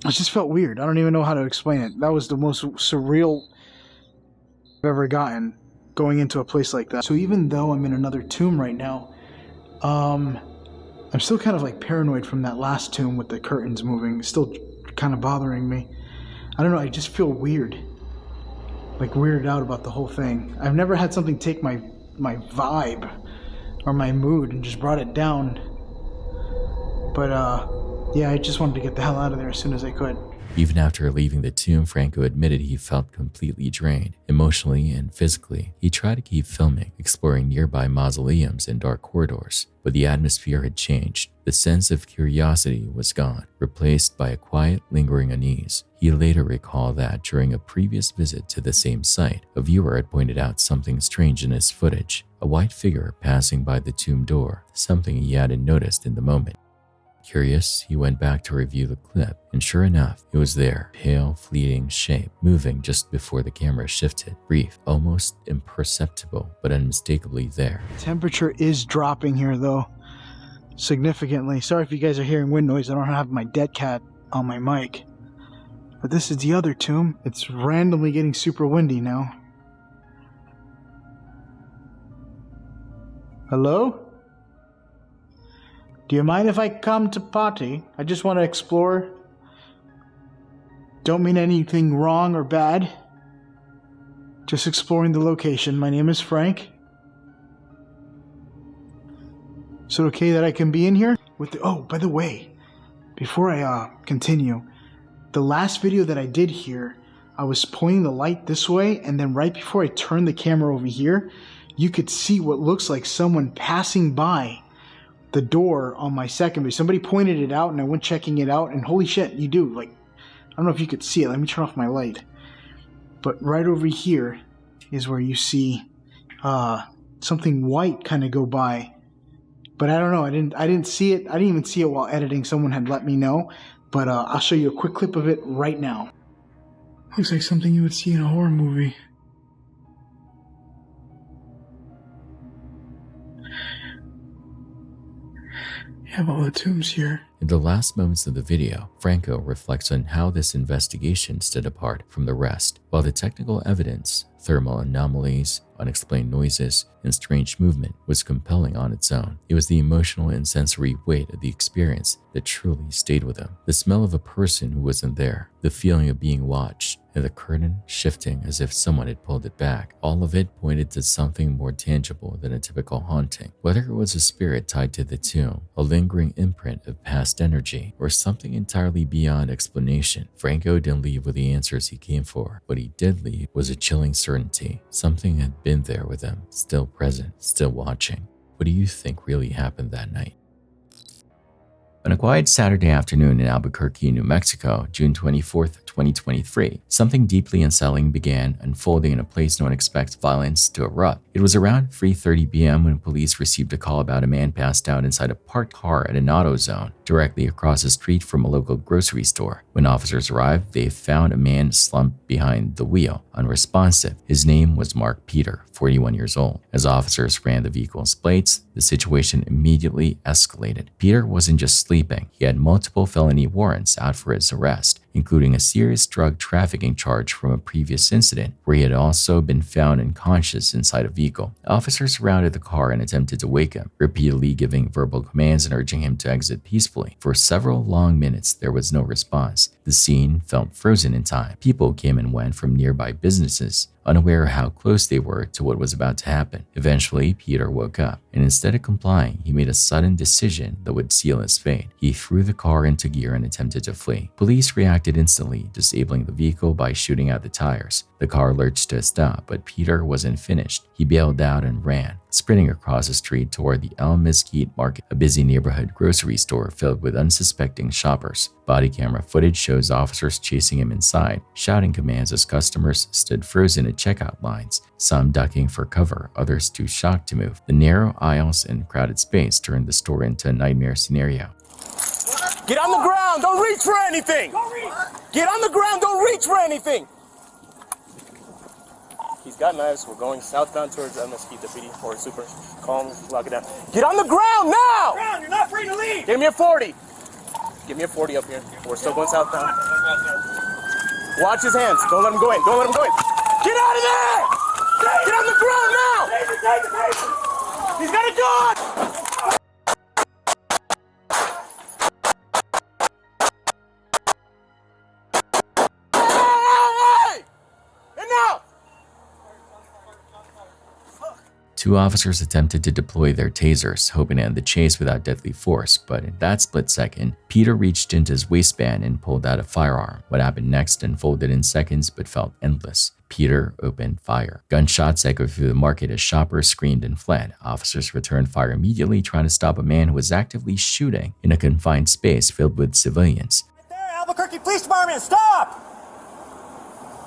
it just felt weird. I don't even know how to explain it. That was the most surreal I've ever gotten, going into a place like that. So even though I'm in another tomb right now, I'm still kind of like paranoid from that last tomb with the curtains moving. It's still kind of bothering me. I don't know, I just feel weird. Like weirded out about the whole thing. I've never had something take my vibe or my mood and just brought it down. But yeah, I just wanted to get the hell out of there as soon as I could. Even after leaving the tomb, Franco admitted he felt completely drained, emotionally and physically. He tried to keep filming, exploring nearby mausoleums and dark corridors, but the atmosphere had changed. The sense of curiosity was gone, replaced by a quiet, lingering unease. He later recalled that during a previous visit to the same site, a viewer had pointed out something strange in his footage, a white figure passing by the tomb door, something he hadn't noticed in the moment. Curious, he went back to review the clip, and sure enough, it was there, pale, fleeting shape, moving just before the camera shifted, brief, almost imperceptible, but unmistakably there. Temperature is dropping here though, significantly. Sorry if you guys are hearing wind noise. I don't have my dead cat on my mic. But this is the other tomb. It's randomly getting super windy now. Hello? Do you mind if I come to potty? I just want to explore. Don't mean anything wrong or bad. Just exploring the location. My name is Frank. Is it okay that I can be in here? Oh, by the way, before I continue, the last video that I did here, I was pointing the light this way, and then right before I turned the camera over here, you could see what looks like someone passing by the door on my second video. Somebody pointed it out and I went checking it out, and holy shit, you do. Like, I don't know if you could see it. Let me turn off my light. But right over here is where you see something white kind of go by. But I don't know. I didn't see it. I didn't even see it while editing. Someone had let me know. But I'll show you a quick clip of it right now. Looks like something you would see in a horror movie. You have all the tombs here. In the last moments of the video, Franco reflects on how this investigation stood apart from the rest. While the technical evidence, thermal anomalies, unexplained noises, and strange movement was compelling on its own, it was the emotional and sensory weight of the experience that truly stayed with him. The smell of a person who wasn't there, the feeling of being watched, and the curtain shifting as if someone had pulled it back. All of it pointed to something more tangible than a typical haunting. Whether it was a spirit tied to the tomb, a lingering imprint of past energy, or something entirely beyond explanation, Franco didn't leave with the answers he came for. What he did leave was a chilling certainty. Something had been there with him, still present, still watching. What do you think really happened that night? On a quiet Saturday afternoon in Albuquerque, New Mexico, June 24th, 2023, something deeply unsettling began unfolding in a place no one expects violence to erupt. It was around 3:30 p.m. when police received a call about a man passed out inside a parked car at an AutoZone directly across the street from a local grocery store. When officers arrived, they found a man slumped behind the wheel, unresponsive. His name was Mark Peter, 41 years old. As officers ran the vehicle's plates, the situation immediately escalated. Peter wasn't just sleeping. He had multiple felony warrants out for his arrest, including a serious drug trafficking charge from a previous incident where he had also been found unconscious inside a vehicle. Officers surrounded the car and attempted to wake him, repeatedly giving verbal commands and urging him to exit peacefully. For several long minutes, there was no response. The scene felt frozen in time. People came and went from nearby businesses, unaware of how close they were to what was about to happen. Eventually, Peter woke up, and instead of complying, he made a sudden decision that would seal his fate. He threw the car into gear and attempted to flee. Police reacted instantly, disabling the vehicle by shooting out the tires. The car lurched to a stop, but Peter wasn't finished. He bailed out and ran, sprinting across the street toward the El Mesquite Market, a busy neighborhood grocery store filled with unsuspecting shoppers. Body camera footage shows officers chasing him inside, shouting commands as customers stood frozen at checkout lines, some ducking for cover, others too shocked to move. The narrow aisles and crowded space turned the store into a nightmare scenario. Get on the ground! Don't reach for anything! Get on the ground! Don't reach for anything! He's got knives. We're going southbound towards Mesquite, deputy, or super. Calm, lock it down. Get on the ground now! Ground, you're not free to leave! Give me a 40. Give me a 40 up here. We're still going southbound. Watch his hands. Don't let him go in. Don't let him go in. Get out of there! Get on the ground now! He's got a gun! Two officers attempted to deploy their tasers, hoping to end the chase without deadly force, but in that split second, Peter reached into his waistband and pulled out a firearm. What happened next unfolded in seconds but felt endless. Peter opened fire. Gunshots echoed through the market as shoppers screamed and fled. Officers returned fire immediately, trying to stop a man who was actively shooting in a confined space filled with civilians. Right there, Albuquerque Police Department, stop!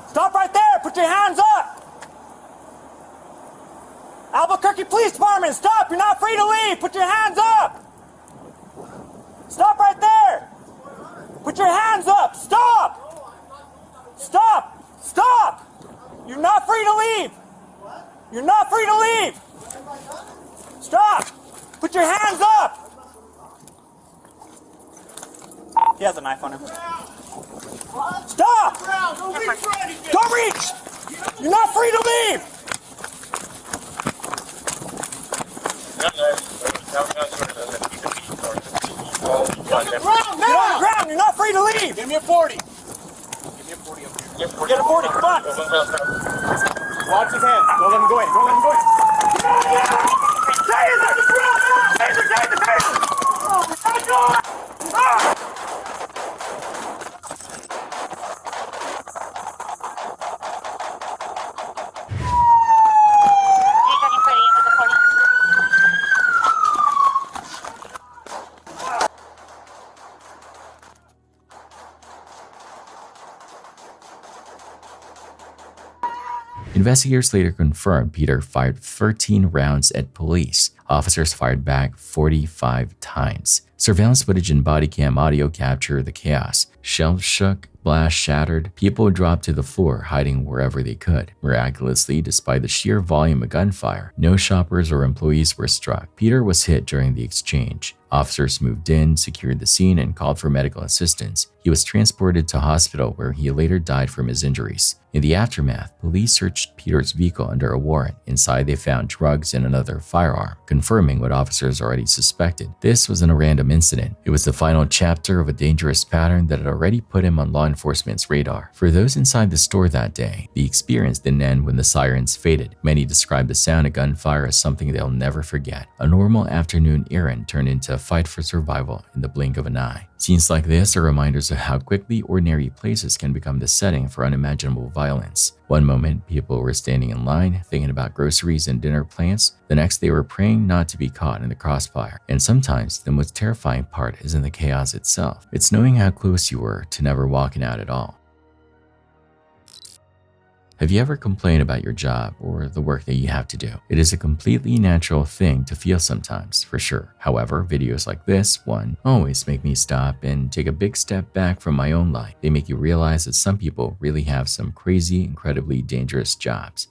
Stop right there, put your hands up! Albuquerque Police Department, stop! You're not free to leave! Put your hands up! Stop right there! Put your hands up! Stop! Stop! Stop! You're not free to leave! You're not free to leave! Stop! Put your hands up! He has a knife on him. Stop! Don't reach! You're not free to leave! Get on the ground! You're not free to leave! Give me a 40! Give me a 40 up here. Get a 40, come on! Watch his hands. Don't let him go in. Don't let him go in. Taser on the ground now! Taser, taser, taser! Ah! Investigators later confirmed Peter fired 13 rounds at police. Officers fired back 45 times. Surveillance footage and body cam audio capture the chaos. Shelves shook, glass shattered, people dropped to the floor, hiding wherever they could. Miraculously, despite the sheer volume of gunfire, no shoppers or employees were struck. Peter was hit during the exchange. Officers moved in, secured the scene, and called for medical assistance. He was transported to hospital where he later died from his injuries. In the aftermath, police searched Peter's vehicle under a warrant. Inside, they found drugs and another firearm, confirming what officers already suspected. This wasn't a random incident. It was the final chapter of a dangerous pattern that had already put him on law enforcement's radar. For those inside the store that day, the experience didn't end when the sirens faded. Many described the sound of gunfire as something they'll never forget. A normal afternoon errand turned into a fight for survival in the blink of an eye. Scenes like this are reminders of how quickly ordinary places can become the setting for unimaginable violence. One moment, people were standing in line, thinking about groceries and dinner plans. The next, they were praying not to be caught in the crossfire. And sometimes, the most terrifying part isn't the chaos itself. It's knowing how close you were to never walking out at all. Have you ever complained about your job or the work that you have to do? It is a completely natural thing to feel sometimes, for sure. However, videos like this one always make me stop and take a big step back from my own life. They make you realize that some people really have some crazy, incredibly dangerous jobs.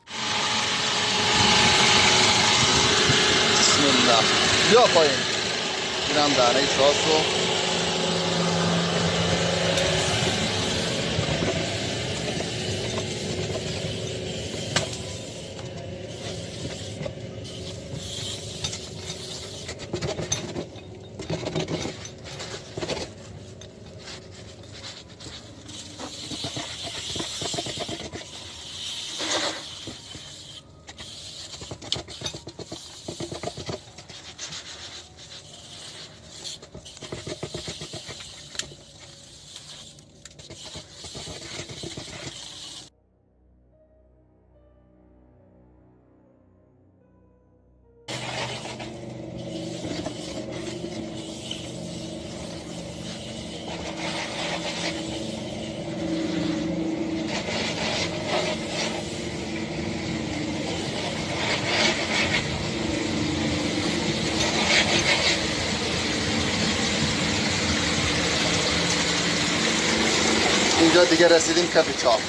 اینجا دیگه رسیدیم کف چاپ.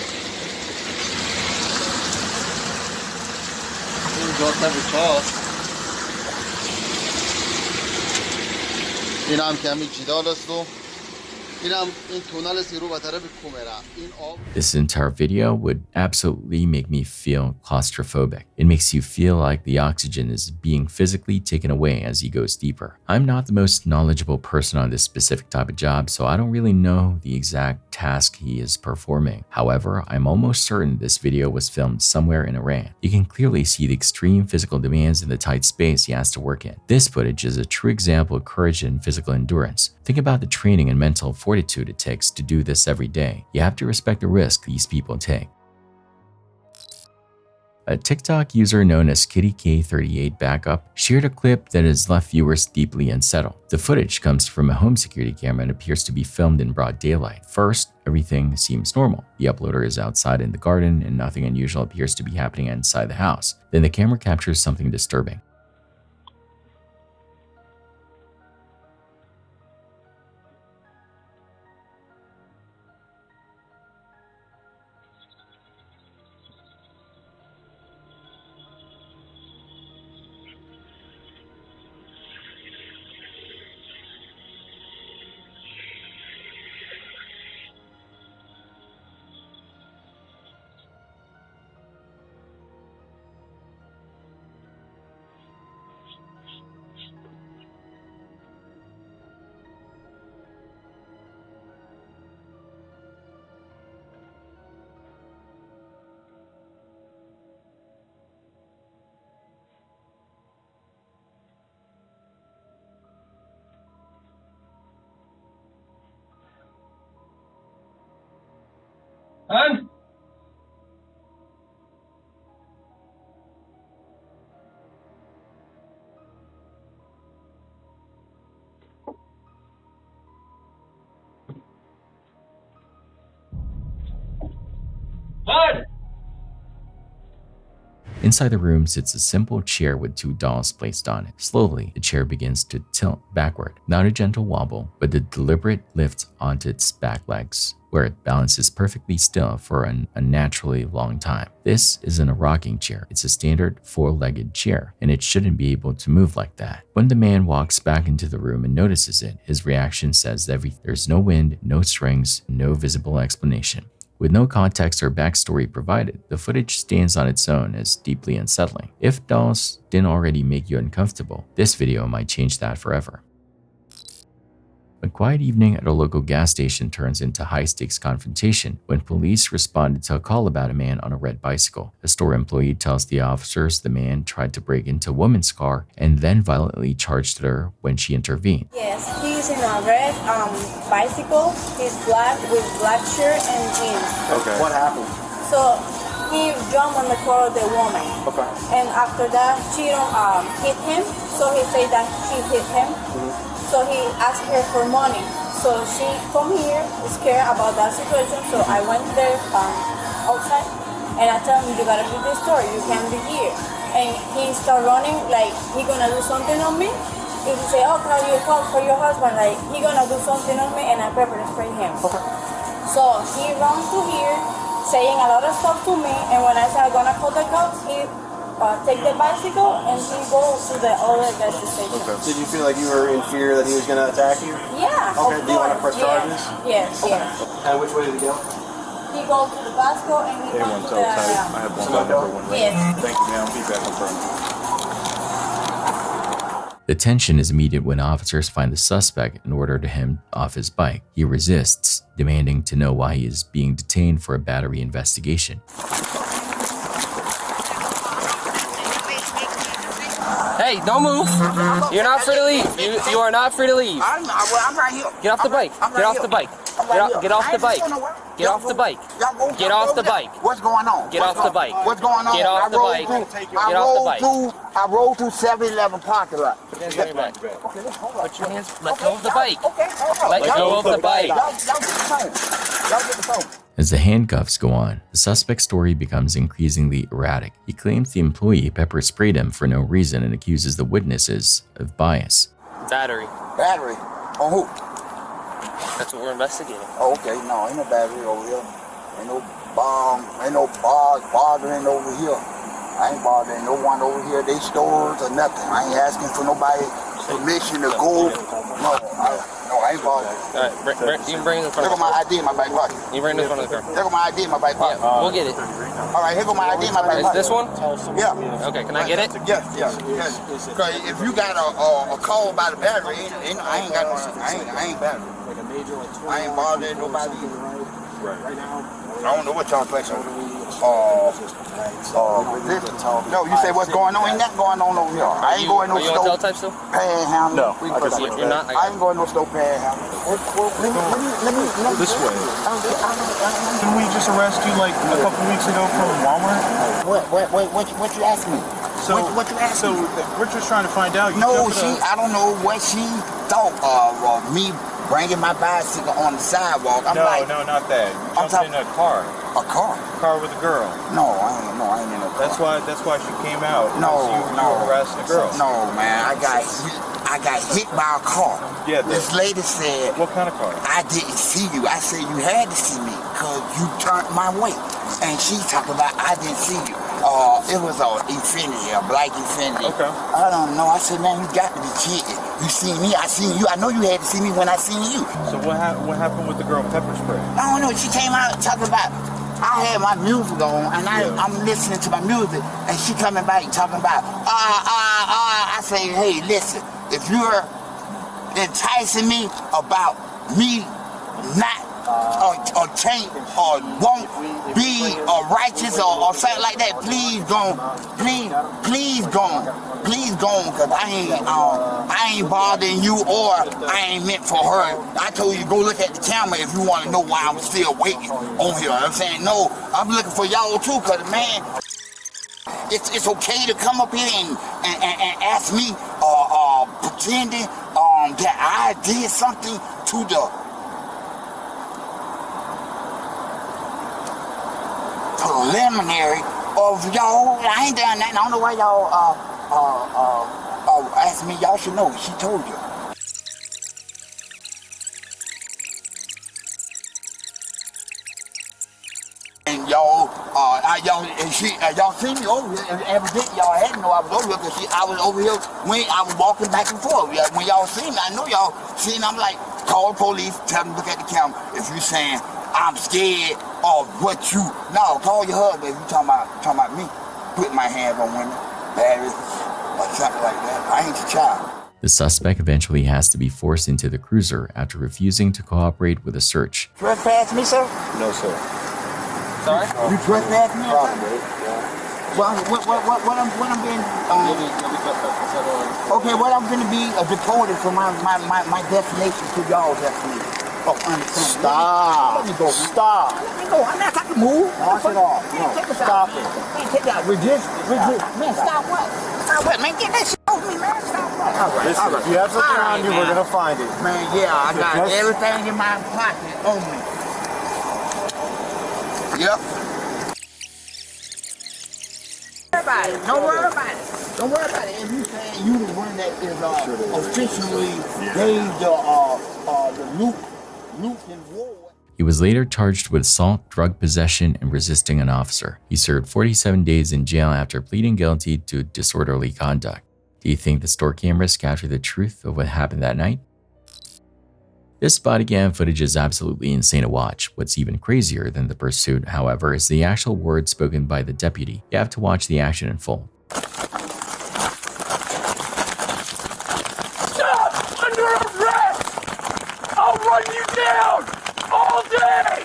اینجا کف چاپ. این هم که همین جدال است و این تونل است که رو به طرف کومرا. این آب. This entire video would absolutely make me feel claustrophobic. It makes you feel like the oxygen is being physically taken away as he goes deeper. I'm not the most knowledgeable person on this specific type of job, so I don't really know the exact task he is performing. However, I'm almost certain this video was filmed somewhere in Iran. You can clearly see the extreme physical demands in the tight space he has to work in. This footage is a true example of courage and physical endurance. Think about the training and mental fortitude it takes to do this every day. You have to respect the risk these people take. A TikTok user known as KittyK38 Backup shared a clip that has left viewers deeply unsettled. The footage comes from a home security camera and appears to be filmed in broad daylight. First, everything seems normal. The uploader is outside in the garden and nothing unusual appears to be happening inside the house. Then the camera captures something disturbing. And Inside the room sits a simple chair with two dolls placed on it. Slowly, the chair begins to tilt backward, not a gentle wobble, but a deliberate lift onto its back legs, where it balances perfectly still for an unnaturally long time. This isn't a rocking chair, it's a standard four-legged chair, and it shouldn't be able to move like that. When the man walks back into the room and notices it, his reaction says there's no wind, no strings, no visible explanation. With no context or backstory provided, the footage stands on its own as deeply unsettling. If dolls didn't already make you uncomfortable, this video might change that forever. A quiet evening at a local gas station turns into high-stakes confrontation when police responded to a call about a man on a red bicycle. A store employee tells the officers the man tried to break into a woman's car and then violently charged her when she intervened. Yes, he's in a red bicycle. He's black with black shirt and jeans. Okay. What happened? So he jumped on the car of the woman. Okay. And after that, she hit him. So he said that she hit him. So he asked her for money. So she come here, scared about that situation. So I went there outside and I told him, you gotta leave the store, you can't be here. And he started running like he gonna do something on me. If you say, oh, can you call for your husband? Like he gonna do something on me, and I pepper spray him. So he ran to here, saying a lot of stuff to me. And when I said I'm gonna call the cops, he take the bicycle and he goes to the other gas station. Okay. Did you feel like you were in fear that he was going to attack you? Yeah. Okay. Do you want to press charges? Yes. Okay. Yes. And which way did he go? He goes to the Basco and he goes to the... I have one number one. Yes. Thank you, ma'am. Feedback confirmed. The tension is immediate when officers find the suspect and order him off his bike. He resists, demanding to know why he is being detained for a battery investigation. Hey, don't move. You're not free to leave. You are not free to leave. I'm right here. Get off the bike. Get off the bike. Get off the bike. Get off the bike. Get off the bike. What's going on? Get off the bike. What's going on? Get off the bike. Get off the bike. I rolled through 7-Eleven parking lot. Put your hands. Let go of the bike. Okay. Let go of the bike. Y'all get the phone. As the handcuffs go on, the suspect's story becomes increasingly erratic. He claims the employee pepper sprayed him for no reason and accuses the witnesses of bias. Battery. Battery? On who? That's what we're investigating. Oh, okay. No, ain't no battery over here. Ain't no bomb. Ain't no bothering over here. I ain't bothering no one over here. They stores or nothing. I ain't asking for nobody permission to go. No, I ain't bothering. All right, you can bring it in front Here of go the my car. ID in my back pocket. You bring it in front of the car. Here go my ID in my back pocket. Yeah, we'll get it. All right, here go my ID in my back Is pocket. this one? Yeah. Okay, can I get it? Yes. Because if you got a call about a battery, I ain't got no. I ain't battery. I ain't bothering nobody. Right now. I don't know what y'all think. No, you say what's going on? Ain't nothing going on over here. I ain't going no Are you on store. teletype still? Panhandle. No, You're not? I ain't going no store panhandle. Let me. This way. Didn't we just arrest you like a couple weeks ago from Walmart? What you asking me? So, what you asking me? we're just trying to find out. I don't know what she thought of me bringing my bicycle on the sidewalk. No, not that. You jumped in a car. A car? A car with a girl. No, I ain't in a car. That's why she came out. No. You harassed the girl. No, man, I got hit by a car. Yeah. This lady said. What kind of car? I didn't see you. I said you had to see me because you turned my way. And she talked about I didn't see you. It was a Infinity, a black Infinity. Okay. I don't know. I said, man, you got to be kidding. You seen me, I seen you. I know you had to see me when I seen you. So what happened with the girl pepper spray? I don't know. She came out talking about. I had my music on, and I'm listening to my music, and she coming back talking about. I say, hey, listen. If you're enticing me about me not or can't or won't be righteous or something like that, please go, because I ain't bothering you or I ain't meant for her. I told you go look at the camera if you want to know why I'm still waiting on here. I'm saying no, I'm looking for y'all too, because man, it's okay to come up here and ask me pretending that I did something to the preliminary of y'all. I ain't done nothing. I don't know why y'all asked me. Y'all should know. She told you. And y'all seen me over here. Evidently, y'all had to know I was over here because I was over here when I was walking back and forth. When y'all seen me, I know y'all seen me. I'm like, call the police, tell them to look at the camera. If you saying I'm scared of what you, no, call your husband if you talking about me putting my hands on women, batteries, or something like that. I ain't your child. The suspect eventually has to be forced into the cruiser after refusing to cooperate with a search. Trespass me, sir? No, sir. Sorry? You trespass me? Probably, yeah. Well, what I'm being, okay, what I'm gonna be deported from my destination to y'all's destination. Oh, understand. Stop. Let me go. Stop. Let me go. I'm not talking to move. Knock it off. No. Stop it. Man, take that. Resist. Man, stop what? Stop what? Man, get that shit off me, man. Stop what? All right. Listen, if you have something on you, we're gonna find it. Man, yeah, I got everything in my pocket on me. Yep. Don't worry about it. Don't worry about it. If you saying you the one that is officially gave the loot and war. He was later charged with assault, drug possession, and resisting an officer. He served 47 days in jail after pleading guilty to disorderly conduct. Do you think the store cameras captured the truth of what happened that night? This body cam footage is absolutely insane to watch. What's even crazier than the pursuit, however, is the actual words spoken by the deputy. You have to watch the action in full. Stop! Under arrest! I'll run you down! All day!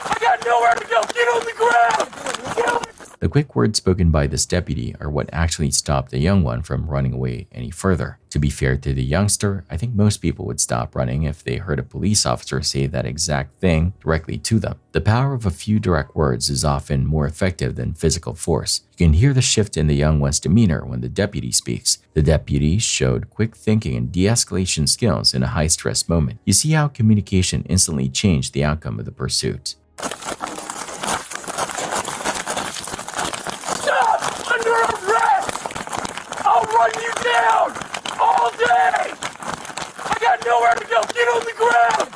I got nowhere to go! Get on the ground! Get on the The quick words spoken by this deputy are what actually stopped the young one from running away any further. To be fair to the youngster, I think most people would stop running if they heard a police officer say that exact thing directly to them. The power of a few direct words is often more effective than physical force. You can hear the shift in the young one's demeanor when the deputy speaks. The deputy showed quick thinking and de-escalation skills in a high-stress moment. You see how communication instantly changed the outcome of the pursuit. I'll run you down all day! I got nowhere to go. Get on the ground.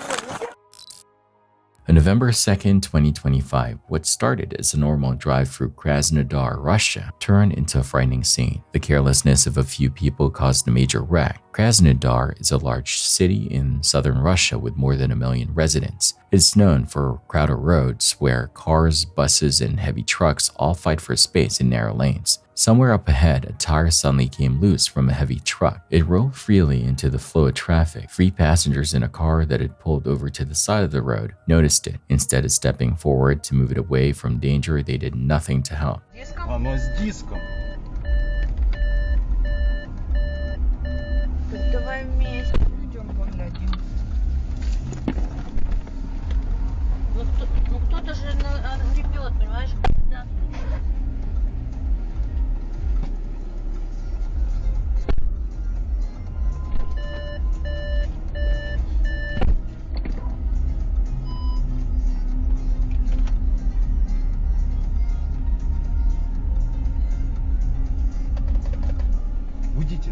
On November 2nd, 2025, what started as a normal drive through Krasnodar, Russia, turned into a frightening scene. The carelessness of a few people caused a major wreck. Krasnodar is a large city in southern Russia with more than 1 million residents. It's known for crowded roads where cars, buses, and heavy trucks all fight for space in narrow lanes. Somewhere up ahead, a tire suddenly came loose from a heavy truck. It rolled freely into the flow of traffic. 3 passengers in a car that had pulled over to the side of the road noticed it. Instead of stepping forward to move it away from danger, they did nothing to help. Оно с диском. Давай вместе идем поглядим. Ну кто-то же гребет, понимаешь? Да. Уйдите.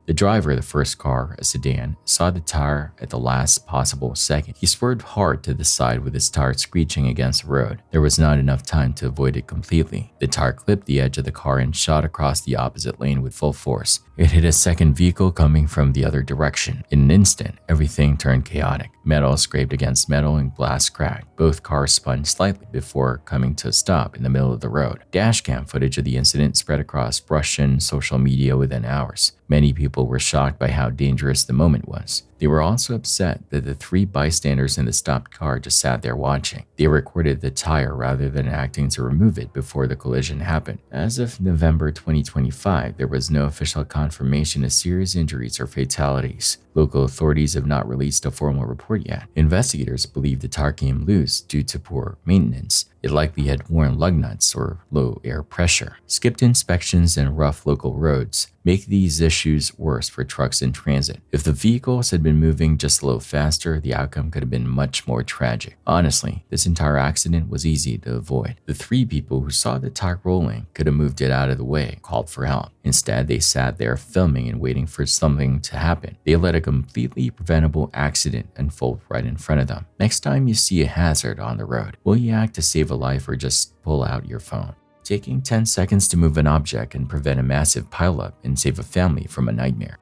The driver of the first car, a sedan, saw the tire at the last possible second. He swerved hard to the side with his tire screeching against the road. There was not enough time to avoid it completely. The tire clipped the edge of the car and shot across the opposite lane with full force. It hit a second vehicle coming from the other direction. In an instant, everything turned chaotic. Metal scraped against metal and glass cracked. Both cars spun slightly before coming to a stop in the middle of the road. Dashcam footage of the incident spread across Russian social media within hours. Many people were shocked by how dangerous the moment was. They were also upset that the 3 bystanders in the stopped car just sat there watching. They recorded the tire rather than acting to remove it before the collision happened. As of November 2025, there was no official confirmation of serious injuries or fatalities. Local authorities have not released a formal report yet. Investigators believe the tire came loose due to poor maintenance. It likely had worn lug nuts or low air pressure. Skipped inspections and rough local roads make these issues worse for trucks in transit. If the vehicles had been moving just a little faster, the outcome could have been much more tragic. Honestly, this entire accident was easy to avoid. The 3 people who saw the tire rolling could have moved it out of the way and called for help. Instead, they sat there filming and waiting for something to happen. They let a completely preventable accident unfold right in front of them. Next time you see a hazard on the road, will you act to save a life or just pull out your phone? Taking 10 seconds to move an object can prevent a massive pileup and save a family from a nightmare.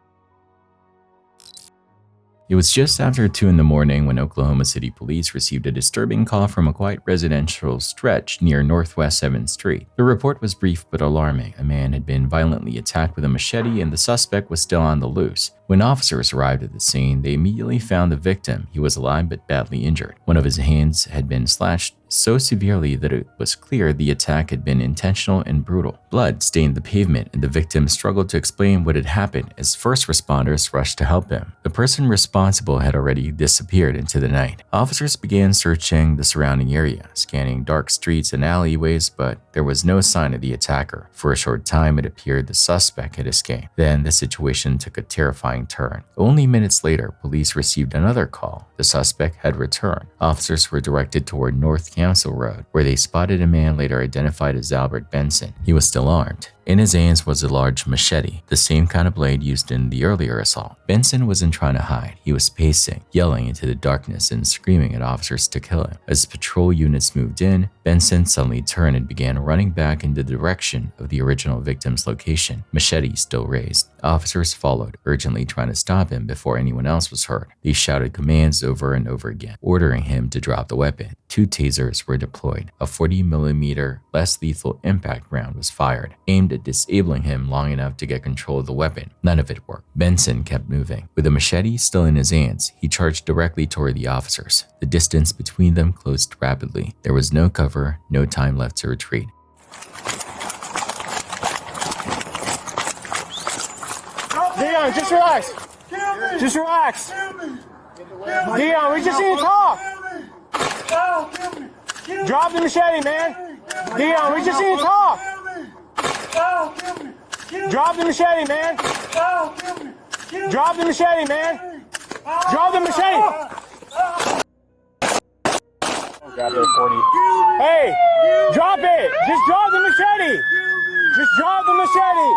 It was just after 2 in the morning when Oklahoma City police received a disturbing call from a quiet residential stretch near Northwest 7th Street. The report was brief but alarming. A man had been violently attacked with a machete and the suspect was still on the loose. When officers arrived at the scene, they immediately found the victim. He was alive but badly injured. One of his hands had been slashed so severely that it was clear the attack had been intentional and brutal. Blood stained the pavement and the victim struggled to explain what had happened as first responders rushed to help him. The person responsible had already disappeared into the night. Officers began searching the surrounding area, scanning dark streets and alleyways, but there was no sign of the attacker. For a short time, it appeared the suspect had escaped. Then the situation took a terrifying turn. Only minutes later, police received another call. The suspect had returned. Officers were directed toward North Council Road, where they spotted a man later identified as Albert Benson. He was still armed. In his hands was a large machete, the same kind of blade used in the earlier assault. Benson wasn't trying to hide. He was pacing, yelling into the darkness and screaming at officers to kill him. As patrol units moved in, Benson suddenly turned and began running back in the direction of the original victim's location, machete still raised. Officers followed, urgently trying to stop him before anyone else was hurt. They shouted commands over and over again, ordering him to drop the weapon. 2 tasers were deployed. A 40mm less lethal impact round was fired, aimed at disabling him long enough to get control of the weapon. None of it worked. Benson kept moving. With the machete still in his hands, he charged directly toward the officers. The distance between them closed rapidly. There was no cover, no time left to retreat. Dion, just relax. Just relax. Dion, we just need to talk. Drop the machete, man. Dion, we just need to talk. Drop the machete, man. Drop the machete, man. Drop the machete. Hey, drop it. Just drop the machete. Just drop the machete.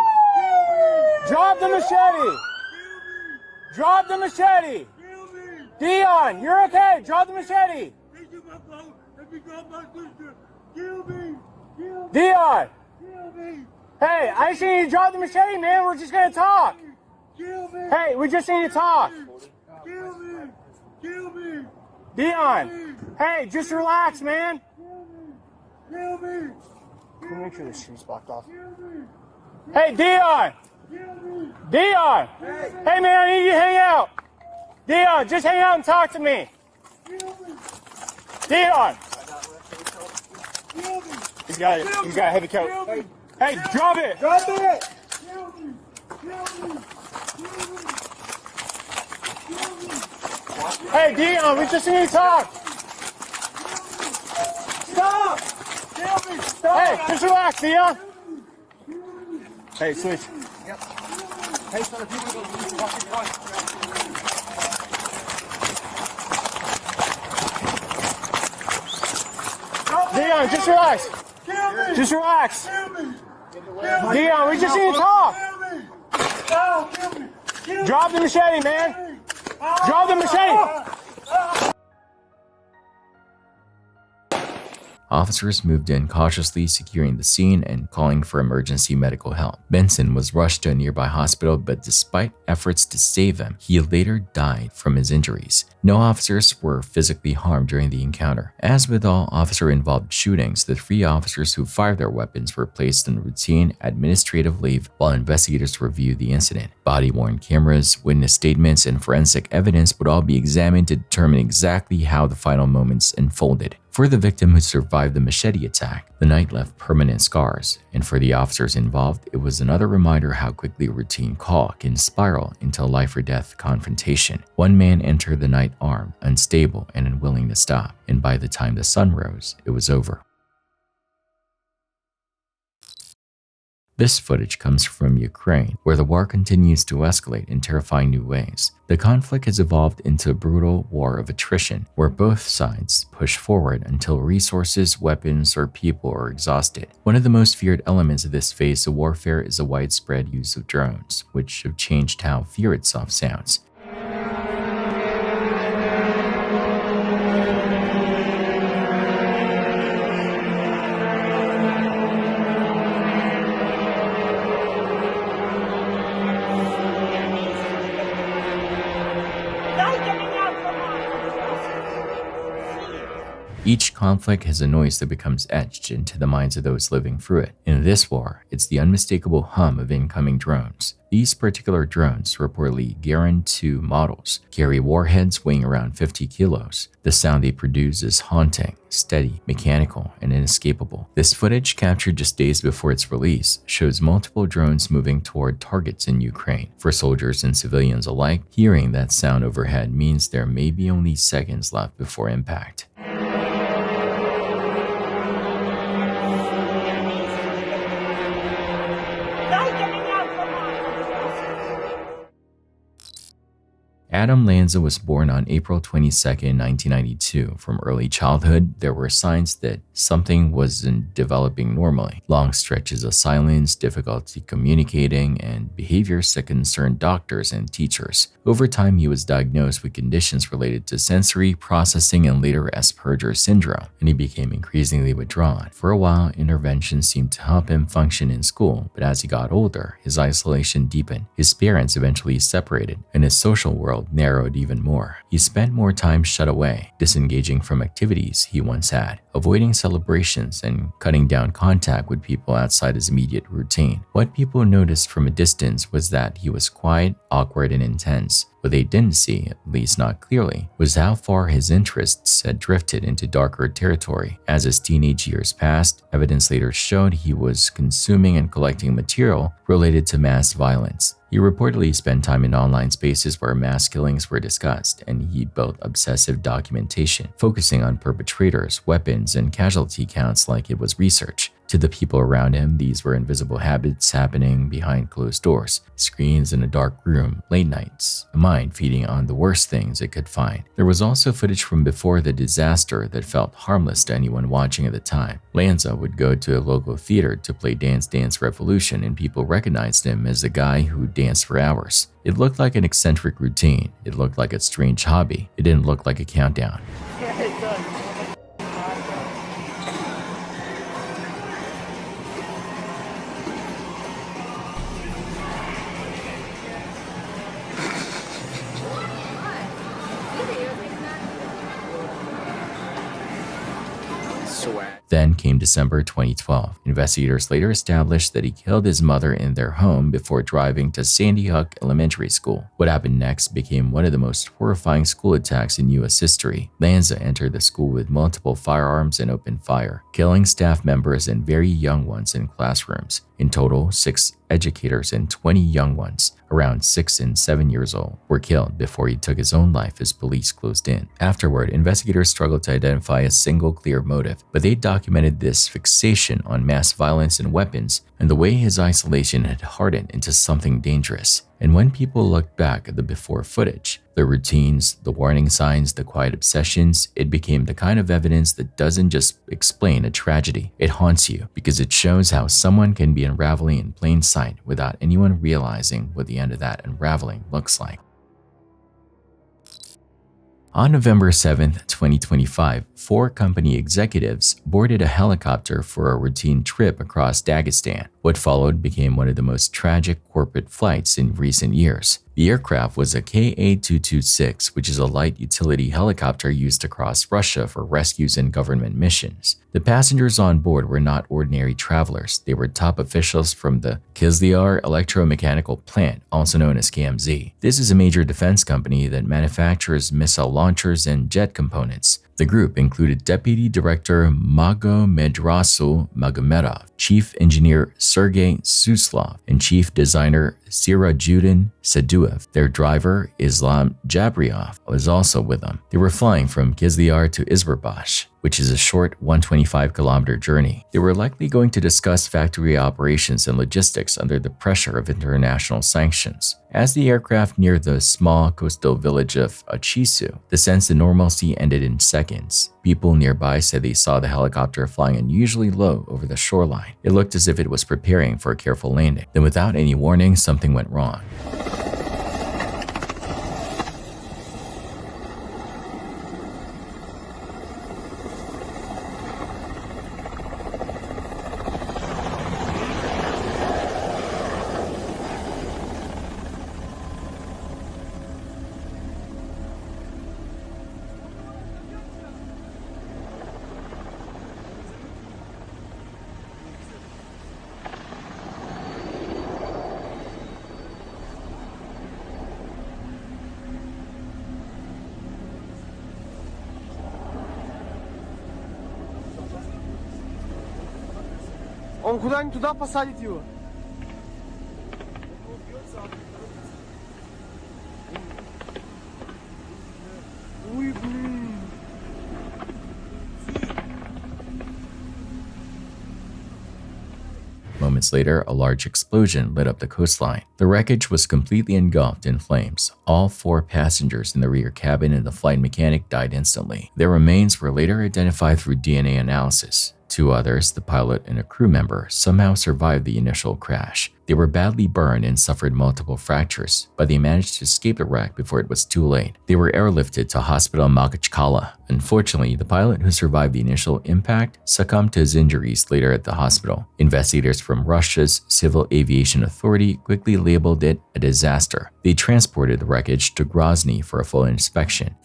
Drop the machete. Drop the machete. Dion, you're okay. Drop the machete. Dion. Hey, I just need you to drop the machete, man. We're just gonna talk. Hey, we just need to talk. Dion. Hey, just relax, man. Can you make sure this shit's blocked off? Hey, Dion. Dion. Hey, man, I need you to hang out. Dion, just hang out and talk to me. Dion. He's got it. He's got a heavy coat. Hey, drop it. Drop it. Hey, Dion, we just need to talk. Stop. Stop. Hey, just relax, Dion. Hey, switch. Yep. Hey, son of people, Dion, just relax. Just relax. Dion, we just need to talk. Drop the machete, man. Drop the machete. Officers moved in cautiously, securing the scene and calling for emergency medical help. Benson was rushed to a nearby hospital, but despite efforts to save him, he later died from his injuries. No officers were physically harmed during the encounter. As with all officer-involved shootings, the 3 officers who fired their weapons were placed on routine administrative leave while investigators reviewed the incident. Body-worn cameras, witness statements, and forensic evidence would all be examined to determine exactly how the final moments unfolded. For the victim who survived the machete attack, the night left permanent scars, and for the officers involved, it was another reminder how quickly a routine call can spiral into a life-or-death confrontation. One man entered the night armed, unstable, and unwilling to stop, and by the time the sun rose, it was over. This footage comes from Ukraine, where the war continues to escalate in terrifying new ways. The conflict has evolved into a brutal war of attrition, where both sides push forward until resources, weapons, or people are exhausted. One of the most feared elements of this phase of warfare is the widespread use of drones, which have changed how fear itself sounds. Each conflict has a noise that becomes etched into the minds of those living through it. In this war, it's the unmistakable hum of incoming drones. These particular drones, reportedly Garand 2 models, carry warheads weighing around 50 kilos. The sound they produce is haunting, steady, mechanical, and inescapable. This footage, captured just days before its release, shows multiple drones moving toward targets in Ukraine. For soldiers and civilians alike, hearing that sound overhead means there may be only seconds left before impact. Adam Lanza was born on April 22, 1992. From early childhood, there were signs that something wasn't developing normally. Long stretches of silence, difficulty communicating, and behaviors that concerned doctors and teachers. Over time, he was diagnosed with conditions related to sensory processing and later Asperger's syndrome, and he became increasingly withdrawn. For a while, interventions seemed to help him function in school, but as he got older, his isolation deepened. His parents eventually separated, and his social world narrowed even more. He spent more time shut away, disengaging from activities he once had, avoiding celebrations, and cutting down contact with people outside his immediate routine. What people noticed from a distance was that he was quiet, awkward, and intense. What they didn't see, at least not clearly, was how far his interests had drifted into darker territory. As his teenage years passed, evidence later showed he was consuming and collecting material related to mass violence. He reportedly spent time in online spaces where mass killings were discussed, and he built obsessive documentation, focusing on perpetrators, weapons, and casualty counts like it was research. To the people around him, these were invisible habits happening behind closed doors, screens in a dark room, late nights, a mind feeding on the worst things it could find. There was also footage from before the disaster that felt harmless to anyone watching at the time. Lanza would go to a local theater to play Dance Dance Revolution, and people recognized him as the guy who danced for hours. It looked like an eccentric routine. It looked like a strange hobby. It didn't look like a countdown. Then came December 2012. Investigators later established that he killed his mother in their home before driving to Sandy Hook Elementary School. What happened next became one of the most horrifying school attacks in U.S. history. Lanza entered the school with multiple firearms and opened fire, killing staff members and very young ones in classrooms. In total, 6 educators and 20 young ones, around 6 and 7 years old, were killed before he took his own life as police closed in. Afterward, investigators struggled to identify a single clear motive, but they documented this fixation on mass violence and weapons and the way his isolation had hardened into something dangerous. And when people looked back at the before footage, the routines, the warning signs, the quiet obsessions, it became the kind of evidence that doesn't just explain a tragedy. It haunts you because it shows how someone can be unraveling in plain sight without anyone realizing what the end of that unraveling looks like. On November 7, 2025, 4 company executives boarded a helicopter for a routine trip across Dagestan. What followed became one of the most tragic corporate flights in recent years. The aircraft was a Ka-226, which is a light utility helicopter used to cross Russia for rescues and government missions. The passengers on board were not ordinary travelers. They were top officials from the Kizlyar Electromechanical Plant, also known as KMZ. This is a major defense company that manufactures missile launchers and jet components. The group included Deputy Director Magomedrasul Magomedov, Chief Engineer Sergei Suslov, and Chief Designer Sirajuddin Saduev. Their driver, Islam Jabriov, was also with them. They were flying from Kizlyar to Izberbash, which is a short 125-kilometer journey. They were likely going to discuss factory operations and logistics under the pressure of international sanctions. As the aircraft neared the small coastal village of Achisu, the sense of normalcy ended in seconds. People nearby said they saw the helicopter flying unusually low over the shoreline. It looked as if it was preparing for a careful landing. Then without any warning, something went wrong. Он куда-нибудь туда посадить его. Ой, блин. Moments later, a large explosion lit up the coastline. The wreckage was completely engulfed in flames. All 4 passengers in the rear cabin and the flight mechanic died instantly. Their remains were later identified through DNA analysis. 2 others, the pilot and a crew member, somehow survived the initial crash. They were badly burned and suffered multiple fractures, but they managed to escape the wreck before it was too late. They were airlifted to Hospital Makhachkala. Unfortunately, the pilot who survived the initial impact succumbed to his injuries later at the hospital. Investigators from Russia's Civil Aviation Authority quickly labeled it a disaster. They transported the wreckage to Grozny for a full inspection.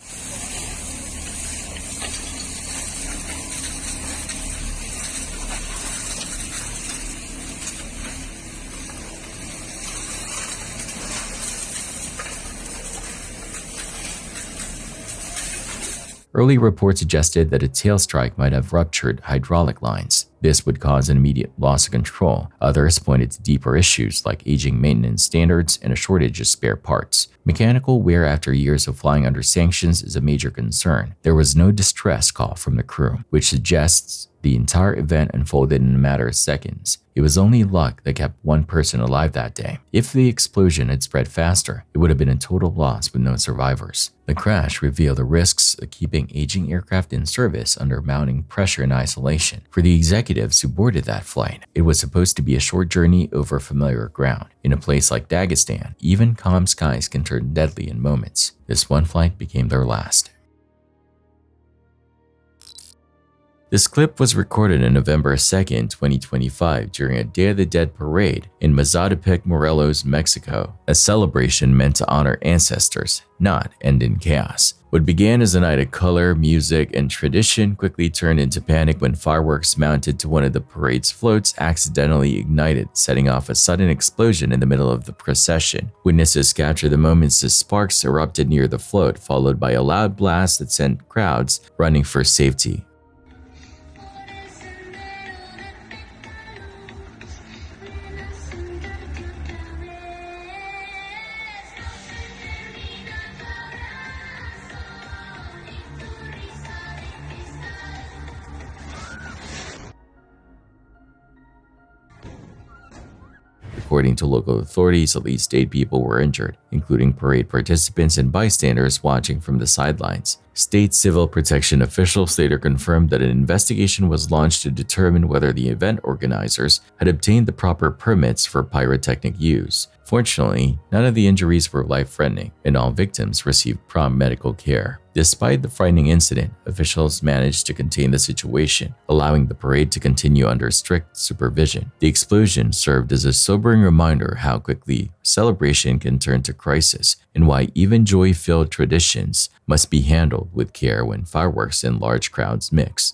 Early reports suggested that a tail strike might have ruptured hydraulic lines. This would cause an immediate loss of control. Others pointed to deeper issues like aging maintenance standards and a shortage of spare parts. Mechanical wear after years of flying under sanctions is a major concern. There was no distress call from the crew, which suggests the entire event unfolded in a matter of seconds. It was only luck that kept one person alive that day. If the explosion had spread faster, it would have been a total loss with no survivors. The crash revealed the risks of keeping aging aircraft in service under mounting pressure and isolation. For the executives who boarded that flight, it was supposed to be a short journey over familiar ground. In a place like Dagestan, even calm skies can turn deadly in moments. This one flight became their last. This clip was recorded on November 2, 2025 during a Day of the Dead parade in Mazatepec, Morelos, Mexico, a celebration meant to honor ancestors, not end in chaos. What began as a night of color, music, and tradition quickly turned into panic when fireworks mounted to one of the parade's floats accidentally ignited, setting off a sudden explosion in the middle of the procession. Witnesses captured the moments as sparks erupted near the float, followed by a loud blast that sent crowds running for safety. According to local authorities, at least 8 people were injured, including parade participants and bystanders watching from the sidelines. State civil protection officials later confirmed that an investigation was launched to determine whether the event organizers had obtained the proper permits for pyrotechnic use. Fortunately, none of the injuries were life-threatening, and all victims received prompt medical care. Despite the frightening incident, officials managed to contain the situation, allowing the parade to continue under strict supervision. The explosion served as a sobering reminder how quickly celebration can turn to crisis, and why even joy-filled traditions must be handled with care when fireworks and large crowds mix.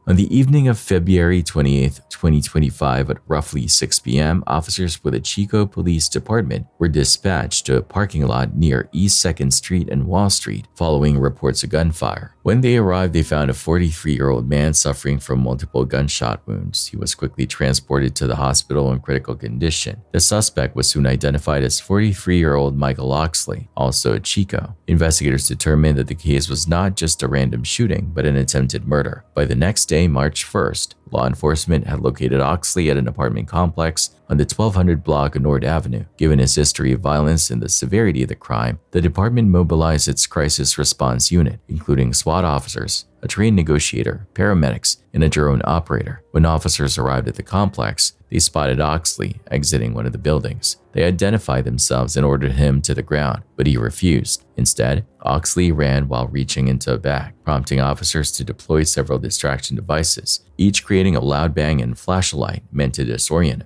On the evening of February 28, 2025 at roughly 6 p.m., officers with the Chico Police Department were dispatched to a parking lot near East 2nd Street and Wall Street following reports of gunfire. When they arrived, they found a 43-year-old man suffering from multiple gunshot wounds. He was quickly transported to the hospital in critical condition. The suspect was soon identified as 43-year-old Michael Oxley, also a Chico. Investigators determined that the case was not just a random shooting, but an attempted murder. By the next day, March 1st, law enforcement had located Oxley at an apartment complex on the 1200 block of North Avenue. Given his history of violence and the severity of the crime, the department mobilized its crisis response unit, including SWAT officers, a trained negotiator, paramedics, and a drone operator. When officers arrived at the complex, they spotted Oxley exiting one of the buildings. They identified themselves and ordered him to the ground, but he refused. Instead, Oxley ran while reaching into a bag, prompting officers to deploy several distraction devices, each creating a loud bang and flashlight meant to disorient him.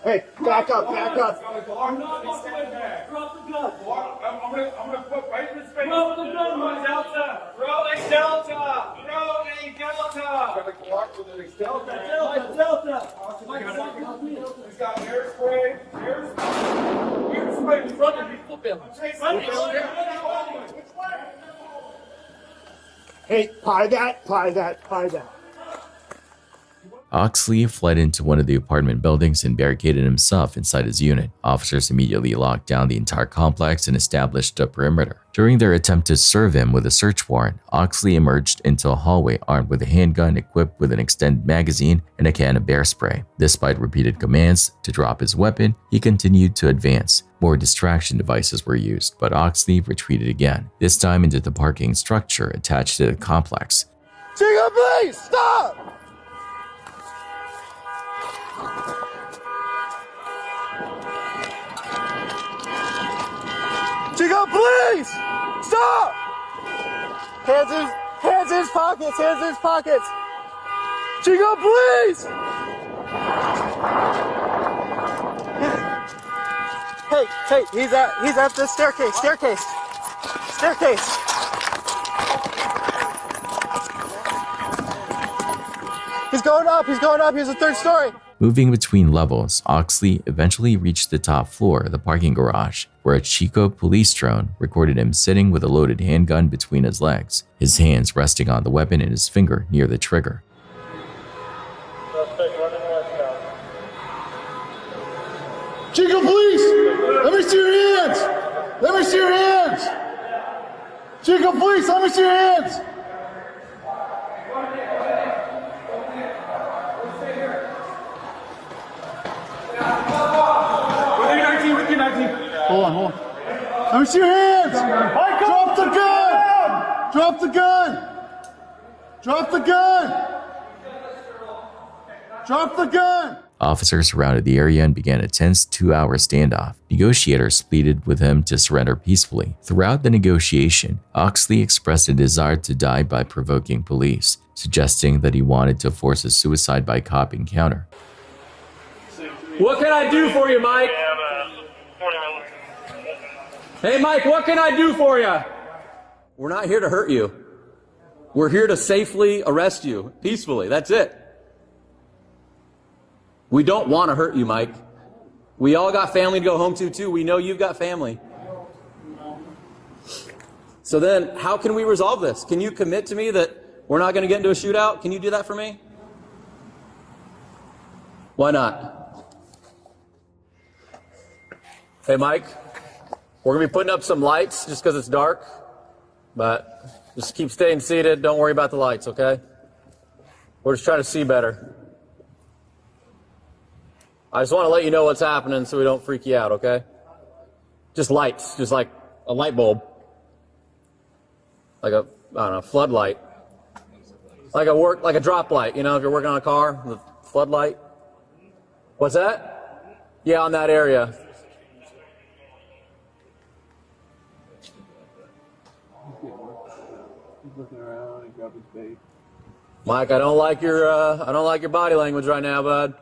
Hey, back up, back up. I'm gonna put right in his face. Roll the gun, Delta. Rolling Delta. Rolling Delta. Gotta block with the Delta. Delta. He's got hairspray. Hairspray in front of you. Hey, pie that, pie that, pie that. Oxley fled into one of the apartment buildings and barricaded himself inside his unit. Officers immediately locked down the entire complex and established a perimeter. During their attempt to serve him with a search warrant, Oxley emerged into a hallway armed with a handgun equipped with an extended magazine and a can of bear spray. Despite repeated commands to drop his weapon, he continued to advance. More distraction devices were used, but Oxley retreated again, this time into the parking structure attached to the complex. Chico, please, stop! Chico, please! Stop! Hands in his pockets, hands in his pockets! Chico, please! Hey, he's at the staircase. He's going up, he's the 3rd story. Moving between levels, Oxley eventually reached the top floor of the parking garage, where a Chico police drone recorded him sitting with a loaded handgun between his legs, his hands resting on the weapon and his finger near the trigger. Chico police! Let me see your hands! Let me see your hands! Chico police, let me see your hands! Hold on. Let me see your hands! Drop the gun! Drop the gun! Drop the gun! Drop the gun! Officers surrounded the area and began a tense 2-hour standoff. Negotiators pleaded with him to surrender peacefully. Throughout the negotiation, Oxley expressed a desire to die by provoking police, suggesting that he wanted to force a suicide by cop encounter. What can I do for you, Mike? Hey, Mike, what can I do for you? We're not here to hurt you. We're here to safely arrest you, peacefully. That's it. We don't want to hurt you, Mike. We all got family to go home to, too. We know you've got family. So then, how can we resolve this? Can you commit to me that we're not going to get into a shootout? Can you do that for me? Why not? Hey, Mike, we're going to be putting up some lights just because it's dark. But just keep staying seated. Don't worry about the lights, okay? We're just trying to see better. I just want to let you know what's happening so we don't freak you out, okay? Just lights, just like a light bulb. Like a, I don't know, floodlight. Like a drop light, you know, if you're working on a car, the floodlight. What's that? Yeah, on that area. He's looking around and grabbing his bait. Mike, I don't like your body language right now, bud.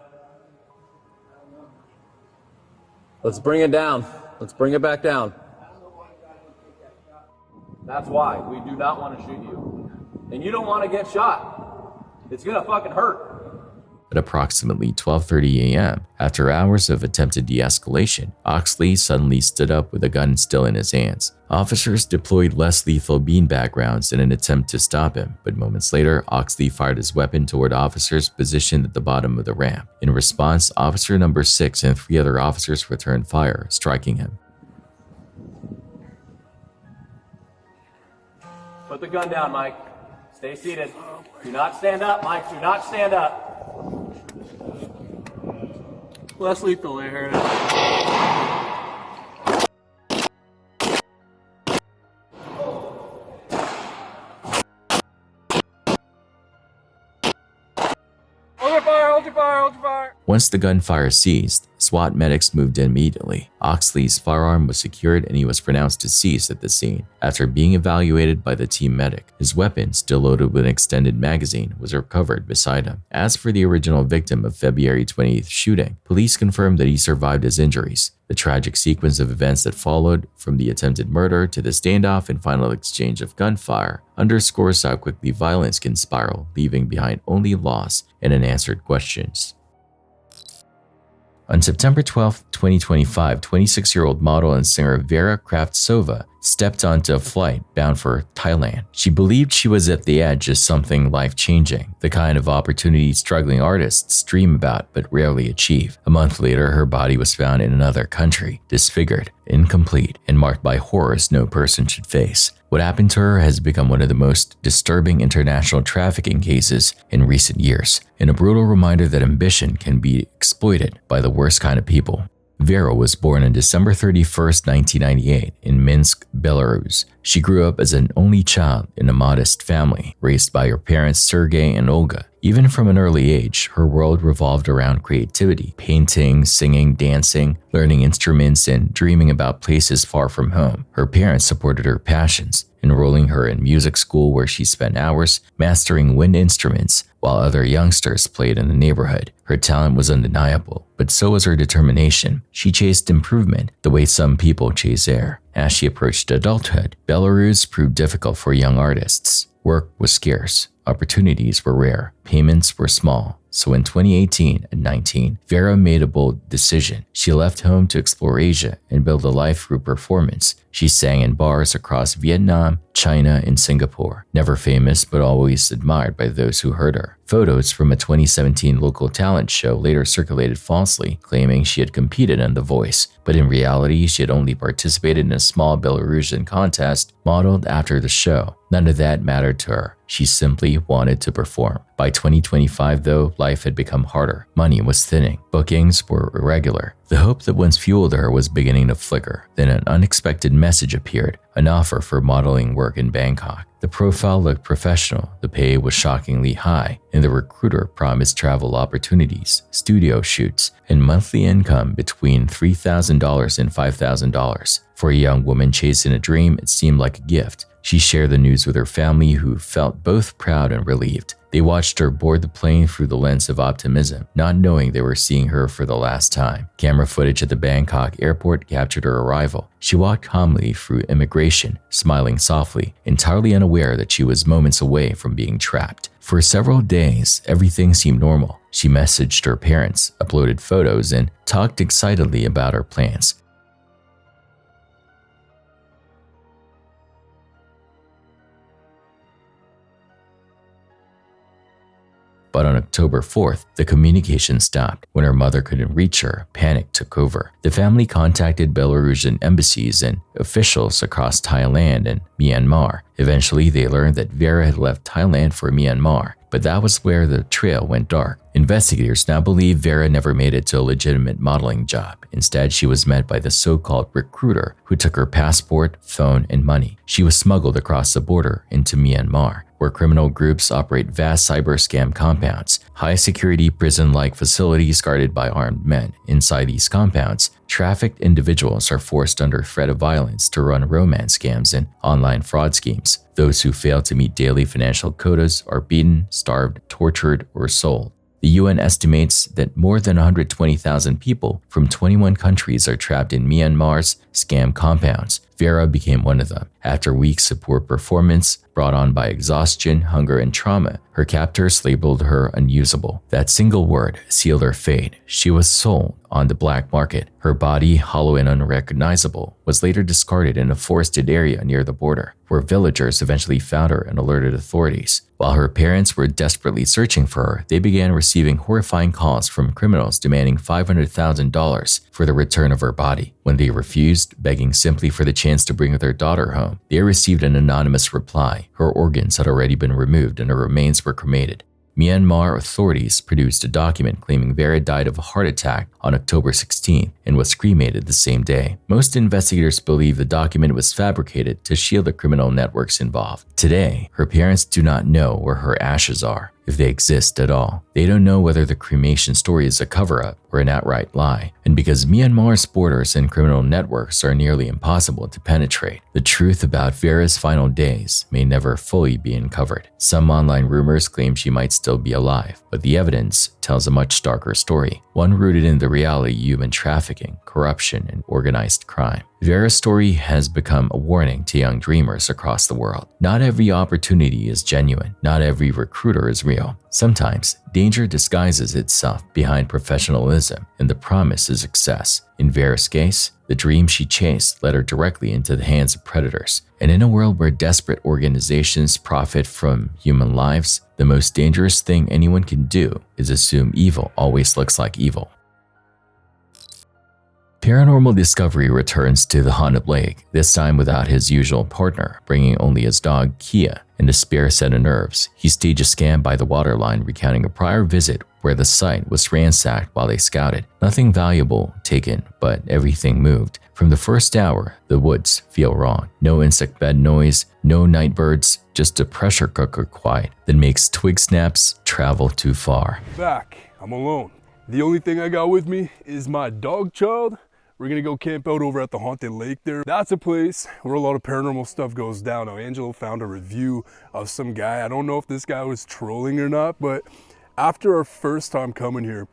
Let's bring it down. Let's bring it back down. That's why. We do not want to shoot you. And you don't want to get shot. It's gonna fucking hurt. At approximately 12:30 a.m., after hours of attempted de-escalation, Oxley suddenly stood up with a gun still in his hands. Officers deployed less lethal beanbag rounds in an attempt to stop him, but moments later, Oxley fired his weapon toward officers positioned at the bottom of the ramp. In response, officer number 6 and 3 other officers returned fire, striking him. Put the gun down, Mike. Stay seated. Do not stand up, Mike. Do not stand up. Less lethal, I heard Hold your fire. Once the gunfire ceased, SWAT medics moved in immediately. Oxley's firearm was secured and he was pronounced deceased at the scene. After being evaluated by the team medic, his weapon, still loaded with an extended magazine, was recovered beside him. As for the original victim of February 28th shooting, police confirmed that he survived his injuries. The tragic sequence of events that followed, from the attempted murder to the standoff and final exchange of gunfire, underscores how quickly violence can spiral, leaving behind only loss and unanswered questions. On September 12, 2025, 26-year-old model and singer Vera Kravtsova stepped onto a flight bound for Thailand. She believed she was at the edge of something life-changing, the kind of opportunity struggling artists dream about but rarely achieve. A month later, her body was found in another country, disfigured, incomplete, and marked by horrors no person should face. What happened to her has become one of the most disturbing international trafficking cases in recent years, and a brutal reminder that ambition can be exploited by the worst kind of people. Vera was born on December 31, 1998, in Minsk, Belarus. She grew up as an only child in a modest family, raised by her parents Sergei and Olga. Even from an early age, her world revolved around creativity, painting, singing, dancing, learning instruments, and dreaming about places far from home. Her parents supported her passions, enrolling her in music school where she spent hours mastering wind instruments while other youngsters played in the neighborhood. Her talent was undeniable, but so was her determination. She chased improvement the way some people chase air. As she approached adulthood, Belarus proved difficult for young artists. Work was scarce. Opportunities were rare. payments were small. So in 2018 and 19, Vera made a bold decision. She left home to explore Asia and build a life through performance. She sang in bars across Vietnam, China, and Singapore. Never famous, but always admired by those who heard her. Photos from a 2017 local talent show later circulated falsely, claiming she had competed in The Voice. But in reality, she had only participated in a small Belarusian contest modeled after the show. None of that mattered to her. She simply wanted to perform. By 2025, though, life had become harder. Money was thinning. Bookings were irregular. The hope that once fueled her was beginning to flicker. Then an unexpected message appeared, an offer for modeling work in Bangkok. The profile looked professional, the pay was shockingly high, and the recruiter promised travel opportunities, studio shoots, and monthly income between $3,000 and $5,000. For a young woman chasing a dream, it seemed like a gift. She shared the news with her family, who felt both proud and relieved. They watched her board the plane through the lens of optimism, not knowing they were seeing her for the last time. Camera footage at the Bangkok airport captured her arrival. She walked calmly through immigration, smiling softly, entirely unaware that she was moments away from being trapped. For several days, everything seemed normal. She messaged her parents, uploaded photos, and talked excitedly about her plans. But on October 4th, the communication stopped. When her mother couldn't reach her, panic took over. The family contacted Belarusian embassies and officials across Thailand and Myanmar. Eventually, they learned that Vera had left Thailand for Myanmar, but that was where the trail went dark. Investigators now believe Vera never made it to a legitimate modeling job. Instead, she was met by the so-called recruiter who took her passport, phone, and money. She was smuggled across the border into Myanmar, where criminal groups operate vast cyber scam compounds, high-security prison-like facilities guarded by armed men. Inside these compounds, trafficked individuals are forced under threat of violence to run romance scams and online fraud schemes. Those who fail to meet daily financial quotas are beaten, starved, tortured, or sold. The UN estimates that more than 120,000 people from 21 countries are trapped in Myanmar's scam compounds. Vera became one of them. After weeks of poor performance, brought on by exhaustion, hunger, and trauma, her captors labeled her unusable. That single word sealed her fate. She was sold on the black market. Her body, hollow and unrecognizable, was later discarded in a forested area near the border, where villagers eventually found her and alerted authorities. While her parents were desperately searching for her, they began receiving horrifying calls from criminals demanding $500,000 for the return of her body. When they refused, begging simply for the chance to bring their daughter home, they received an anonymous reply. Her organs had already been removed and her remains were cremated. Myanmar authorities produced a document claiming Vera died of a heart attack on October 16 and was cremated the same day. Most investigators believe the document was fabricated to shield the criminal networks involved. Today, her parents do not know where her ashes are, if they exist at all. They don't know whether the cremation story is a cover-up or an outright lie. And because Myanmar's borders and criminal networks are nearly impossible to penetrate, the truth about Vera's final days may never fully be uncovered. Some online rumors claim she might still be alive, but the evidence tells a much darker story, one rooted in the reality of human trafficking, corruption, and organized crime. Vera's story has become a warning to young dreamers across the world. Not every opportunity is genuine. Not every recruiter is real. Sometimes, danger disguises itself behind professionalism and the promise of success. In Vera's case, the dream she chased led her directly into the hands of predators. And in a world where desperate organizations profit from human lives, the most dangerous thing anyone can do is assume evil always looks like evil. Paranormal Discovery returns to the haunted lake, this time without his usual partner, bringing only his dog, Kia, and a spare set of nerves. He staged a scan by the waterline, recounting a prior visit where the site was ransacked while they scouted. Nothing valuable taken, but everything moved. From the first hour, the woods feel wrong. No insect bed noise, no night birds, just a pressure cooker quiet that makes twig snaps travel too far. Back, I'm alone. The only thing I got with me is my dog child. We're gonna go camp out over at the haunted lake there. That's a place where a lot of paranormal stuff goes down. Now, Angelo found a review of some guy. I don't know if this guy was trolling or not, but after our first time coming here,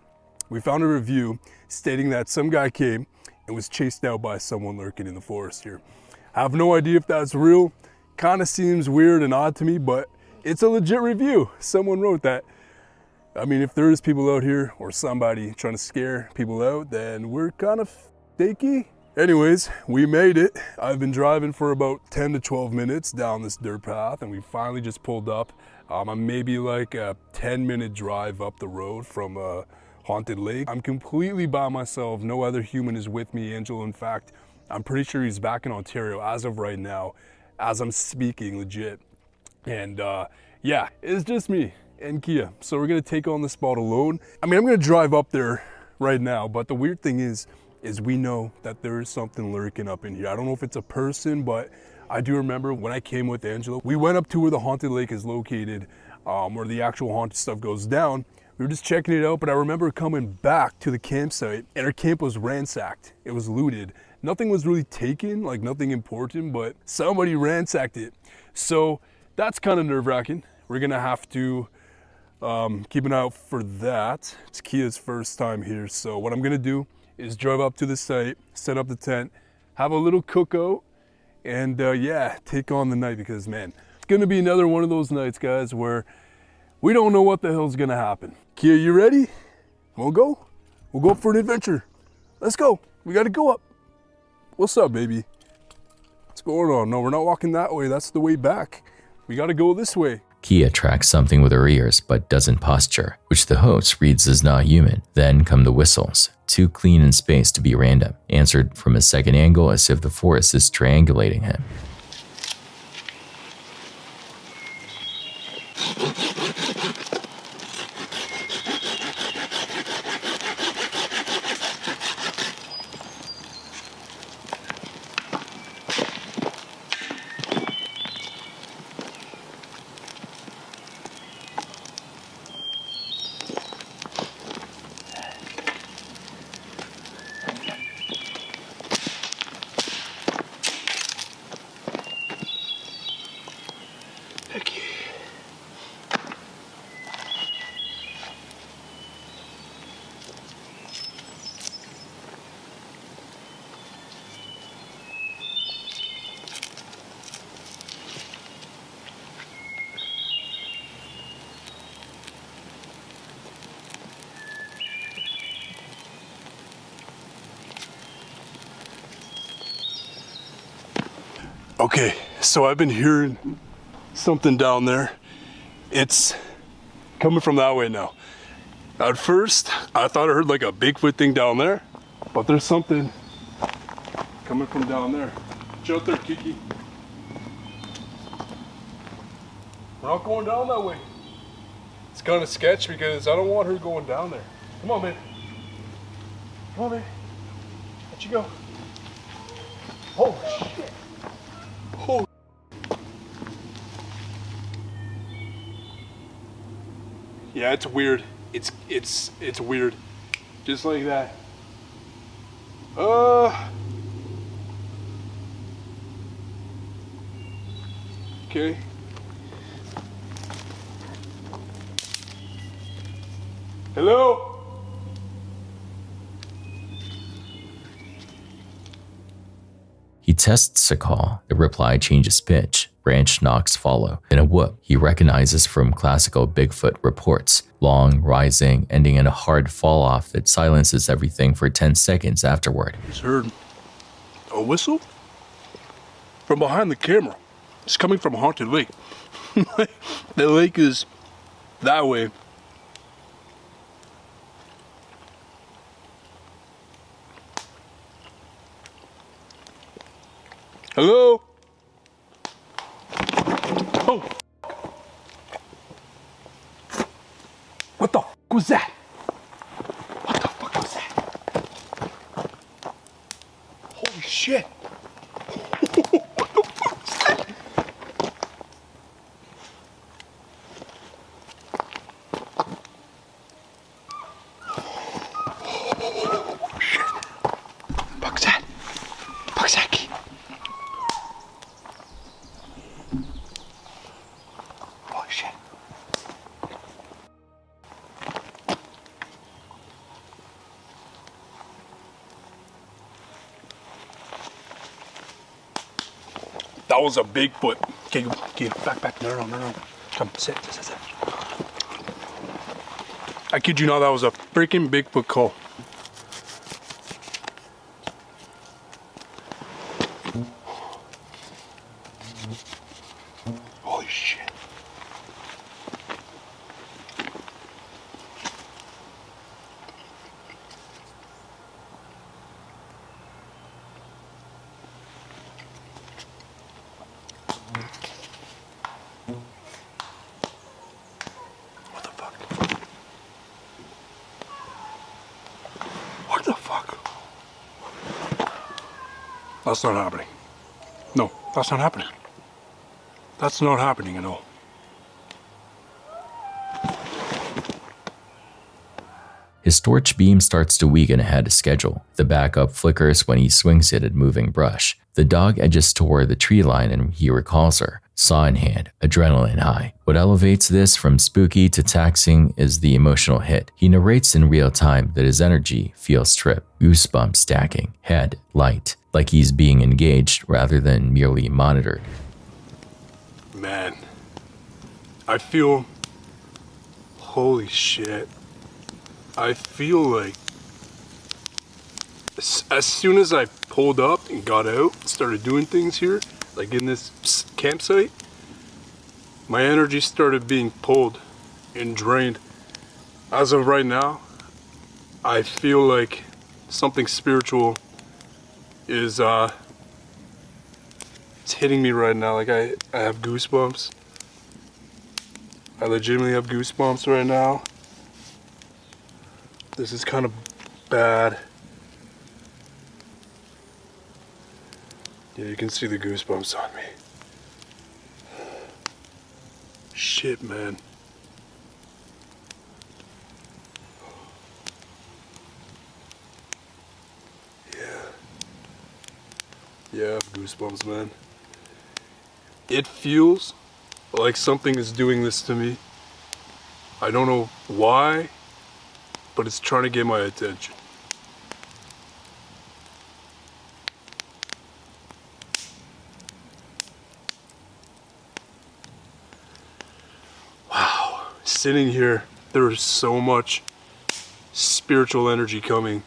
we found a review stating that some guy came and was chased out by someone lurking in the forest here. I have no idea if that's real. Kind of seems weird and odd to me, but it's a legit review. Someone wrote that. I mean, if there is people out here or somebody trying to scare people out, then we're kind of fakey. Anyways, we made it. I've been driving for about 10 to 12 minutes down this dirt path, and we finally just pulled up. I'm maybe like a 10-minute drive up the road from a haunted lake. I'm completely by myself. No other human is with me. Angel, in fact, I'm pretty sure he's back in Ontario as of right now, as I'm speaking, legit. And yeah, it's just me and Kia. So we're gonna take on the spot alone. I mean, I'm gonna drive up there right now, but the weird thing is we know that there is something lurking up in here. I don't know if it's a person, but I do remember when I came with Angela, we went up to where the haunted lake is located, where the actual haunted stuff goes down. We were just checking it out, but I remember coming back to the campsite and our camp was ransacked. It was looted. Nothing was really taken, like nothing important, but somebody ransacked it. So that's kind of nerve-wracking. We're gonna have to keep an eye out for that. It's Kia's first time here, so what I'm gonna do is drive up to the site, set up the tent, have a little cookout, and yeah, take on the night, because man, it's gonna be another one of those nights, guys, where we don't know what the hell's gonna happen. Kia, you ready? We'll go? We'll go up for an adventure. Let's go. We gotta go up. What's up, baby? What's going on? No, we're not walking that way. That's the way back. We gotta go this way. Kia tracks something with her ears but doesn't posture, which the host reads as not human. Then come the whistles, too clean in space to be random, answered from a second angle as if the forest is triangulating him. Okay, so I've been hearing something down there. It's coming from that way now. At first, I thought I heard like a Bigfoot thing down there, but there's something coming from down there. Watch out there, Kiki. We're not going down that way. It's kind of sketch because I don't want her going down there. Come on, man. Come on, man. Let you go. Oh, shit. Oh. Yeah, it's weird. It's weird. Just like that. Okay. Hello? He tests a call. The reply changes pitch. Branch knocks follow. Then a whoop he recognizes from classical Bigfoot reports. Long, rising, ending in a hard fall-off that silences everything for 10 seconds afterward. Just heard a whistle from behind the camera. It's coming from a haunted lake. The lake is that way. Hello? Oh! What the f was that? What the fuck was that? Holy shit! What the fuck was that? Oh, shit. Fuck's that? Fuck's that? Holy shit. That was a Bigfoot. Okay, back. No. Come, sit. I kid you not, that was a freaking Bigfoot call. Holy shit. What the fuck? That's not happening. No, that's not happening. That's not happening at all. His torch beam starts to weaken ahead of schedule. The backup flickers when he swings it at moving brush. The dog edges toward the tree line and he recalls her, saw in hand, adrenaline high. What elevates this from spooky to taxing is the emotional hit. He narrates in real time that his energy feels stripped, goosebumps stacking, head light, like he's being engaged rather than merely monitored. Man, I feel, holy shit. I feel like as soon as I pulled up and got out and started doing things here, like in this campsite, my energy started being pulled and drained. As of right now, I feel like something spiritual is it's hitting me right now. Like I have goosebumps. I legitimately have goosebumps right now. This is kind of bad. Yeah, you can see the goosebumps on me. Shit, man. Yeah, I have goosebumps, man. It feels like something is doing this to me. I don't know why, but it's trying to get my attention. Wow, sitting here, there's so much spiritual energy coming.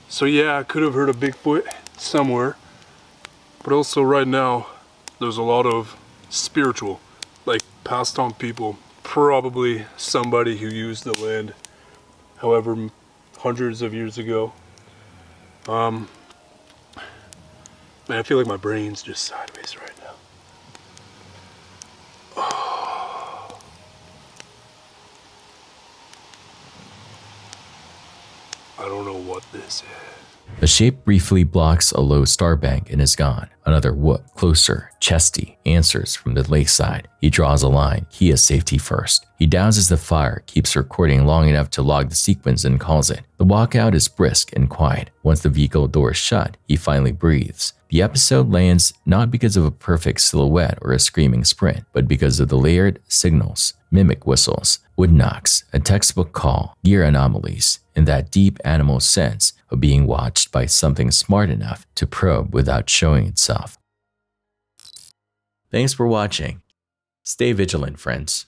So yeah, I could have heard a Bigfoot somewhere, but also right now, there's a lot of spiritual, like passed on people, probably somebody who used the land however hundreds of years ago. Man, I feel like my brain's just sideways right now. Oh. I don't know what this is. A shape briefly blocks a low star bank and is gone. Another whoop, closer, chesty, answers from the lakeside. He draws a line. He has safety first. He douses the fire, keeps recording long enough to log the sequence and calls it. The walkout is brisk and quiet. Once the vehicle door is shut, he finally breathes. The episode lands not because of a perfect silhouette or a screaming sprint, but because of the layered signals, mimic whistles, wood knocks, a textbook call, gear anomalies, and that deep animal sense of being watched by something smart enough to probe without showing itself. Thanks for watching. Stay vigilant, friends.